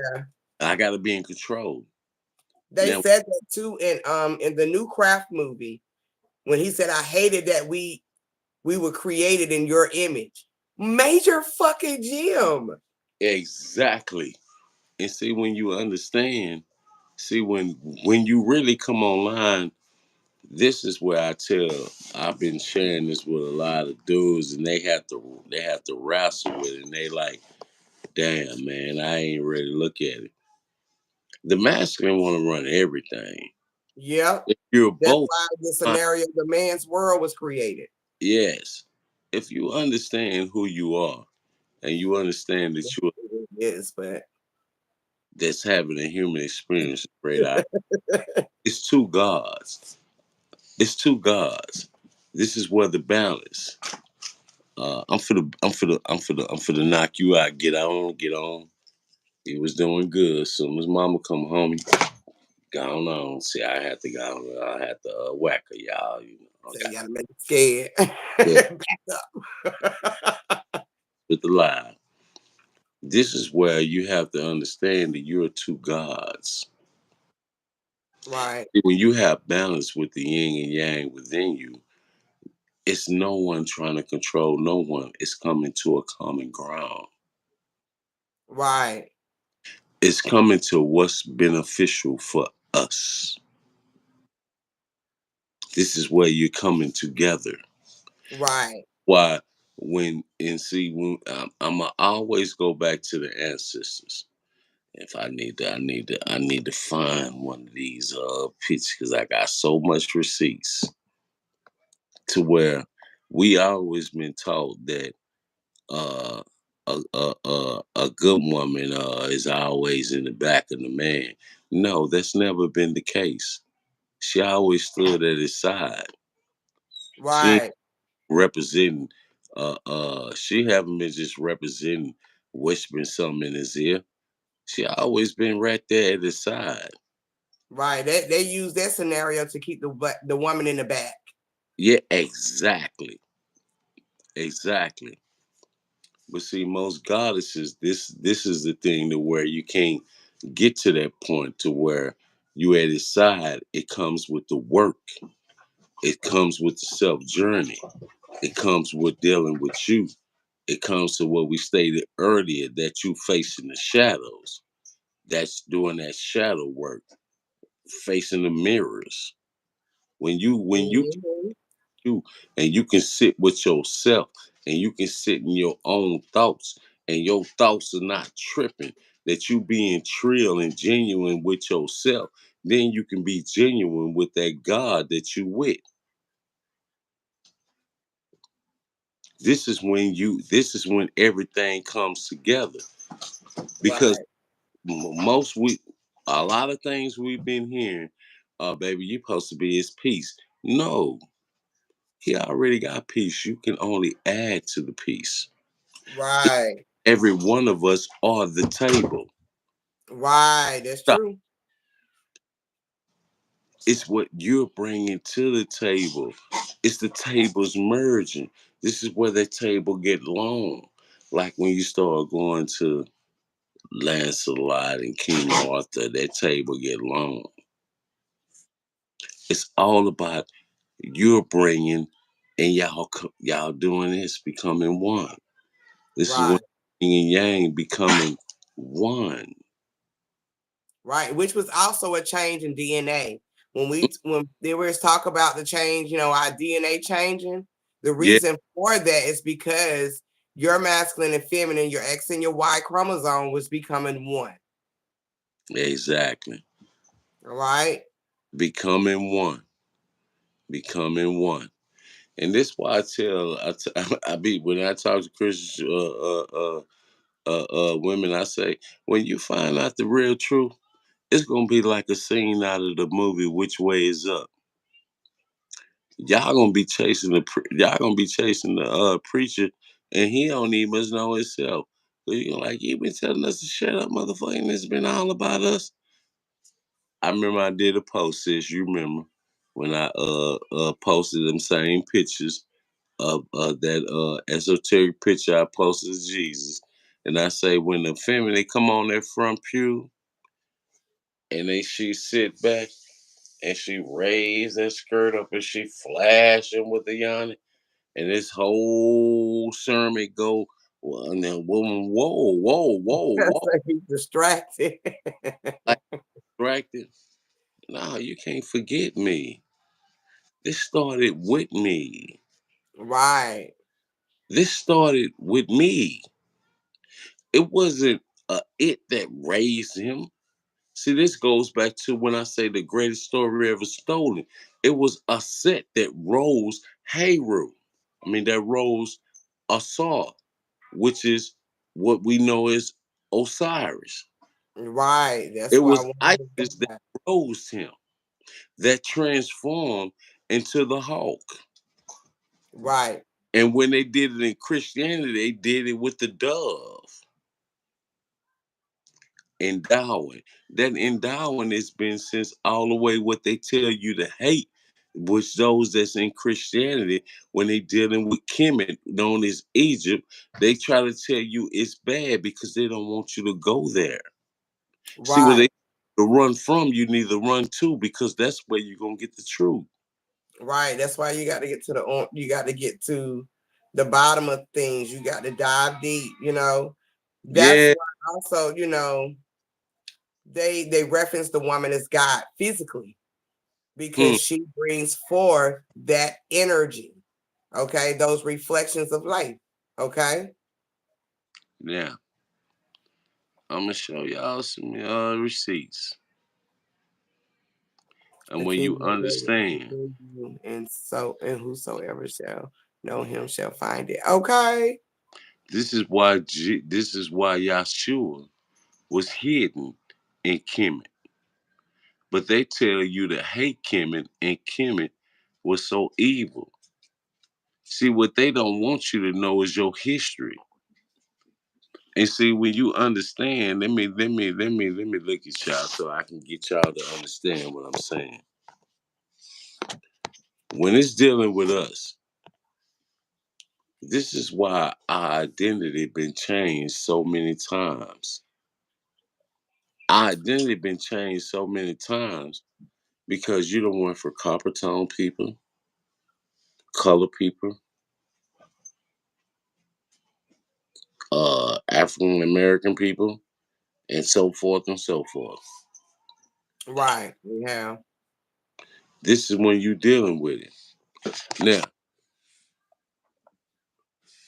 I gotta be in control. They Now, said that too in the new Craft movie when he said, I hated that we were created in your image. Major fucking Jim. exactly. And see, when you understand, see when you really come online, this is where I've been sharing this with a lot of dudes, and they have to wrestle with it, and they like, damn man, I ain't ready to look at it. The masculine want to run everything. Yep. If you're That's both, why the scenario, the man's world was created. yes. If you understand who you are, and you understand that you're Yes, but that's having a human experience, great eye. It's two gods. It's two gods. This is where the balance. I'm for the knock you out. Get on, get on. He was doing good. Soon as mama come home, gone on. See, I had to go. I had to whack her, y'all. You know, I So got you gotta make it scared. yeah, Back up. with the lie. This is where you have to understand that you're two gods. Right, When you have balance with the yin and yang within you, it's no one trying to control no one. It's coming to a common ground. right, It's coming to what's beneficial for us. This is where you're coming together. right. Why? When and see, when I'm going always go back to the ancestors. If I need to find one of these pictures because I got so much receipts to where we always been taught that uh, a good woman is always in the back of the man. No, that's never been the case. She always stood at his side. She ain't Right, representing. She haven't been just representing, whispering something in his ear. She always been right there at his side. right. They use that scenario to keep the woman in the back. Yeah, exactly, exactly. But see, most goddesses, this is the thing to where you can't get to that point to where you at his side. It comes with the work. It comes with the self journey. It comes with dealing with you. It comes to what we stated earlier that you facing the shadows. That's doing that shadow work, facing the mirrors. When you Mhm. you and you can sit with yourself and you can sit in your own thoughts and your thoughts are not tripping, that you being trill and genuine with yourself, then you can be genuine with that God that you with. This is when everything comes together because Right, most we a lot of things we've been hearing, baby, you supposed to be his peace. No, he already got peace. You can only add to the peace. right, Every one of us are the table. right. That's Stop. true. It's what you're bringing to the table. It's the tables merging. This is where that table get long. Like when you start going to Lancelot and King Arthur, that table get long. It's all about you're bringing and y'all doing this, becoming one. This is when Right, yin and yang becoming one. right. Which was also a change in DNA. When there was talk about the change, our DNA changing. The Yeah, reason for that is because your masculine and feminine, your X and your Y chromosome was becoming one. exactly. All right. Becoming one. Becoming one. And this why I be when I talk to Christian women, I say when you find out the real truth, it's gonna be like a scene out of the movie Which Way Is Up. Y'all gonna be chasing the preacher, and he don't even know himself. So you like he been telling us to shut up, motherfucker. And it's been all about us. I remember I did a post, sis. You remember when I posted them same pictures of that esoteric picture I posted of Jesus. And I say when the family they come on that front pew and she sit back and she raised that skirt up and she flashing with the yawning and this whole sermon go, well, and then woman, whoa, So he's distracted. like distracted. No, you can't forget me. This started with me. Right, This started with me. It wasn't it that raised him. See, this goes back to when I say the greatest story ever stolen. It was a set that rose Heru. I mean, that rose Asar, which is what we know as Osiris. Right. That's It why I was wanted to go ISIS that back. rose him, that transformed into the Hulk. Right. And when they did it in Christianity, they did it with the dove, endowing. That endowing has been since all the way what they tell you to hate, which those that's in Christianity, when they dealing with Kemet, known as Egypt, they try to tell you it's bad because they don't want you to go there. See, when Right. they to run from, you need to run to because that's where you're gonna get the truth. Right. That's why you got to get to you got to get to the bottom of things. You got to dive deep, you know. That's Yeah. why also, you know, they reference the woman as God physically Hmm. because she brings forth that energy. Okay, those reflections of life. Okay. Yeah. I'm gonna show y'all some receipts, and The when you kingdom of God is understand, within you, and whosoever shall know him shall find it. Okay. this is why Yahshua was hidden in Kemet. But they tell you to hate Kemet, and Kemet was so evil. See, what they don't want you to know is your history. And see, when you understand, let me look at y'all so I can get y'all to understand what I'm saying. When it's dealing with us, this is why our identity been changed so many times. Our identity been changed so many times because you don't went for copper tone people, color people, African American people, and so forth and so forth. Right. We have. This is when you dealing with it. Now,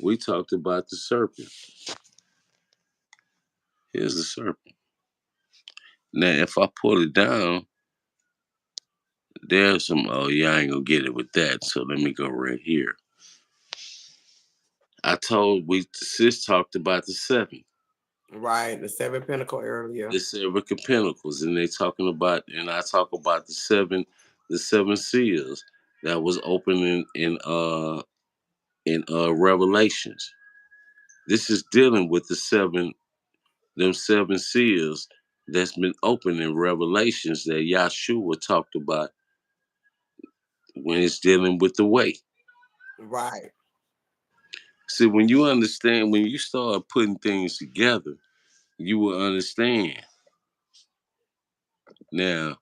we talked about the serpent. Here's the serpent. Now, if I pull it down, there's some, oh, yeah, I ain't gonna get it with that. So let me go right here. Sis talked about the seven, Right. The seven pinnacle earlier. the seven of pentacles, and they talking about, and I talk about the seven seals that was open in Revelations. This is dealing with them seven seals that's been opened in Revelations that Yahshua talked about when it's dealing with the way. Right. See, when you understand, when you start putting things together, you will understand. Now,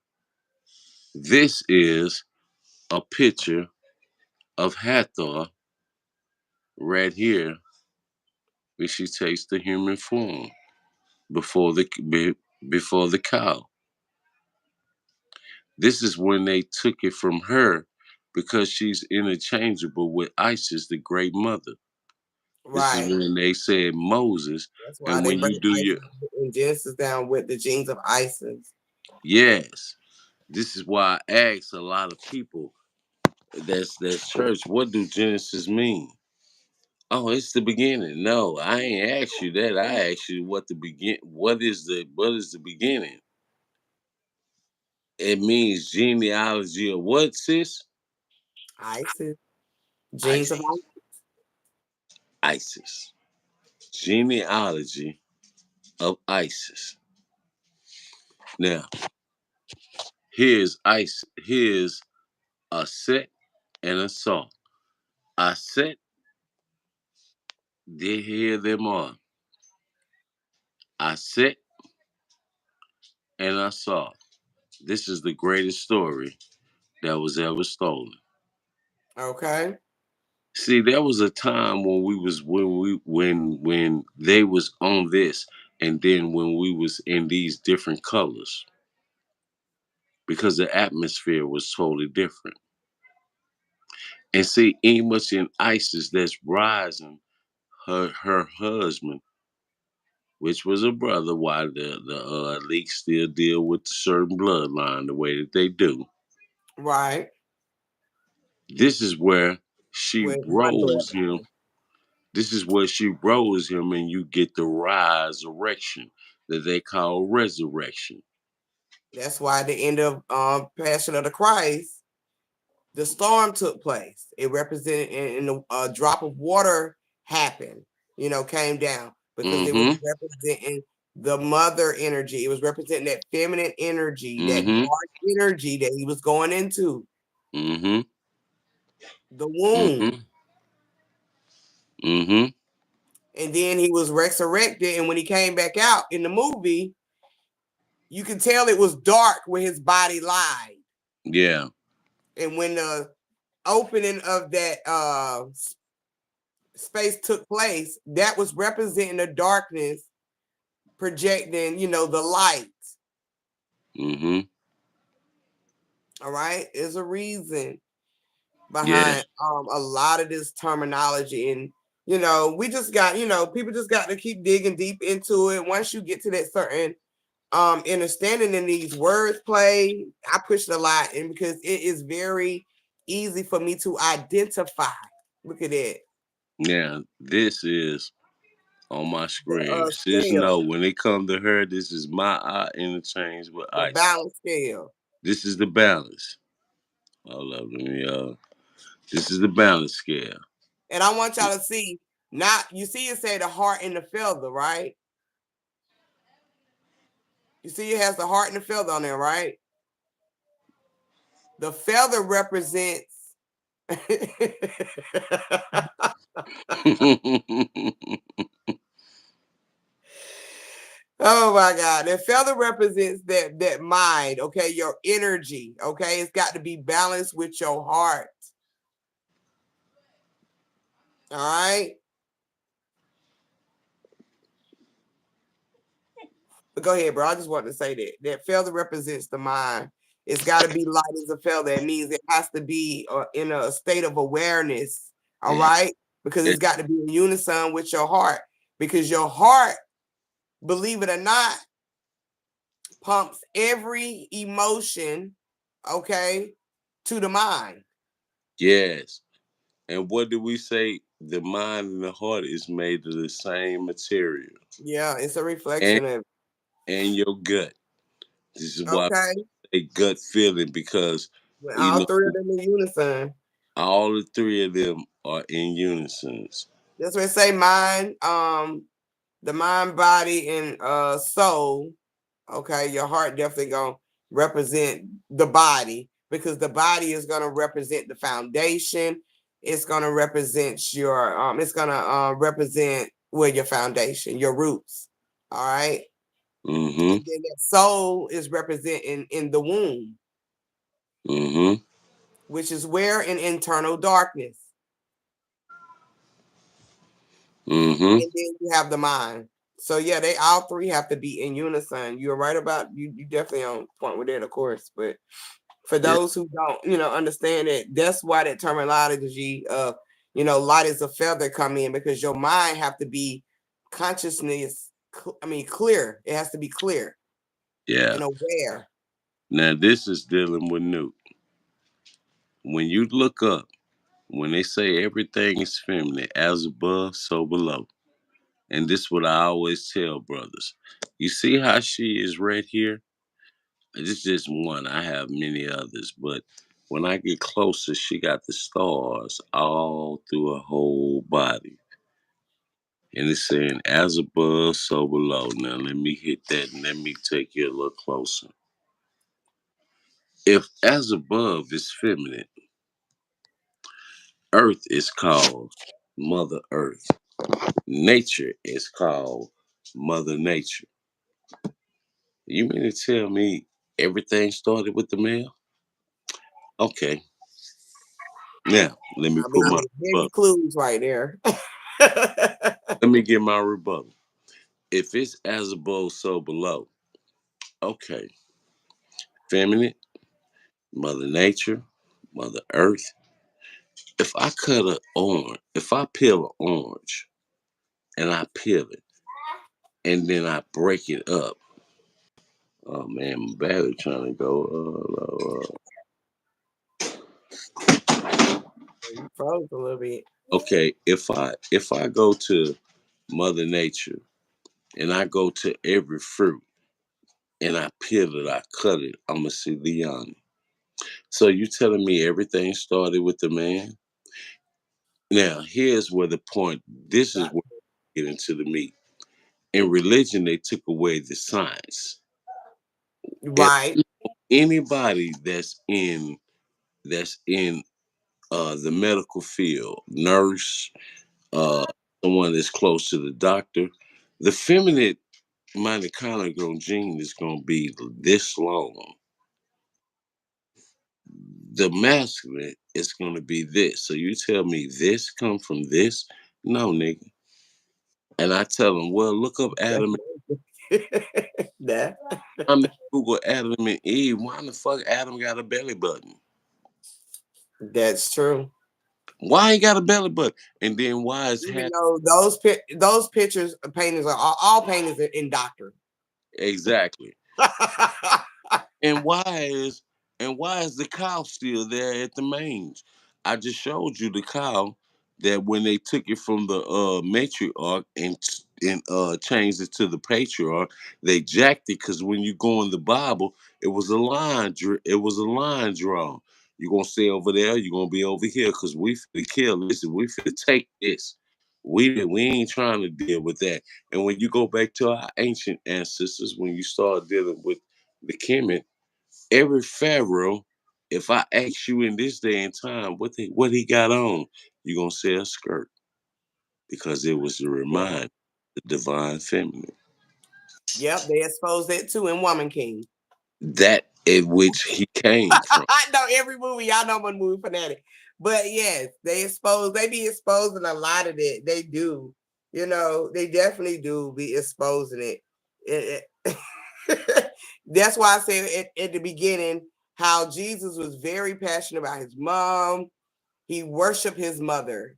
this is a picture of Hathor right here, where she takes the human form before before the cow. This is when they took it from her because she's interchangeable with Isis, the great mother. This is Right. when they said Moses, That's why and they when bring you do your Isis in Genesis down with the genes of Isis. yes, this is why I ask a lot of people that's church, what do Genesis mean? Oh, it's the beginning. No, I ain't asked you that. I asked you what is the beginning? It means genealogy of what, sis? Isis. Genes of Isis. Isis. Genealogy of Isis. Now, here's a set and a saw. A set, they hear them on. I set and I saw. This is the greatest story that was ever stolen. Okay. See, there was a time when they was on this, and then when we was in these different colors, because the atmosphere was totally different. And see, ain't much in ISIS that's rising her husband, which was a brother, while the leaks still deal with the certain bloodline the way that they do. Right. This is where she With one rose him. bloodline. This is where she rose him, and you get the rise erection. that they call resurrection. That's why at the end of Passion of the Christ, the storm took place. It represented, and a drop of water happened, came down because it was Mm-hmm. representing the mother energy. It was representing that feminine energy, that Mm-hmm. dark energy that he was going into, Mm-hmm. the womb. Mm-hmm. Mm-hmm. And then he was resurrected. And when he came back out in the movie, you can tell it was dark where his body lied. Yeah. And when the opening of that space took place, that was representing the darkness, projecting, the light. Mm-hmm. All right. There's a reason Yeah. behind a lot of this terminology. And, we just got, people just got to keep digging deep into it. Once you get to that certain understanding in these words play, I push it a lot, and because it is very easy for me to identify. Look at it. Now, this is on my screen. Sis know Scale, when it come to her, this is my eye interchange with the ice. balance scale. This is the balance. Hold up, let me this is the balance scale. And I want y'all to see, not, you see it say the heart and the feather, right? You see it has the heart and the feather on there, right? The feather represents oh my God. The feather represents that mind, okay, your energy, okay? It's got to be balanced with your heart. All right. But go ahead, bro. I just wanted to say that feather represents the mind. It's got to be light as a feather. It means it has to be in a state of awareness. All Yeah. right. Because it's got to be in unison with your heart. Because your heart, believe it or not, pumps every emotion, okay, to the mind. Yes. And what do we say? The mind and the heart is made of the same material. Yeah, it's a And reflection of, your gut. This is why okay, a gut feeling, because when you all know three of them in unison. all the three of them are in unison. That's what it say mind, the mind, body, and soul. Okay, your heart definitely gonna represent the body, because the body is gonna represent the foundation. It's gonna represent your it's gonna represent where your foundation, your roots. All right. Mm-hmm. And then that soul is representing in the womb, Mm-hmm. which is where in internal darkness. Mm-hmm. And then you have the mind. So yeah, they all three have to be in unison. You're right about you definitely on point with it, of course. But for Yeah. those who don't, understand it, that's why that terminology of, light as a feather come in, because your mind have to be consciousness, clear. It has to be clear Yeah. and aware. Now this is dealing with Newt. When you look up, when they say everything is feminine, as above, so below. And this is what I always tell brothers. You see how she is right here? This is just one. I have many others, but when I get closer, she got the stars all through her whole body. And it's saying as above, so below. Now let me hit that and let me take you a little closer. If as above is feminine, earth is called Mother Earth. Nature is called Mother Nature. You mean to tell me everything started with the male? Okay. Now, let me I put mean, my there's many rebuttal. clues right there. Let me get my rebuttal. If it's as above, so below. Okay. Feminine, Mother Nature, Mother Earth. If I cut an orange, if I peel an orange and I peel it and then I break it up. Oh man, my battery trying to go. You froze a little bit. Okay, if I go to Mother Nature and I go to every fruit and I peel it, I cut it, I'ma see Leon. So you telling me everything started with the man? Now here's where the point. This is where we get into the meat. In religion, they took away the science. If Right. anybody that's in the medical field, nurse, uh, someone that's close to the doctor, the feminine mitochondrial gene is going to be this long. The masculine is going to be this. So you tell me this come from this? No, nigga. And I tell them, well, look up Adam. That I mean, Google Adam and Eve. Why the fuck Adam got a belly button? that's true. Why he got a belly button? And then why is Even hat though those pictures paintings are all paintings in doctor. exactly? And why is the cow still there at the mange? I just showed you the cow that when they took it from the matriarch and changed it to the patriarch, they jacked it because when you go in the Bible, it was a line. It was a line drawn. You're gonna stay over there. You're gonna be over here because we finna kill this and we finna take this. We ain't trying to deal with that. And when you go back to our ancient ancestors, when you start dealing with the Kemet, every pharaoh, if I ask you in this day and time what he got on, you're gonna say a skirt because it was to Yeah. remind the divine feminine. Yep, they exposed that too in Woman King. That in which he came from. I know every movie. Y'all know I'm a movie fanatic. But yes, they be exposing a lot of it. They do. They definitely do be exposing it. That's why I said at the beginning how Jesus was very passionate about his mom. He worshiped his mother.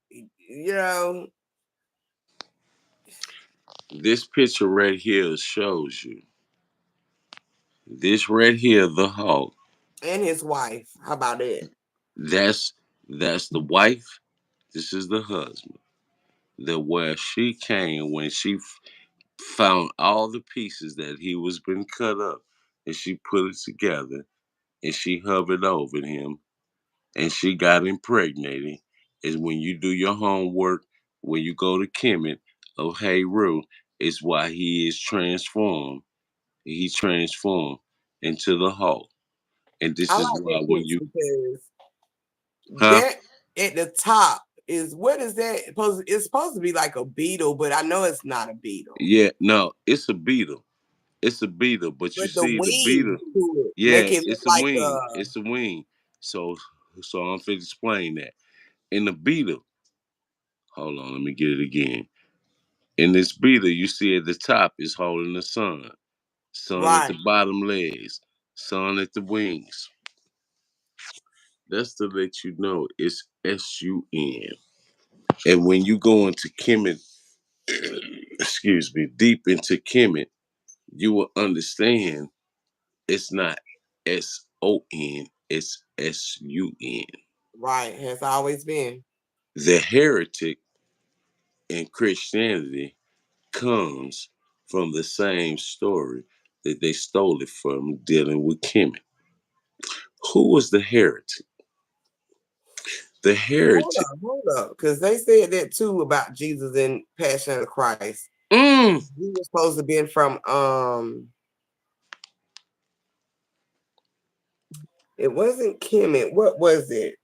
This picture right here shows you. This right here, the hawk. And his wife. How about it? That's that's the wife. This is the husband. The where she came when she found all the pieces that he was been cut up, and she put it together and she hovered over him and she got impregnated. Is when you do your homework, when you go to Kemet of Hey Rue, is why he is transformed. He transformed into the Hulk. And I this is like why that when picture you because huh? that at the top is what is that supposed? It's supposed to be like a beetle, but I know it's not a beetle. Yeah, no, it's a beetle. It's a beetle, but you But the see the beetle, wings to it yeah, make it look it's a like wing. It's a wing. So I'm finna explain that. In the beetle, hold on, let me get it again. In this beetle, you see at the top is holding the sun. Sun at right, the bottom legs. Sun at the wings. That's to let you know it's SUN. And when you go into Kemet, excuse me, deep into Kemet, you will understand it's not SON, it's SUN. right. Has always been The heretic in Christianity comes from the same story that they stole it from dealing with Kemet. Who was the heretic? The heretic. hold up, because they said that too about Jesus in Passion of the Christ. Mm, He was supposed to be from it wasn't Kemet. What was it?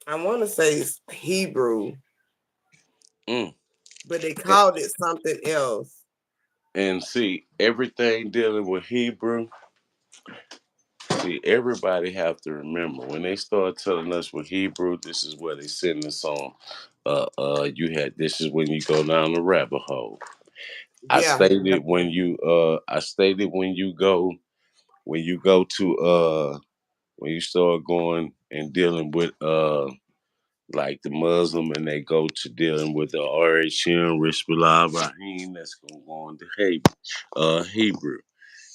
I want to say it's Hebrew, mm. but they called it something else. And see, everything dealing with Hebrew, see, everybody have to remember when they start telling us with Hebrew, this is where they send us on. You had this is when you go down the rabbit hole. Yeah, I stated when you go to when you start going and dealing with like the Muslim and they go to dealing with the RHM, Rishballah, Rahim, that's gonna go on to Hebrew.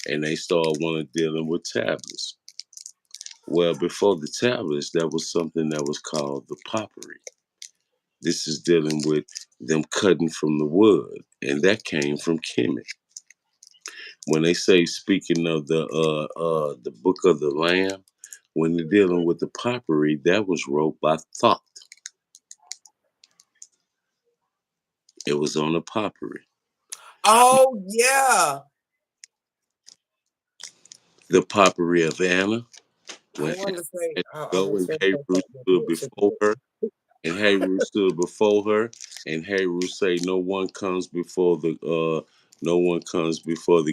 And they start wanting dealing with tablets. Well, before the tablets, there was something that was called the pottery. This is dealing with them cutting from the wood, and that came from Kemet. When they say, speaking of the Book of the Lamb, when they're dealing with the pottery, that was wrote by Thoth. It was on the pottery. Oh yeah. The pottery of Anna, I when wanted to say I go was and going to Hebrew say stood before something. her, and Hebrew stood before her, and Hebrew say, no one comes before the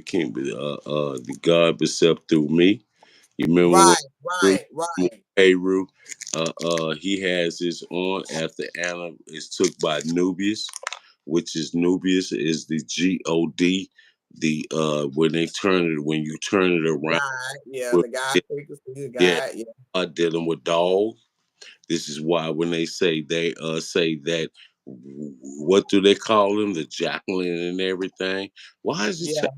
king, the God except through me. You remember Right, right, when right. Hebrew, he has his on after Anna is took by Nubius, which is Nubius is the God, the when they turn it when you turn it around, God, yeah, with- the God frequency, the yeah, God, yeah, dealing with dogs. This is why when they say that, what do they call them? The Jacqueline and everything. Why is it? yeah,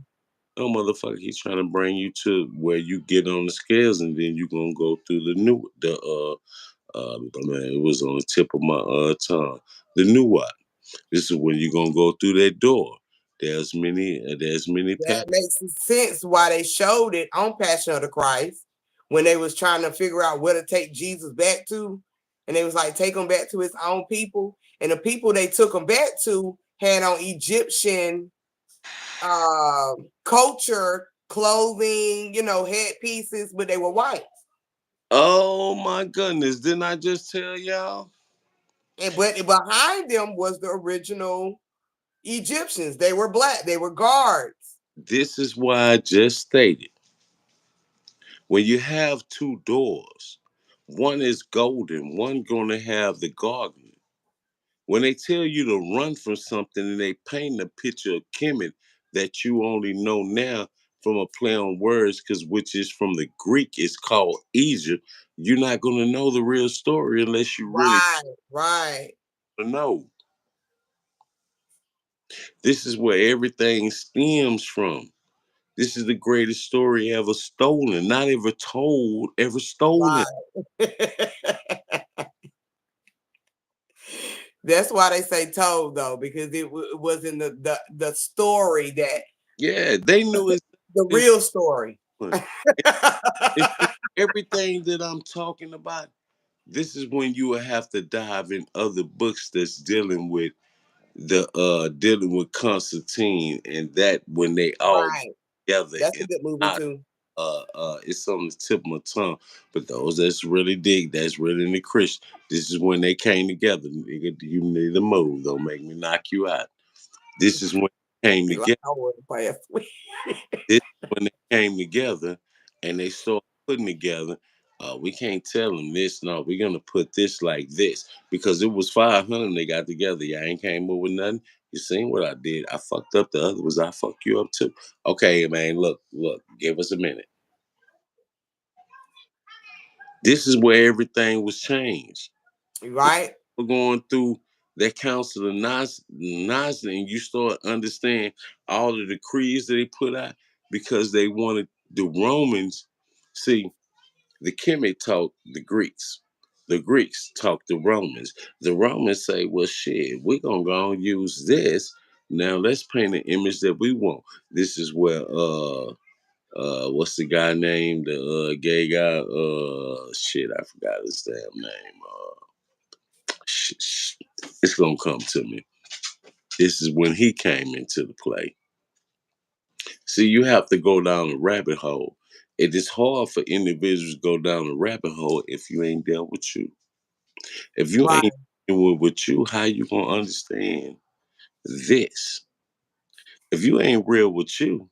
Oh, motherfucker, he's trying to bring you to where you get on the scales, and then you gonna go through man, it was on the tip of my tongue. The new what? This is when you gonna go through that door. There's many that paths. makes sense why they showed it on Passion of the Christ when they was trying to figure out where to take Jesus back to, and they was like take him back to his own people, and the people they took him back to had on Egyptian culture clothing, headpieces, but they were white. Oh my goodness! Didn't I just tell y'all? But behind them was the original Egyptians. They were black. They were guards. This is why I just stated. When you have two doors, one is golden, one gonna have the garden. When they tell you to run from something and they paint a picture of Kemet that you only know now from a play on words, because which is from the Greek, it's called Egypt. You're not gonna know the real story unless you really Right, right, know. This is where everything stems from. This is the greatest story ever stolen, not ever told, ever stolen. right. That's why they say told though, because it was in the story that Yeah, they knew it. the real story. It's everything that I'm talking about. This is when you will have to dive in other books that's dealing with Constantine, and that when they all Right. together, That's a and good movie not too. it's on the tip of my tongue. But those that's really dig, that's really in the Christian. This is when they came together. Nigga, you need to move. Don't make me knock you out. This is when they came Be like, together. I want to pass. This when they came together and they started putting together. We can't tell them this. No, we're gonna put this like this because it was 500. They got together. Y'all ain't came up with nothing. You seen what I did? I fucked up. The other was I fucked you up too. Okay, man. Look. Give us a minute. This is where everything was changed. Right? We're going through that council of Nasr, and you start understanding all the decrees that they put out because they wanted the Romans. See, the Kemet taught the Greeks. The Greeks taught the Romans. The Romans say, well, shit, we're going to go and use this. Now let's paint an image that we want. This is where, what's the guy named? The gay guy? Shit, I forgot his damn name. It's going to come to me. This is when he came into the play. See, you have to go down a rabbit hole. It is hard for individuals to go down a rabbit hole if you ain't dealt with you. If you Right. ain't dealing with you, how you gonna understand this? If you ain't real with you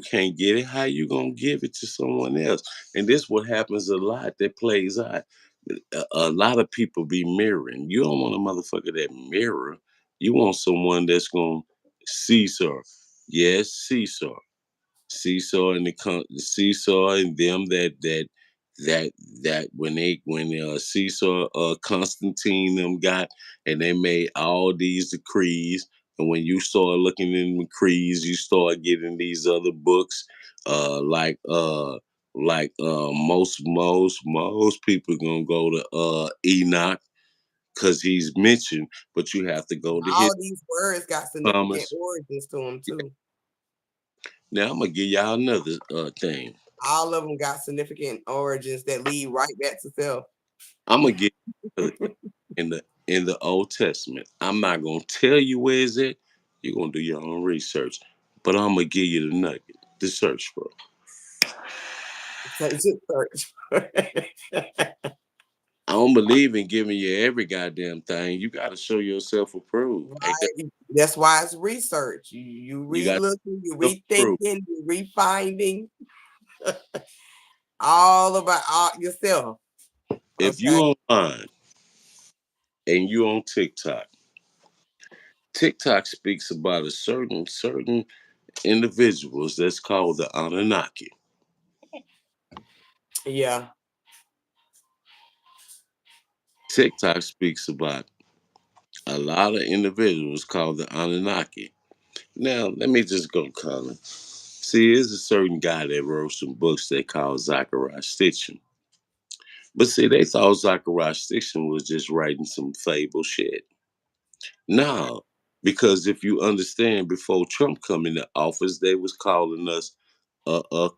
can't get it. How you gonna give it to someone else? And this what happens a lot that plays out. A lot of people be mirroring. You don't want a motherfucker that mirror. You want someone that's gonna seesaw. Yes, seesaw. Seesaw and the Seesaw and them that that when Seesaw Constantine them got and they made all these decrees, and when you start looking in the decrees you start getting these other books like most people gonna go to Enoch. because he's mentioned, but you have to go to his All these words got significant Thomas. origins to them Yeah. too. Now I'm gonna give y'all another thing. All of them got significant origins that lead right back to self. I'm gonna give you another thing in the Old Testament. I'm not gonna tell you where is it. You're gonna do your own research, but I'm gonna give you the nugget, the search bro. So it's just search. I don't believe in giving you every goddamn thing. You got to show yourself approved. Ain't that, Right. That's why it's research. You you got re-looking, you to approve. rethinking, you refinding all about all yourself. If Okay. you online and you on TikTok, TikTok speaks about a certain individuals that's called the Anunnaki. Yeah. TikTok speaks about a lot of individuals called the Anunnaki. Now, let me just go, Colin. See, there's a certain guy that wrote some books they call Zachariah Stitchem. But see, they thought Zachariah Stitchem was just writing some fable shit. Right. No, because if you understand, before Trump come into office, they was calling us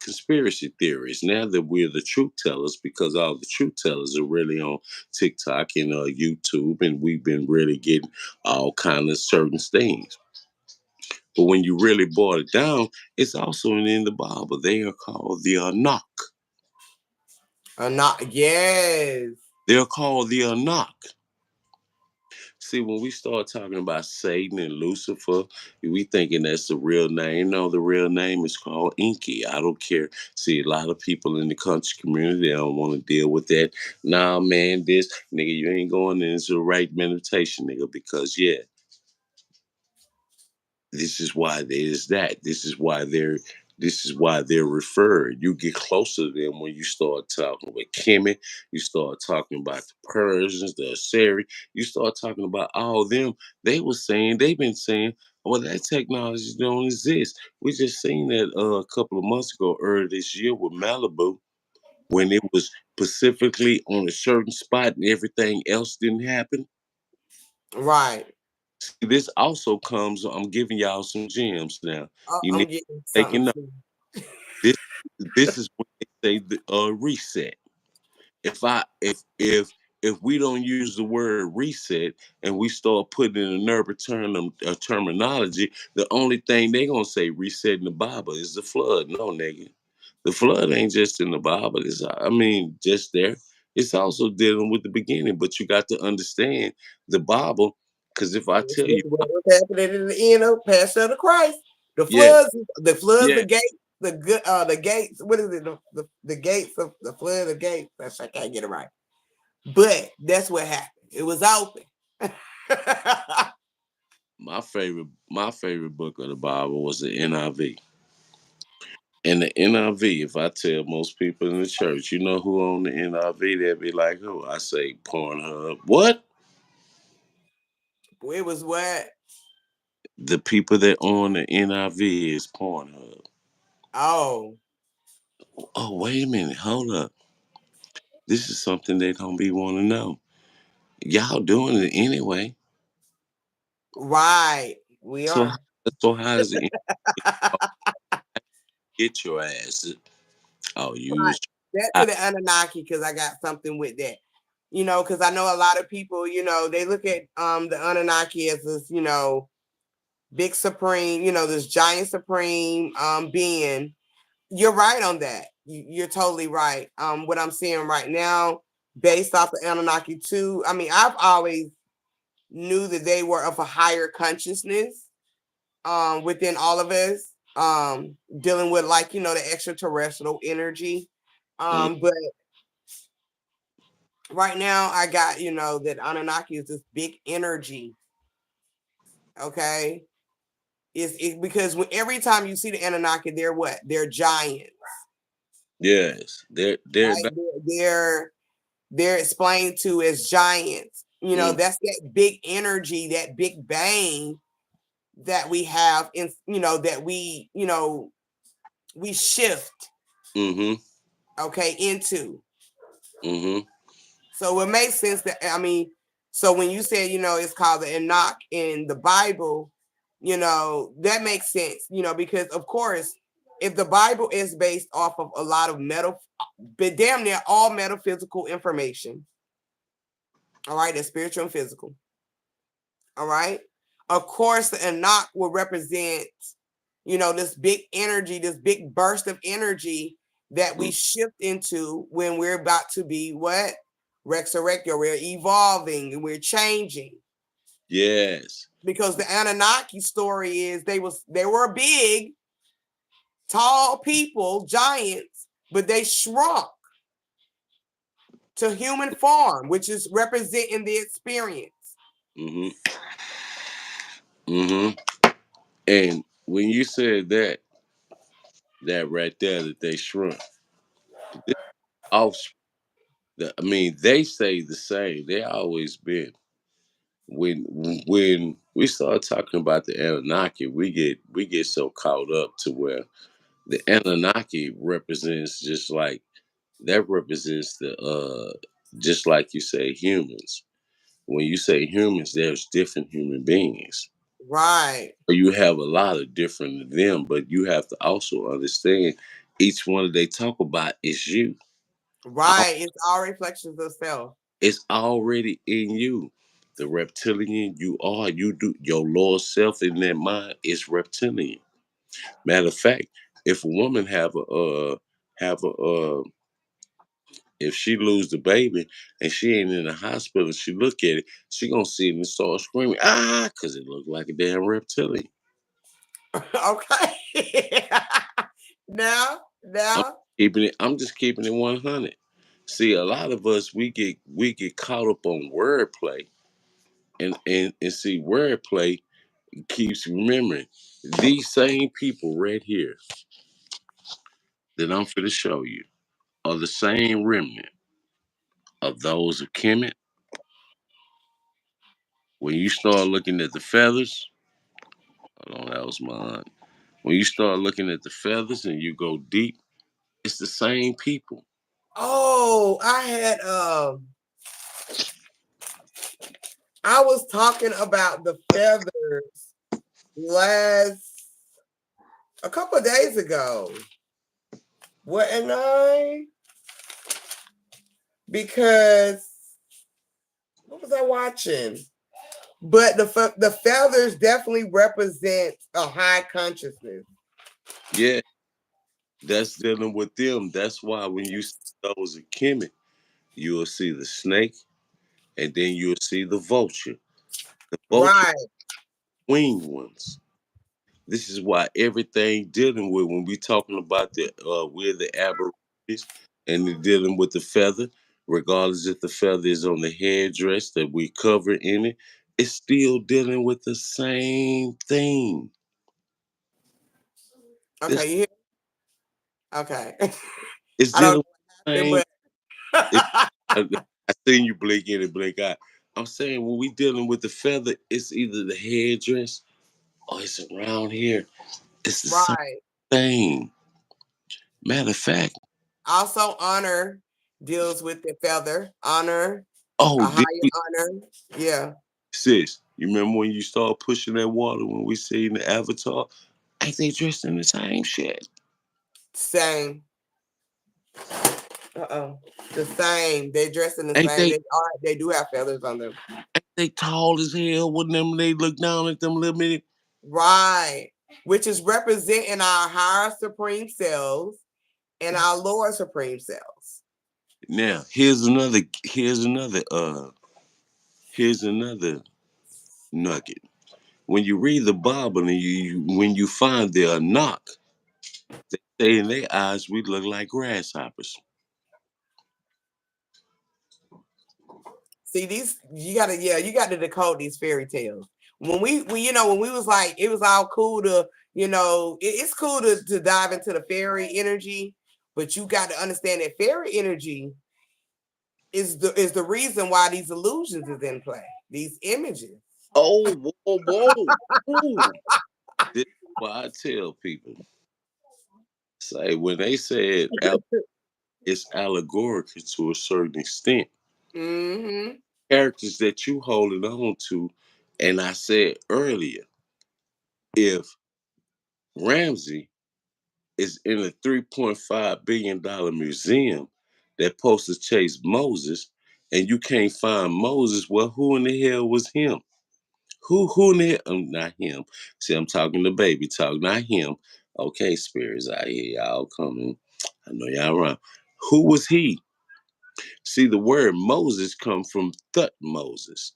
conspiracy theories. Now that we're the truth tellers, because all the truth tellers are really on TikTok and YouTube, and we've been really getting all kind of certain things. But when you really boil it down, it's also in the Bible. They are called the Anak. Or not. Yes. They're called the Anak. See, when we start talking about Satan and Lucifer, we thinking that's the real name. No, the real name is called Inky. I don't care. See, a lot of people in the country community, they don't want to deal with that. Nah, man, this nigga, you ain't going into the right meditation, nigga, because yeah, this is why there's that. This is why they're referred. You get closer to them when you start talking with Kemet, you start talking about the Persians, the Assyrians, you start talking about all them. They've been saying, well, that technology don't exist. We just seen that a couple of months ago, earlier this year with Malibu, when it was specifically on a certain spot and everything else didn't happen. Right. See, this also comes, I'm giving y'all some gems now. You need I'm to getting take something it. too. This this is when they say the reset. If we don't use the word reset and we start putting in a nerve terminology, the only thing they gonna say reset in the Bible is the flood. No, nigga, the flood ain't just in the Bible. Just there. It's also dealing with the beginning, but you got to understand the Bible. Because if I It's tell you, what was happening in the end of Passion of Christ. yeah, The floods, yeah, the gates, the gates. What is it? The gates of the flood, the gates. I can't get it right. But that's what happened. It was open. my favorite book of the Bible was the NIV. And the NIV, if I tell most people in the church, you know who own the NIV, they'll be like, who? I say Pornhub. What? It was what? The people that own the NIV is Pornhub. Oh, Oh, wait a minute. Hold up. This is something they don't be want to know. Y'all doing it anyway. right. We So, are. so how does it get your ass? Oh, you Right. was Back to the Anunnaki because I got something with that. Because I know a lot of people, they look at the Anunnaki as this, big supreme, this giant supreme being. You're right on that. You're totally right. What I'm seeing right now, based off the Anunnaki too. I mean, I've always knew that they were of a higher consciousness within all of us, dealing with like the extraterrestrial energy. mm, But right now, I got that Anunnaki is this big energy. Okay, it's because every time you see the Anunnaki, they're what? They're giants, yes. They're right? not. They're explained to as giants. Mm, That's that big energy, that big bang that we have in, that we shift, mm-hmm. okay, into. Mm-hmm. So it makes sense that, I mean, So when you say, it's called the Enoch in the Bible, that makes sense, because of course, if the Bible is based off of a lot of but damn near all metaphysical information, all right, that's spiritual and physical, all right, of course, the Enoch will represent, this big energy, this big burst of energy that we shift into when we're about to be what? Resurrected, or we're evolving and we're changing. Yes. Because the Anunnaki story is they were big, tall people, giants, but they shrunk to human form, which is representing the experience. Mm-hmm. Mm-hmm. And when you said that right there, that they shrunk, this offspring, I mean, they stay the same. They always been. When we start talking about the Anunnaki, we get so caught up to where the Anunnaki represents just like that represents the just like you say humans. When you say humans, there's different human beings. Right. You have a lot of different of them, but you have to also understand each one that they talk about is you. Right. It's all reflections of self. It's already in you. The reptilian you do your lower self in that mind is reptilian. Matter of fact, if a woman have a if she lose the baby and she ain't in the hospital, she look at it, she gonna see it and start screaming, ah, because it look like a damn reptilian. Okay. now, I'm now. I'm just keeping it 100. See, a lot of us we get caught up on wordplay and see wordplay keeps remembering these same people right here that I'm for to show you are the same remnant of those of Kemet. When you start looking at the feathers, hold on, that was mine. When you start looking at the feathers and you go deep, it's the same people. Oh, I was talking about the feathers last a couple of days ago. What and I? Because what was I watching? But the feathers definitely represent a high consciousness. Yeah, that's dealing with them. That's why when you see those of Kemet, you'll see the snake and then you'll see the vulture. The vulture Right. winged ones. This is why everything dealing with when we talking about the we're the aberrations and they're dealing with the feather, regardless if the feather is on the headdress that we cover in it, it's still dealing with the same thing. This Okay, you hear? Okay. it's I don't know dealing what with the happened, same. but It's, I seen you blink in and blink out. I'm saying when we dealing with the feather, it's either the headdress or it's around here. It's the same right. thing. Matter of fact, Also, honor deals with the feather. Honor, oh, a higher honor. Yeah. sis, you remember when you started pushing that water when we seen the Avatar? Ain't they dressed in the same shit? Same. Uh-oh. The same. They dress in the Ain't same. they They do have feathers on them. ain't they tall as hell with them? They look down at them little bit. Right. Which is representing our higher supreme selves and our lower supreme selves. Now, here's another nugget. When you read the Bible and when you find the knock, they say in their eyes we look like grasshoppers. See, these you got to decode these fairy tales. When we was like, it was all cool to, it's cool to dive into the fairy energy, but you got to understand that fairy energy is the reason why these illusions is in play. These images. Oh, whoa, whoa, whoa. This is why I tell people. Say when they said it's allegorical to a certain extent. Mm-hmm. characters that you holding on to. And I said earlier, if Ramsey is in a $3.5 billion museum that supposed to chase Moses, and you can't find Moses, well, who in the hell was him? Who in the hell? Not him. See, I'm talking to baby talk, not him. Okay, spirits out here, y'all coming. I know y'all around. Who was he? See, the word Moses come from Thutmoses.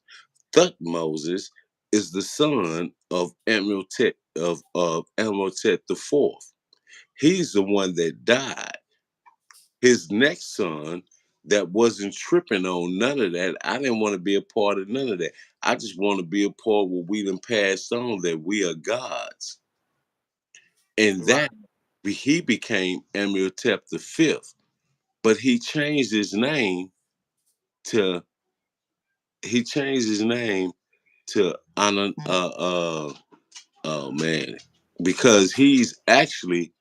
Thutmoses is the son of Amenhotep the fourth. He's the one that died. His next son that wasn't tripping on none of that. I didn't want to be a part of none of that. I just want to be a part where we done passed on that we are gods. And Right. that he became Amenhotep the fifth. But to he changed his name to oh man, because he's actually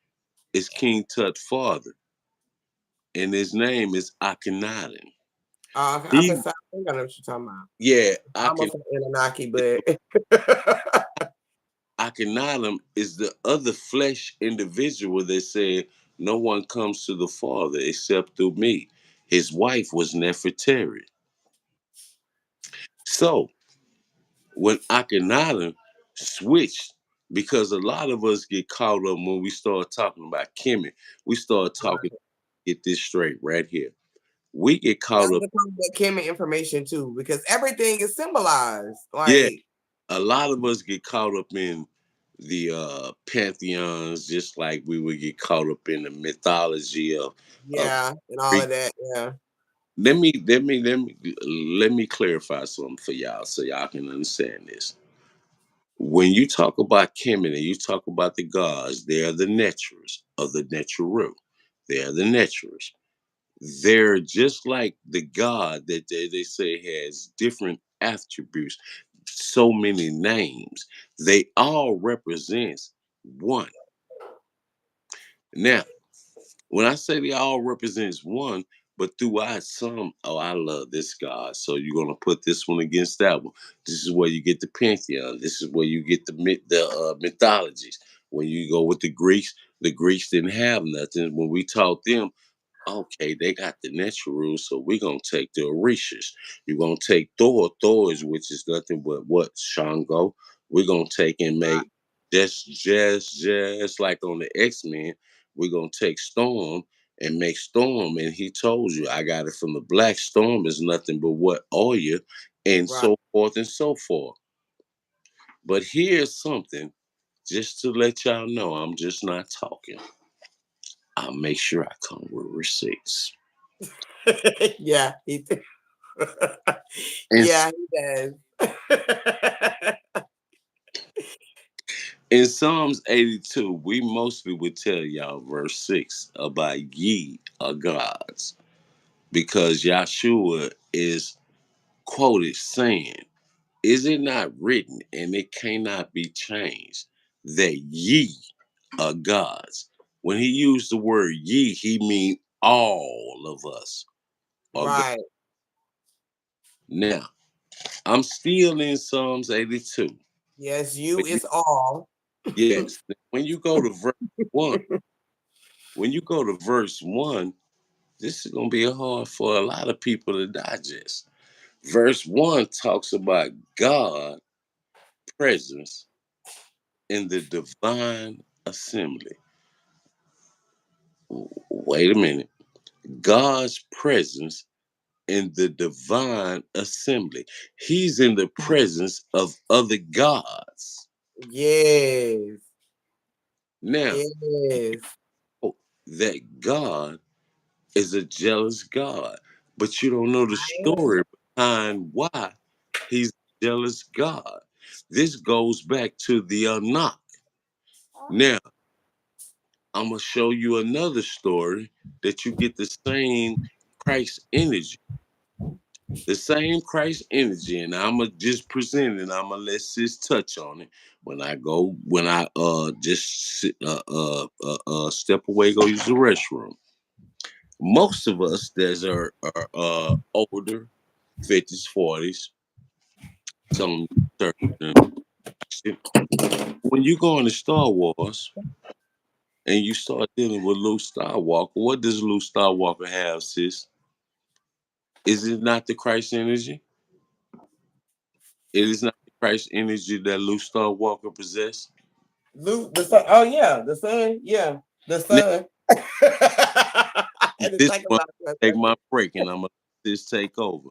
is King Tut's father, and his name is Akhenaten. I He, think so. I think I know what you're talking about. yeah, I'm Akhen, from Anunnaki, but Akhenaten is the other flesh individual that said, "No one comes to the Father except through me." His wife was Nefertari. So when Akhenaten switched, because a lot of us get caught up when we start talking about Kemet, we start talking, get this straight right here. We get that's caught up, the part that came in information too, because everything is symbolized. yeah, Like, a lot of us get caught up in the pantheons, just like we would get caught up in the mythology of yeah, and all Greek. of that. Yeah. Let me clarify something for y'all so y'all can understand this. When you talk about Kemet and you talk about the gods, they are the naturals of the natural. They are the naturals. They're just like the God that they say has different attributes, so many names. They all represents one. Now, when I say they all represents one, but throughout some, oh, I love this God. So you're gonna put this one against that one. This is where you get the pantheon. This is where you get the mythologies. When you go with the Greeks didn't have nothing. When we taught them, okay, they got the natural rules, so we're gonna take the Orishas. You're gonna take Thor, which is nothing but what? Shango. We're gonna take and make just like on the X-Men, we're gonna take Storm and make Storm. And he told you, I got it from the black. Storm is nothing but what? Oya, and Right. so forth and so forth. But here's something, just to let y'all know, I'm just not talking. I'll make sure I come with receipts. Yeah. And Yeah, he does. in Psalms 82, we mostly would tell y'all verse 6 about ye are gods, because Yahshua is quoted saying, is it not written and it cannot be changed that ye are gods? When he used the word ye, he mean all of us are gods. Right. Now, I'm still in Psalms 82. Yes, you But is all. yes, when you go to verse 1, when you go to verse 1, this is going to be hard for a lot of people to digest. Verse 1 talks about God presence in the divine assembly. Wait a minute. God's presence in the divine assembly. He's in the presence of other gods. Yes. Now, Yes. oh, that God is a jealous God, but you don't know the story behind why he's a jealous God. This goes back to the Anak. Now, I'm gonna show you another story that you get the same Christ energy, the same Christ energy, and I'm gonna just present it. I'm gonna let sis touch on it when I just step away, go use the restroom. Most of us that are older, 50s, 40s, some 30s. When you go into Star Wars and you start dealing with Luke Skywalker, what does Luke Skywalker have, sis? Is it not the Christ energy? It is not the Christ energy that Luke Skywalker possessed. Luke, the son. Oh yeah, the son. Yeah, the Now, son. I had to this think one, about that. take my break and I'm gonna let this take over.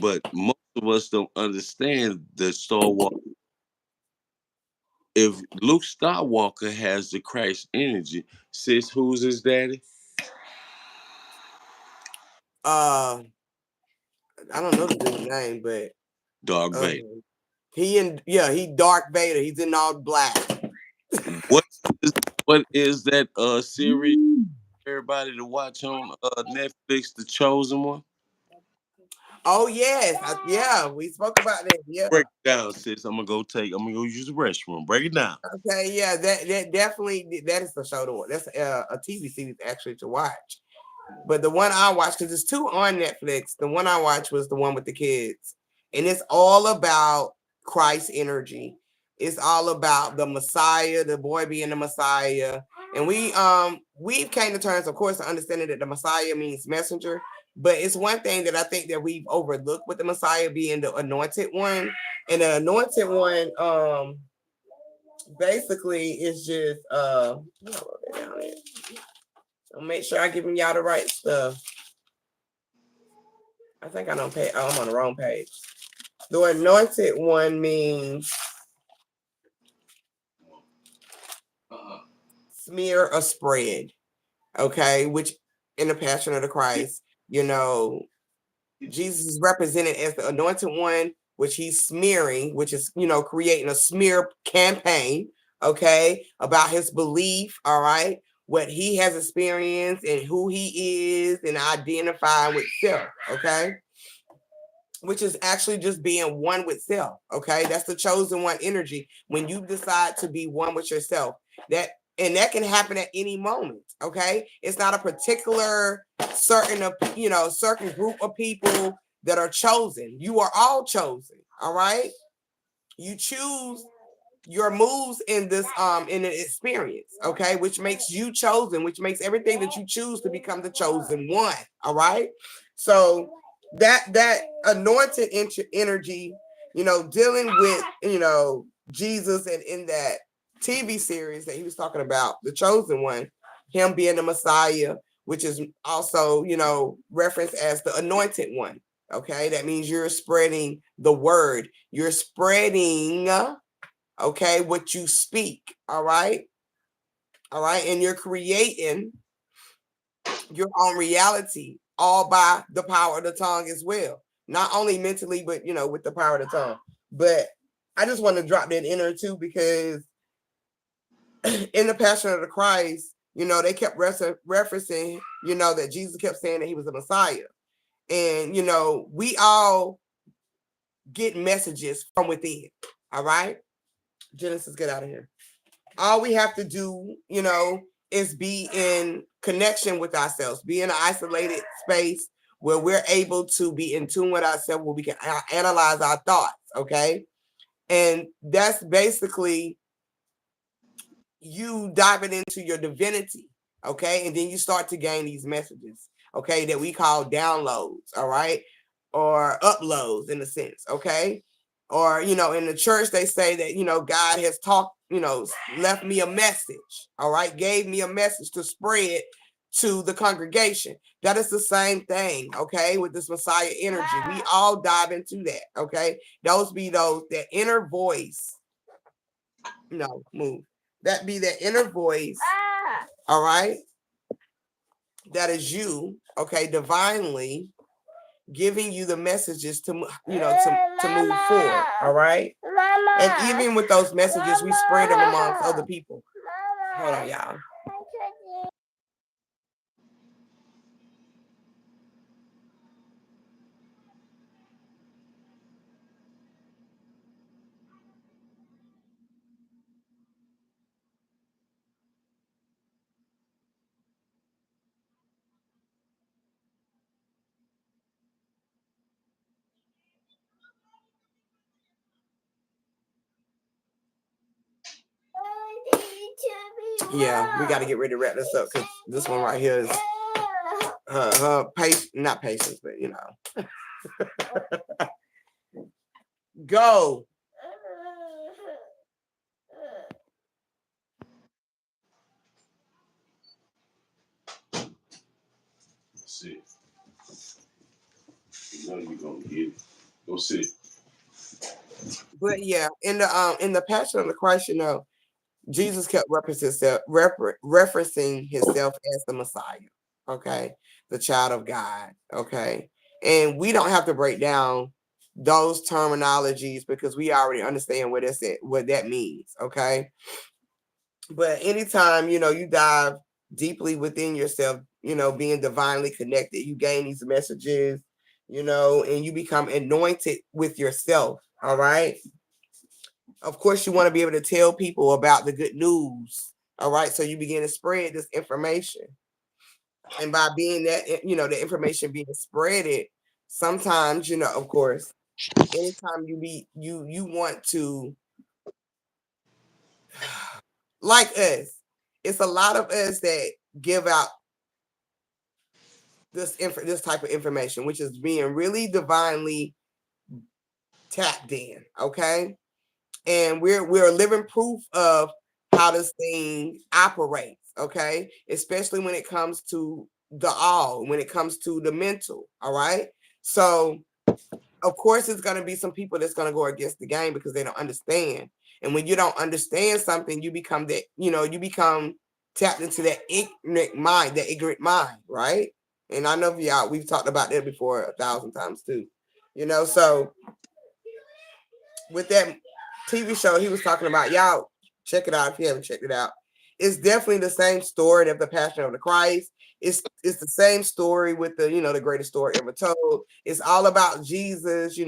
But most of us don't understand the Star Wars. If Luke Skywalker has the Christ energy, sis, who's his daddy? Uh, I don't know the dude's name, but Dark Vader. he Dark Vader. He's in all black. What is what is that series for everybody to watch on Netflix, The Chosen One? Oh yes, yeah, we spoke about that. Yeah. Break it down, sis. I'm gonna go use the restroom. Break it down. Okay. Yeah. That definitely that is the show to watch. That's a TV series actually to watch. But the one I watched, because there's two on Netflix, the one I watched was the one with the kids. And it's all about Christ energy. It's all about the Messiah, the boy being the Messiah. And we've came to terms, of course, understanding that the Messiah means messenger. But it's one thing that I think that we've overlooked with the Messiah being the anointed one. And the anointed one, basically is just I'll make sure I giving y'all the right stuff. I think I don't pay. Oh, I'm on the wrong page. The anointed one means smear or spread. Okay, which in the Passion of the Christ, Jesus is represented as the anointed one, which he's smearing, which is creating a smear campaign. Okay, about his belief. All right, what he has experienced and who he is, and identifying with self. Okay, which is actually just being one with self. Okay, that's the chosen one energy. When you decide to be one with yourself, that can happen at any moment. Okay, it's not a particular certain group of people that are chosen. You are all chosen. All right, you choose your moves in this in an experience, okay, which makes you chosen, which makes everything that you choose to become the chosen one. All right, so that anointed energy, dealing with Jesus, and in that TV series that he was talking about, the chosen one, him being the Messiah, which is also referenced as the anointed one. Okay, that means you're spreading the word, you're spreading okay, what you speak. All right. All right. And you're creating your own reality all by the power of the tongue as well. Not only mentally, but with the power of the tongue. But I just want to drop that in there too, because in the Passion of the Christ, they kept referencing, that Jesus kept saying that he was a Messiah. And, we all get messages from within. All right. Genesis, get out of here. All we have to do, is be in connection with ourselves, be in an isolated space where we're able to be in tune with ourselves, where we can analyze our thoughts. Okay. And that's basically you diving into your divinity. Okay. And then you start to gain these messages, okay, that we call downloads. All right. Or uploads in a sense. Okay. Or, in the church, they say that, God has talked, left me a message. All right. Gave me a message to spread to the congregation. That is the same thing. Okay. With this Messiah energy, we all dive into that. Okay. That inner voice. No, move. That be that inner voice. All right. That is you. Okay. Divinely giving you the messages to to move forward. All right. Mama. And even with those messages, we spread them amongst other people. Hold on, y'all. Yeah, we got to get ready to wrap this up because this one right here is her not patience, but go. Sit. You know you're gonna get it. Go sit. But yeah, in the Passion of the Christ, Jesus kept referencing himself as the Messiah, okay, the child of God, okay, and we don't have to break down those terminologies because we already understand what that means, okay. But anytime you dive deeply within yourself, being divinely connected, you gain these messages, and you become anointed with yourself. All right. Of course, you want to be able to tell people about the good news. All right. So you begin to spread this information. And by being that, the information being spreaded, sometimes, of course, anytime you want to, like us, it's a lot of us that give out this type of information, which is being really divinely tapped in. Okay. And we're a living proof of how this thing operates, okay? Especially when it comes to when it comes to the mental, all right? So, of course, it's going to be some people that's going to go against the game because they don't understand. And when you don't understand something, you become you become tapped into that ignorant mind, right? And I know we've talked about that before 1,000 times too, so with that TV show he was talking about. Y'all check it out if you haven't checked it out. It's definitely the same story of the Passion of the Christ. It's the same story with the greatest story ever told. It's all about Jesus,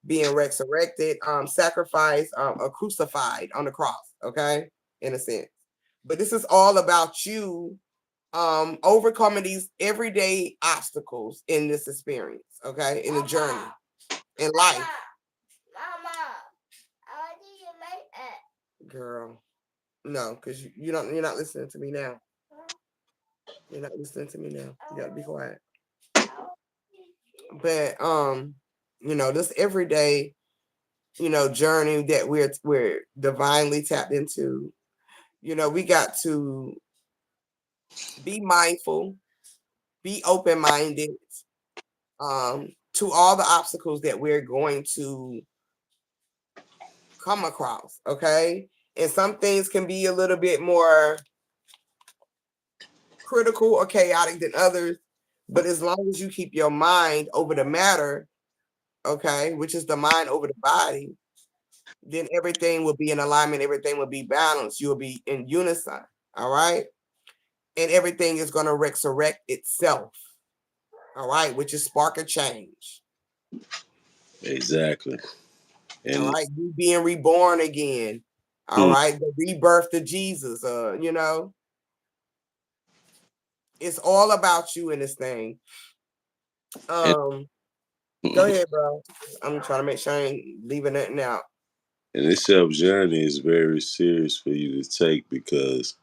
being resurrected, sacrificed, or crucified on the cross. Okay, in a sense. But this is all about you overcoming these everyday obstacles in this experience. Okay, in the journey in life. Mama, how do you make it? Girl, no, because you're not listening to me now. You're not listening to me now. You gotta be quiet. But this everyday, journey that we're divinely tapped into, we got to be mindful, be open-minded, to all the obstacles that we're going to come across, okay? And some things can be a little bit more critical or chaotic than others. But as long as you keep your mind over the matter, okay, which is the mind over the body, then everything will be in alignment, everything will be balanced, you will be in unison, all right? And everything is going to resurrect itself, all right, which is spark of change. Exactly. All And right, you being reborn again. All right, the rebirth of Jesus, it's all about you in this thing. and, Go ahead, bro. I'm trying to make sure I ain't leaving nothing out. and this self journey is very serious for you to take because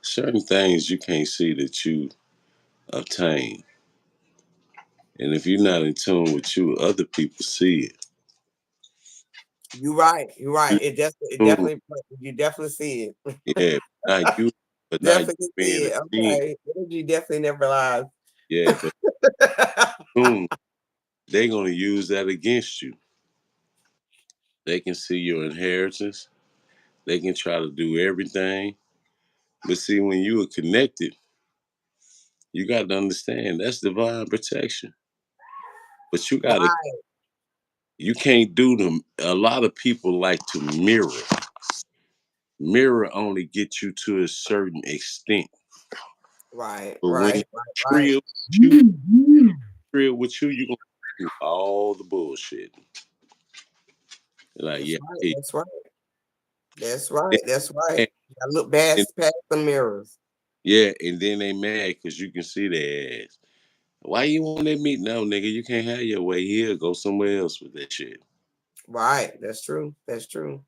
certain things you can't see that you obtain. And if you're not in tune with you, other people see it. You're right. You're right. You It tune, definitely, you definitely see it. yeah, but not you Definitely see being a it. team. Okay, energy definitely never lies. Yeah, but tune, they're gonna use that against you. They can see your inheritance. They can try to do everything. But see, when you are connected, you got to understand that's divine protection. But Right, you can't do them. A lot of people like to mirror. Mirror only gets you to a certain extent. right, But when right, right, real with you, real with you, you're gonna do all the bullshit. Like, That's yeah, right. hey, That's right. That's they right. That's right. mad. You gotta look And, past the mirrors. yeah, and then they mad because you can see their ass. Why you want that meat? No, nigga, you can't have your way here. Go somewhere else with that shit. Right. That's true. That's true.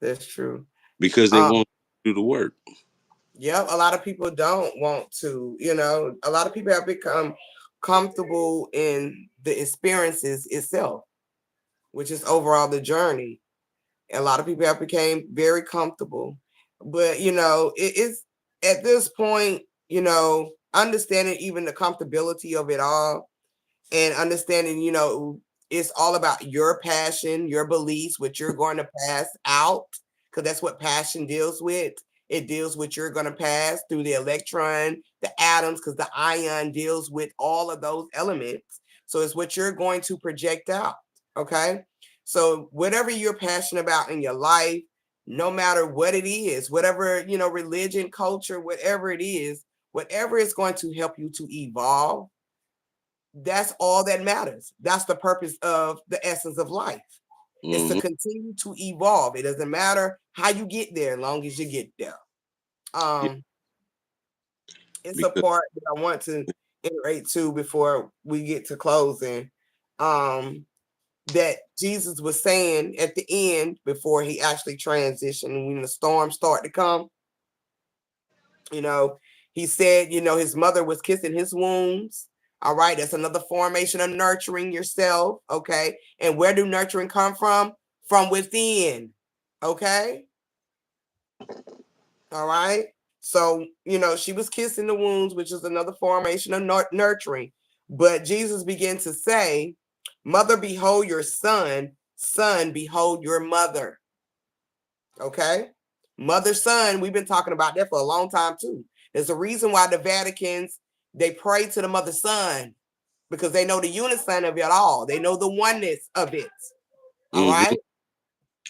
That's true. Because they Um, won't do the work. Yep, a lot of people don't want to. A lot of people have become comfortable in the experiences itself, which is overall the journey. A lot of people have become very comfortable, but it is at this point, understanding even the comfortability of it all and understanding, it's all about your passion, your beliefs, what you're going to pass out, because that's what passion deals with. It deals with you're going to pass through the electron, the atoms, because the ion deals with all of those elements. So it's what you're going to project out. Okay. So whatever you're passionate about in your life, no matter what it is, whatever, religion, culture, whatever it is, whatever is going to help you to evolve, that's all that matters. That's the purpose of the essence of life. Is to Mm-hmm. continue to evolve. It doesn't matter how you get there, as long as you get there. Yeah, It's a because part that I want to iterate to before we get to closing. That Jesus was saying at the end before he actually transitioned, when the storms start to come, you know, he said, his mother was kissing his wounds. All right, that's another formation of nurturing yourself. Okay, and where do nurturing come from? From within. Okay, all right. So she was kissing the wounds, which is another formation of nurturing. But Jesus began to say, "Mother, behold your son. Son, behold your mother." Okay, mother son. We've been talking about that for a long time too. There's a reason why the Vaticans, they pray to the mother son, because they know the unison of it all. They know the oneness of it. All mm-hmm. right.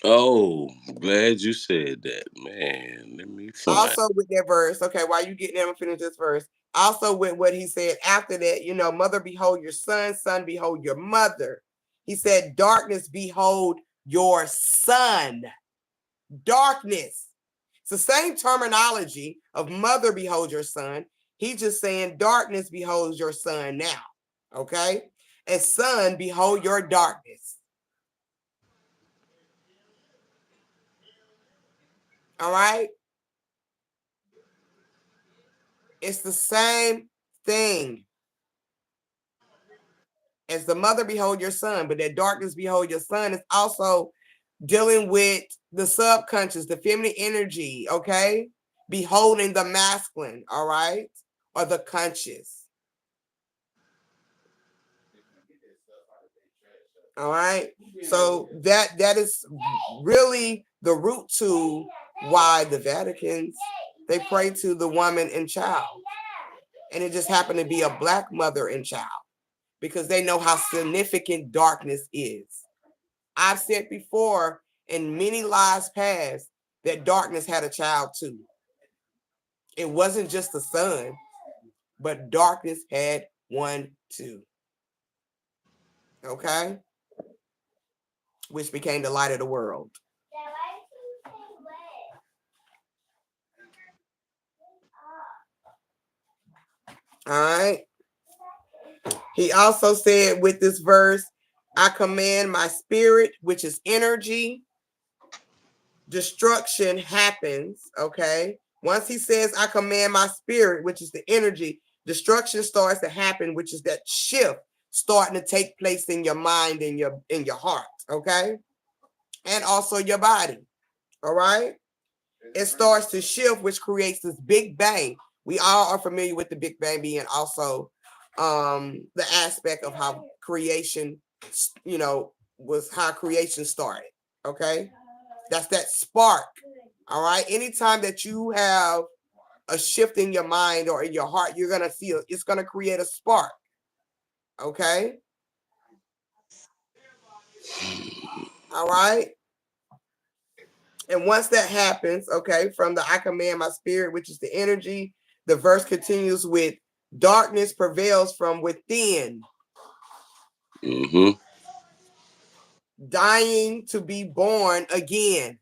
Oh, glad you said that, man. Let me find. Also with that verse, okay, while you getting there, I'm finish this verse. Also with what he said after that, mother, behold your son, son, behold your mother. He said, darkness, behold your son. Darkness. It's the same terminology of mother, behold your son. He's just saying darkness, behold your son now. Okay? And son, behold your darkness. All right? It's the same thing as the mother, behold your son, but that darkness, behold your son is also dealing with the subconscious, the feminine energy, okay? Beholding the masculine, all right? Or the conscious. All right. So that is really the root to why the Vaticans, they pray to the woman and child. And it just happened to be a black mother and child, because they know how significant darkness is. I've said before in many lives past that darkness had a child too. It wasn't just the sun, but darkness had one too. Okay? Which became the light of the world. All right. He also said with this verse, I command my spirit, which is energy. Destruction happens. Okay. Once he says, I command my spirit, which is the energy, destruction starts to happen, which is that shift starting to take place in your mind and in your heart. Okay. And also your body. All right. It starts to shift, which creates this big bang. We all are familiar with the Big Bang being also the aspect of how creation, was how creation started. Okay. That's that spark. All right. Anytime that you have a shift in your mind or in your heart, you're going to feel it's going to create a spark. Okay. All right. And once that happens, okay, from the I command my spirit, which is the energy, the verse continues with darkness prevails from within, Mm-hmm. dying to be born again.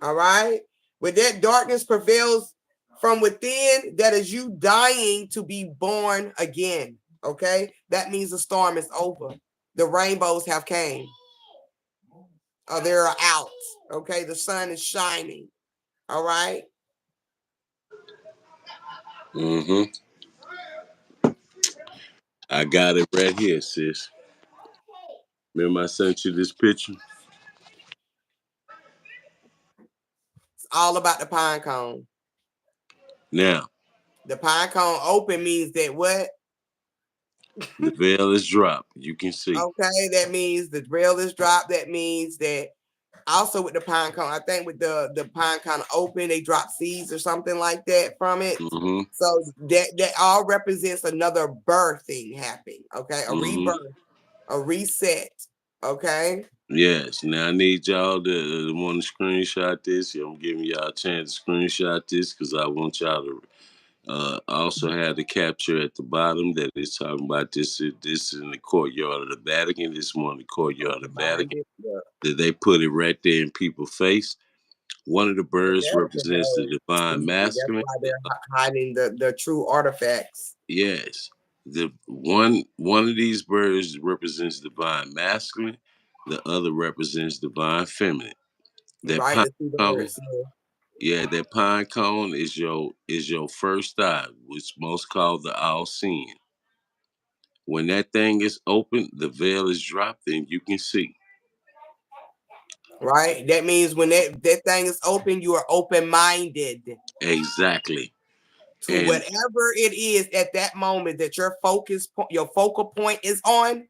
All right. When that darkness prevails from within, that is you dying to be born again. Okay. That means the storm is over. The rainbows have came. Or they're out. Okay. The sun is shining. All right. Mm-hmm. I got it right here, sis. Remember I sent you this picture? It's all about the pine cone. Now, The pine cone open means that what? the veil is dropped. You can see. Okay, that means the rail is dropped. That means that also with the pine cone, I think with the pine cone open, they drop seeds or something like that from it. Mm-hmm. So that all represents another birthing happening. Okay, a Mm-hmm. rebirth, a reset. Okay, Yes. Now I need y'all to want to screenshot this. I'm giving y'all a chance to screenshot this because I want y'all to also have the capture at the bottom that is talking about this. This is in the courtyard of the Vatican. This is one of the courtyard of the divine Vatican. gift. Yeah. That they put it right there in people's face. One of the The birds Vatican represents the knows. divine That's masculine. why they're hiding the true artifacts. Yes. The one of these birds represents divine masculine, the other represents divine feminine. That Right, pine the two cone, birds. Yeah. yeah, that pine cone is your first eye, which most call the all seeing. When that thing is open, the veil is dropped, and you can see. Right. That means when that thing is open, you are open minded Exactly. to And whatever it is at that moment that your focal point is on.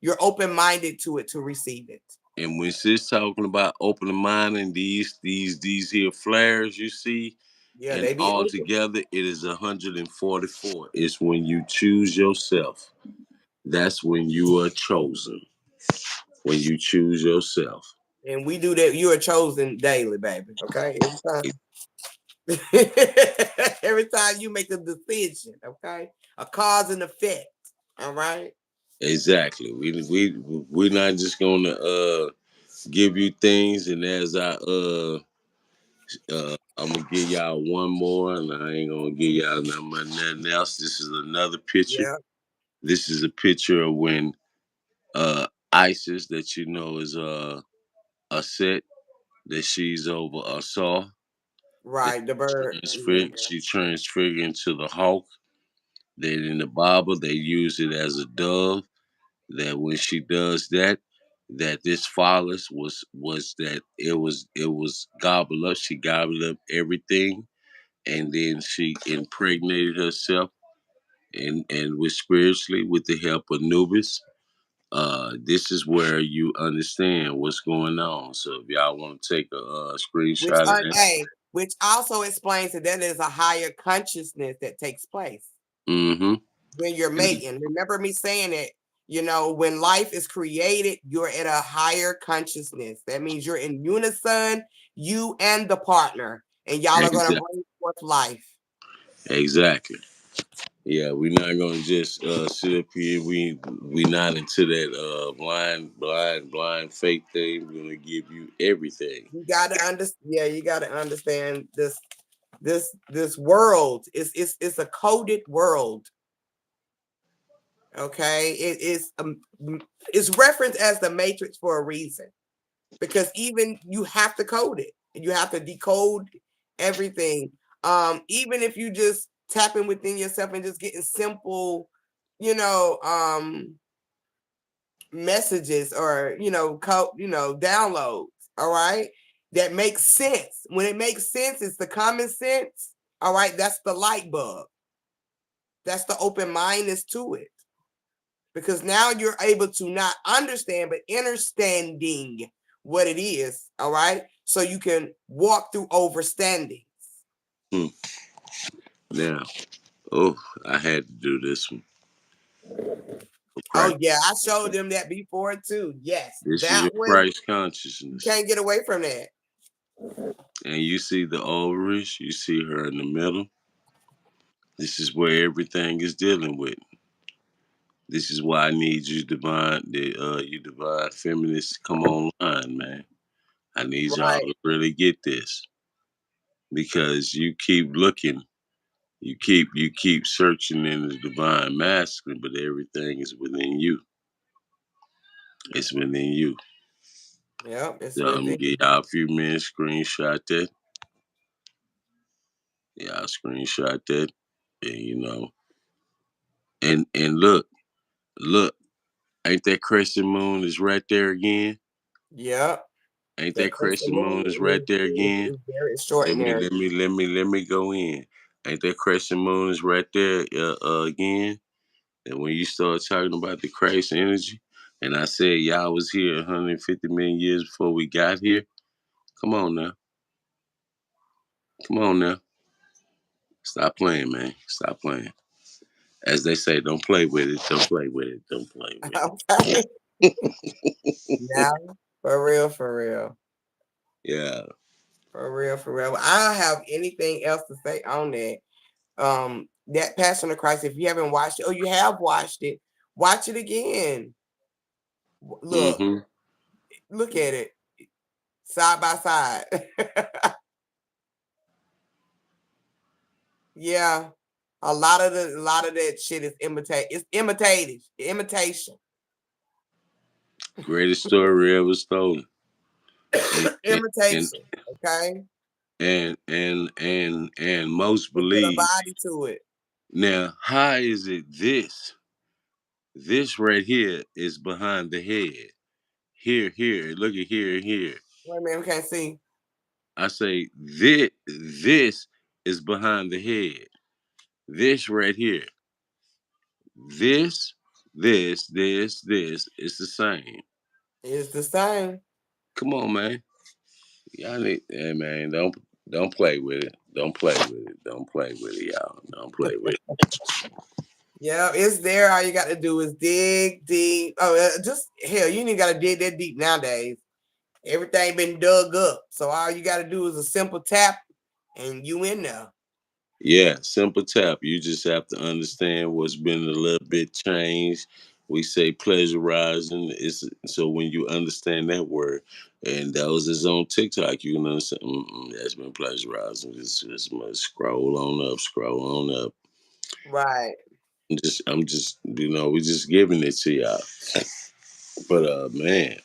You're open minded to it to receive it. when she's talking about opening mind and these here flares you see, Yeah, and they be all open. together it is 144. It's when you choose yourself. That's when you are chosen. When you choose yourself. And we do that. You are chosen daily, baby. Okay. Every time. Every time you make a decision, okay? A cause and effect. All right. Exactly. We're not just gonna give you things, and as I'm gonna give y'all one more, and I ain't gonna give y'all nothing else. This is another picture. Yeah. This is a picture of when Isis, that you know is a set that she's over a saw. That Right. The bird. Yeah. she transfigured into the hawk. Then in the Bible they use it as a dove. That when she does that, that this phallus was that it was gobbled up. She gobbled up everything, and then she impregnated herself and with spiritually with the help of Nubis. This is where you understand what's going on. So if y'all want to take a Which screenshot of that, which also explains that there is a higher consciousness that takes place mm-hmm. when you're And mating. Remember me saying it. When life is created, you're at a higher consciousness. That means you're in unison, you and the partner, and y'all are going to exactly, bring forth life. exactly. Yeah, we're not gonna just sit up here. We not into that blind fake thing. We're gonna give you everything. You got to understand. Yeah, you got to understand this world it's a coded world. Okay, it's referenced as the matrix for a reason, because even you have to code it and you have to decode everything. Even if you just tapping within yourself and just getting simple, you know, messages or downloads. All right, that makes sense. When it makes sense, it's the common sense. All right, that's the light bulb. That's the open mindedness to it. Because now you're able to not understand, but understanding what it is. All right. So you can walk through overstanding. Hmm. Now, oh, I had to do this one for Oh, practice. yeah. I showed them that before too. Yes. This is That your one, Christ you consciousness, can't get away from that. and you see the ovaries. You see her in the middle. This is where everything is dealing with. This is why I need you divine feminists to come online, man. I need y'all Right. to really get this because you keep looking, you keep searching in the divine masculine, but everything is within you. It's within you. Yep. It's So I'm gonna within. give y'all a few minutes, screenshot that. Y'all screenshot that. And, and look, ain't that crescent moon is right there again? Yep. Ain't That that crescent crescent moon moon is right there again? is very Let me extraordinary. let me let me let me go in. Ain't that crescent moon is right there again? And when you start talking about the Christ energy, and I said y'all was here 150 million years before we got here. Come on now, come on now, stop playing, man, stop playing. As they say, don't play with it, don't play with it, don't play with Okay. Yeah. For real, for real. it. Yeah. For real, for real. I don't have anything else to say on that. That Passion of Christ, if you haven't watched it or you have watched it, watch it again. Look, Mm-hmm. look at it side by side. Yeah. A lot of that shit is imitation. Greatest story ever stolen. And and and Imitation. Okay. and most They put a believe. body to it. Now, how is it this right here is behind the head? Here, look at here. Wait a minute, we can't see. I say this is behind the head. This right here. This, this is the same. It's the same. Come on, man. Y'all need, hey man, don't play with it. Don't play with it. Don't play with it, y'all. Don't play with it. Yeah, it's there. All you got to do is dig deep. Oh, just hell, you ain't got to dig that deep nowadays. Everything been dug up. So all you got to do is a simple tap, and you in there. Yeah, simple tap. You just have to understand what's been a little bit changed. We say pleasurizing. It's so when you understand that word, and that was his on TikTok, you can understand. That's been pleasurizing. Just must scroll on up, scroll on up. Right. I'm just, we just giving it to y'all. But man,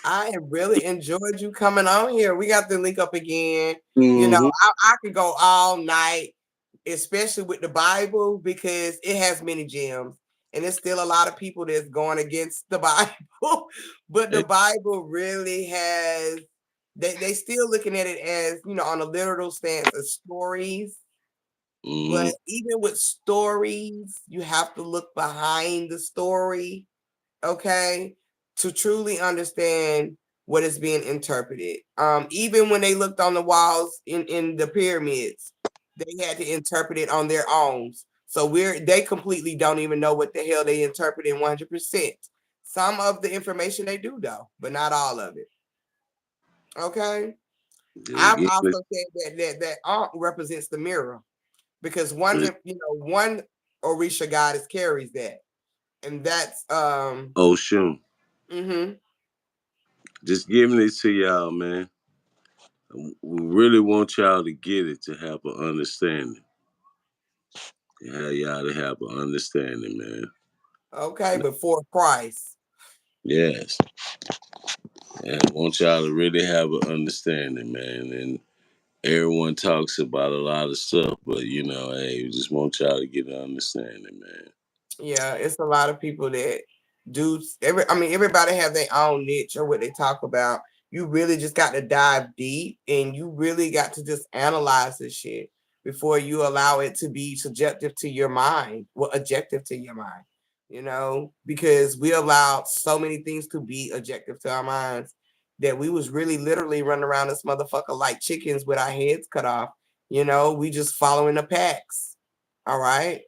I have really enjoyed you coming on here. We got to link up again. You know, hmm I could go all night, especially with the Bible, because it has many gems. And there's still a lot of people that's going against the Bible. But the Bible really has, they still looking at it as, on a literal stance of stories. hmm But even with stories, you have to look behind the story, okay, to truly understand what is being interpreted. Even when they looked on the walls in the pyramids, they had to interpret it on their own. So they completely don't even know what the hell they interpret in 100%. Some of the information they do though, but not all of it. Okay. I've also said that art represents the mirror because one Orisha goddess carries that, and that's Oshun, mm-hmm. just giving it to y'all, man. We really want y'all to get it to have an understanding. Yeah, y'all to have an understanding, man. Okay, before Christ. Yes. Yeah, I want y'all to really have an understanding, man. And everyone talks about a lot of stuff, but hey, we just want y'all to get an understanding, man. Yeah, it's a lot of people that do everybody have their own niche or what they talk about. You really just got to dive deep and you really got to just analyze this shit before you allow it to be subjective to your mind, well, objective to your mind, because we allowed so many things to be objective to our minds that we was really literally running around this motherfucker like chickens with our heads cut off. We just following the packs. All right.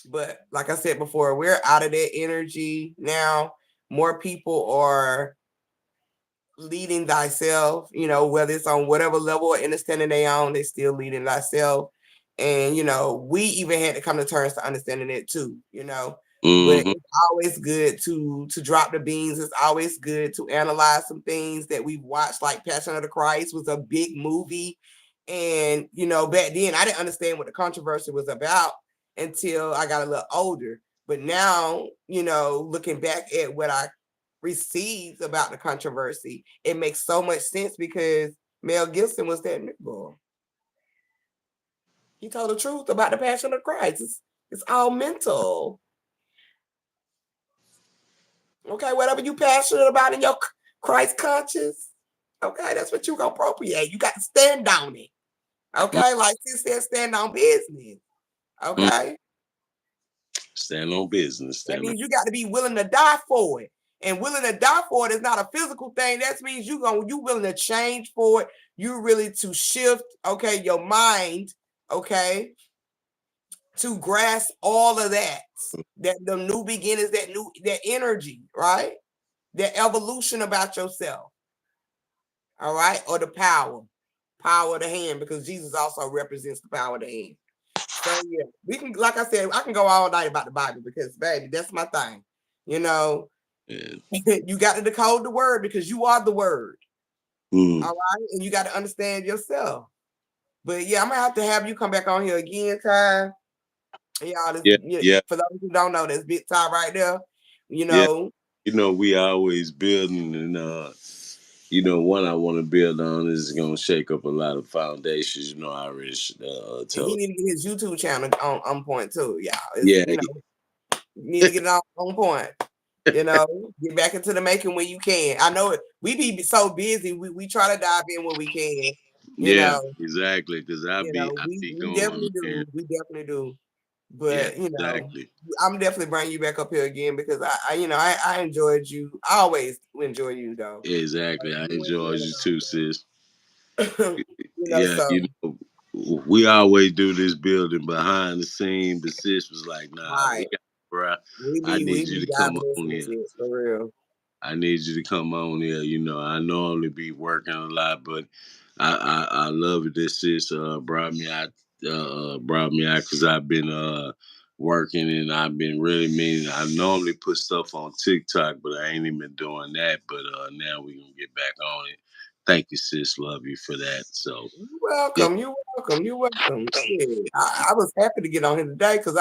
But like I said before, we're out of that energy now. More people are leading thyself, whether it's on whatever level of understanding they own, they still leading thyself. And, we even had to come to terms to understanding it too. But Mm-hmm. it's always good to drop the beans. It's always good to analyze some things that we've watched, like Passion of the Christ was a big movie. And, back then I didn't understand what the controversy was about until I got a little older. But now, looking back at what I received about the controversy, it makes so much sense because Mel Gibson was that nigga. He told the truth about the passion of Christ. It's all mental. Okay, whatever you passionate about in your Christ conscious, okay, that's what you gonna appropriate. You got to stand on it. Mm, Okay, like she said, stand on business. mm. Okay, Stand on business. that Stand on. means you got to be willing to die for it. And willing to die for it is not a physical thing. That means you willing to change for it. You really to shift, okay, your mind, okay, to grasp all of that. That the new beginnings, that energy, right? That evolution about yourself. All right, or the power of the hand, because Jesus also represents the power of the hand. So yeah, we can, like I said, I can go all night about the Bible because, baby, that's my thing. You know, Yeah. you got to decode the word because you are the word. Mm. All right, and you got to understand yourself. But yeah, I'm gonna have to have you come back on here again, Ty. Y'all, Yeah. yeah, Yeah. for those who don't know, that's Big Tye right there. You Yeah. know, We always building, and one I want to build on is going to shake up a lot of foundations. I already and he told. need to get his YouTube channel on point too. Yeah, it's, Yeah. you need to get it on point. Get back into the making when you can. I know it. We be so busy. We try to dive in when we can. You Yeah. know. Exactly. Because I be We going, definitely man. do. We definitely do. Yeah. But Exactly. I'm definitely bringing you back up here again because I enjoyed you. I always enjoy you though. Exactly. I enjoyed you too, sis. Yeah. So We always do this building behind the scene. The sis was like, "Nah, right. bruh, I We need you be to come diving into on this here. shit for real. I need you to come on here. I normally be working a lot, but I love it. This sis brought me out because I've been working, and I've been really meaning. I normally put stuff on TikTok, but I ain't even been doing that. But now we gonna get back on it. Thank you, sis. Love you for that. So You're yeah, welcome. You're welcome. You're welcome. Yeah. I was happy to get on here today because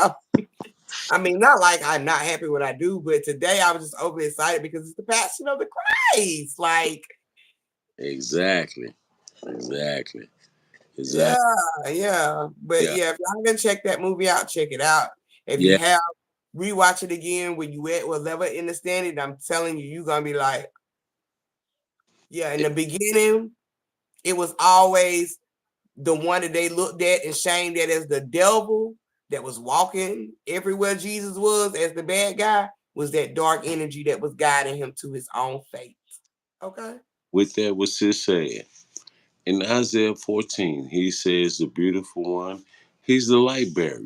I mean, not like I'm not happy what I do, but today I was just overly excited because it's the passion of the Christ. Like, exactly, exactly, yeah, exactly. yeah. But Yeah, yeah, if y'all can check that movie out, check it out. If you yeah. have, rewatch it again when you at whatever understanding. I'm telling you, you're gonna be like, yeah. In the beginning, it was always the one that they looked at and shamed at as the devil that was walking everywhere Jesus was as the bad guy was that dark energy that was guiding him to his own fate. Okay. With that, what's sis saying? In Isaiah 14, he says, the beautiful one, he's the light bearer.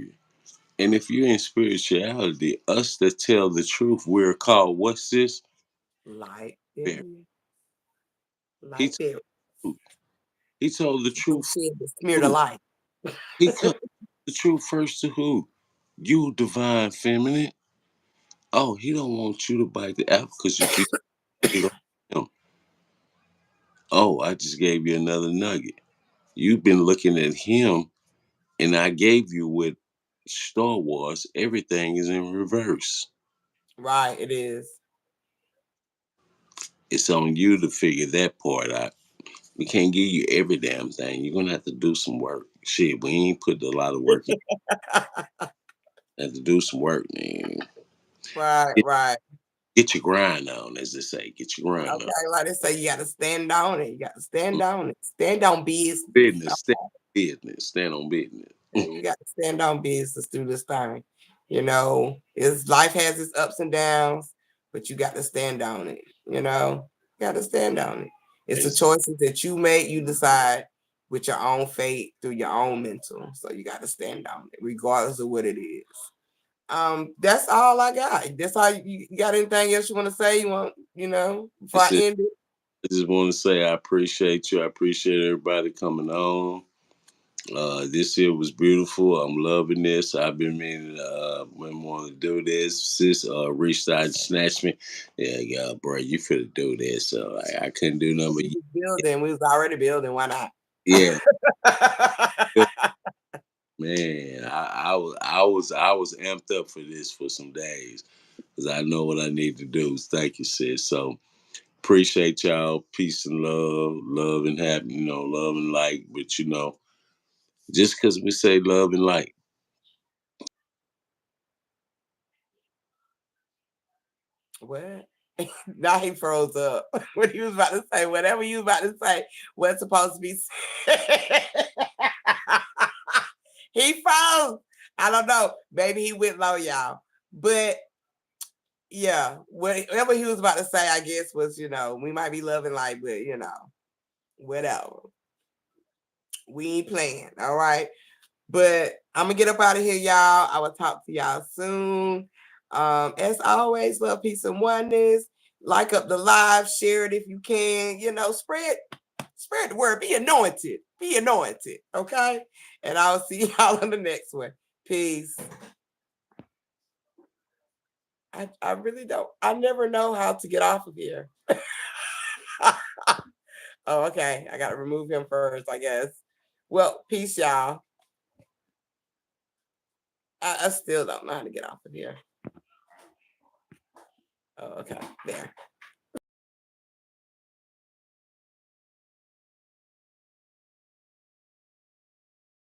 And if you're in spirituality, us that tell the truth, we're called, what's this? Light Bearer. there. He Light told, there. he told the truth. Smear the Who? light. He told the truth first to who? You, divine feminine. Oh, he don't want you to bite the apple because if you eat on him, oh, I just gave you another nugget. You've been looking at him, and I gave you with Star Wars, everything is in reverse. Right, it is. It's on you to figure that part out. We can't give you every damn thing. You're gonna have to do some work. Shit, we ain't put a lot of work in. Have to do some work, man. Right, Get, right. get your grind on, as they say. Get your grind on. Okay, like they say, you got to stand on it. You got to stand on it. Stand on business. Business, stand on business. Stand on business. Yeah, you got to stand on business through this time. It's life has its ups and downs, but you got to stand on it. You got to stand on it. It's the Ex- choices that you make, you decide with your own fate through your own mental. So you got to stand on it, regardless of what it is. That's all I got. That's all you got anything else you want to say? You want, before I That's it. end it? I just want to say I appreciate you. I appreciate everybody coming on. This year was beautiful. I'm loving this. I've been meaning when want to do this. Sis reached out and snatched me. Yeah, bro, you finna do this. So I couldn't do nothing but We was building. We was already building. Why not? yeah. Man, I was amped up for this for some days because I know what I need to do. Thank you, sis. So appreciate y'all. Peace and love and happy, love and light. But Just because we say love and light. What? Now he froze up. What he was about to say, whatever you was about to say, what's supposed to be said. He froze. I don't know. Maybe he went low, y'all. But yeah, whatever he was about to say, I guess was, we might be loving life, but whatever. We ain't playing. All right. But I'm gonna get up out of here, y'all. I will talk to y'all soon. As always, love, peace, and oneness. Like up the live, share it if you can. Spread the word. Be anointed. Be anointed. Okay. And I'll see y'all on the next one. Peace. I really don't. I never know how to get off of here. Oh, okay. I gotta remove him first, I guess. Well, peace, y'all. I still don't know how to get off of here. Oh, okay. There.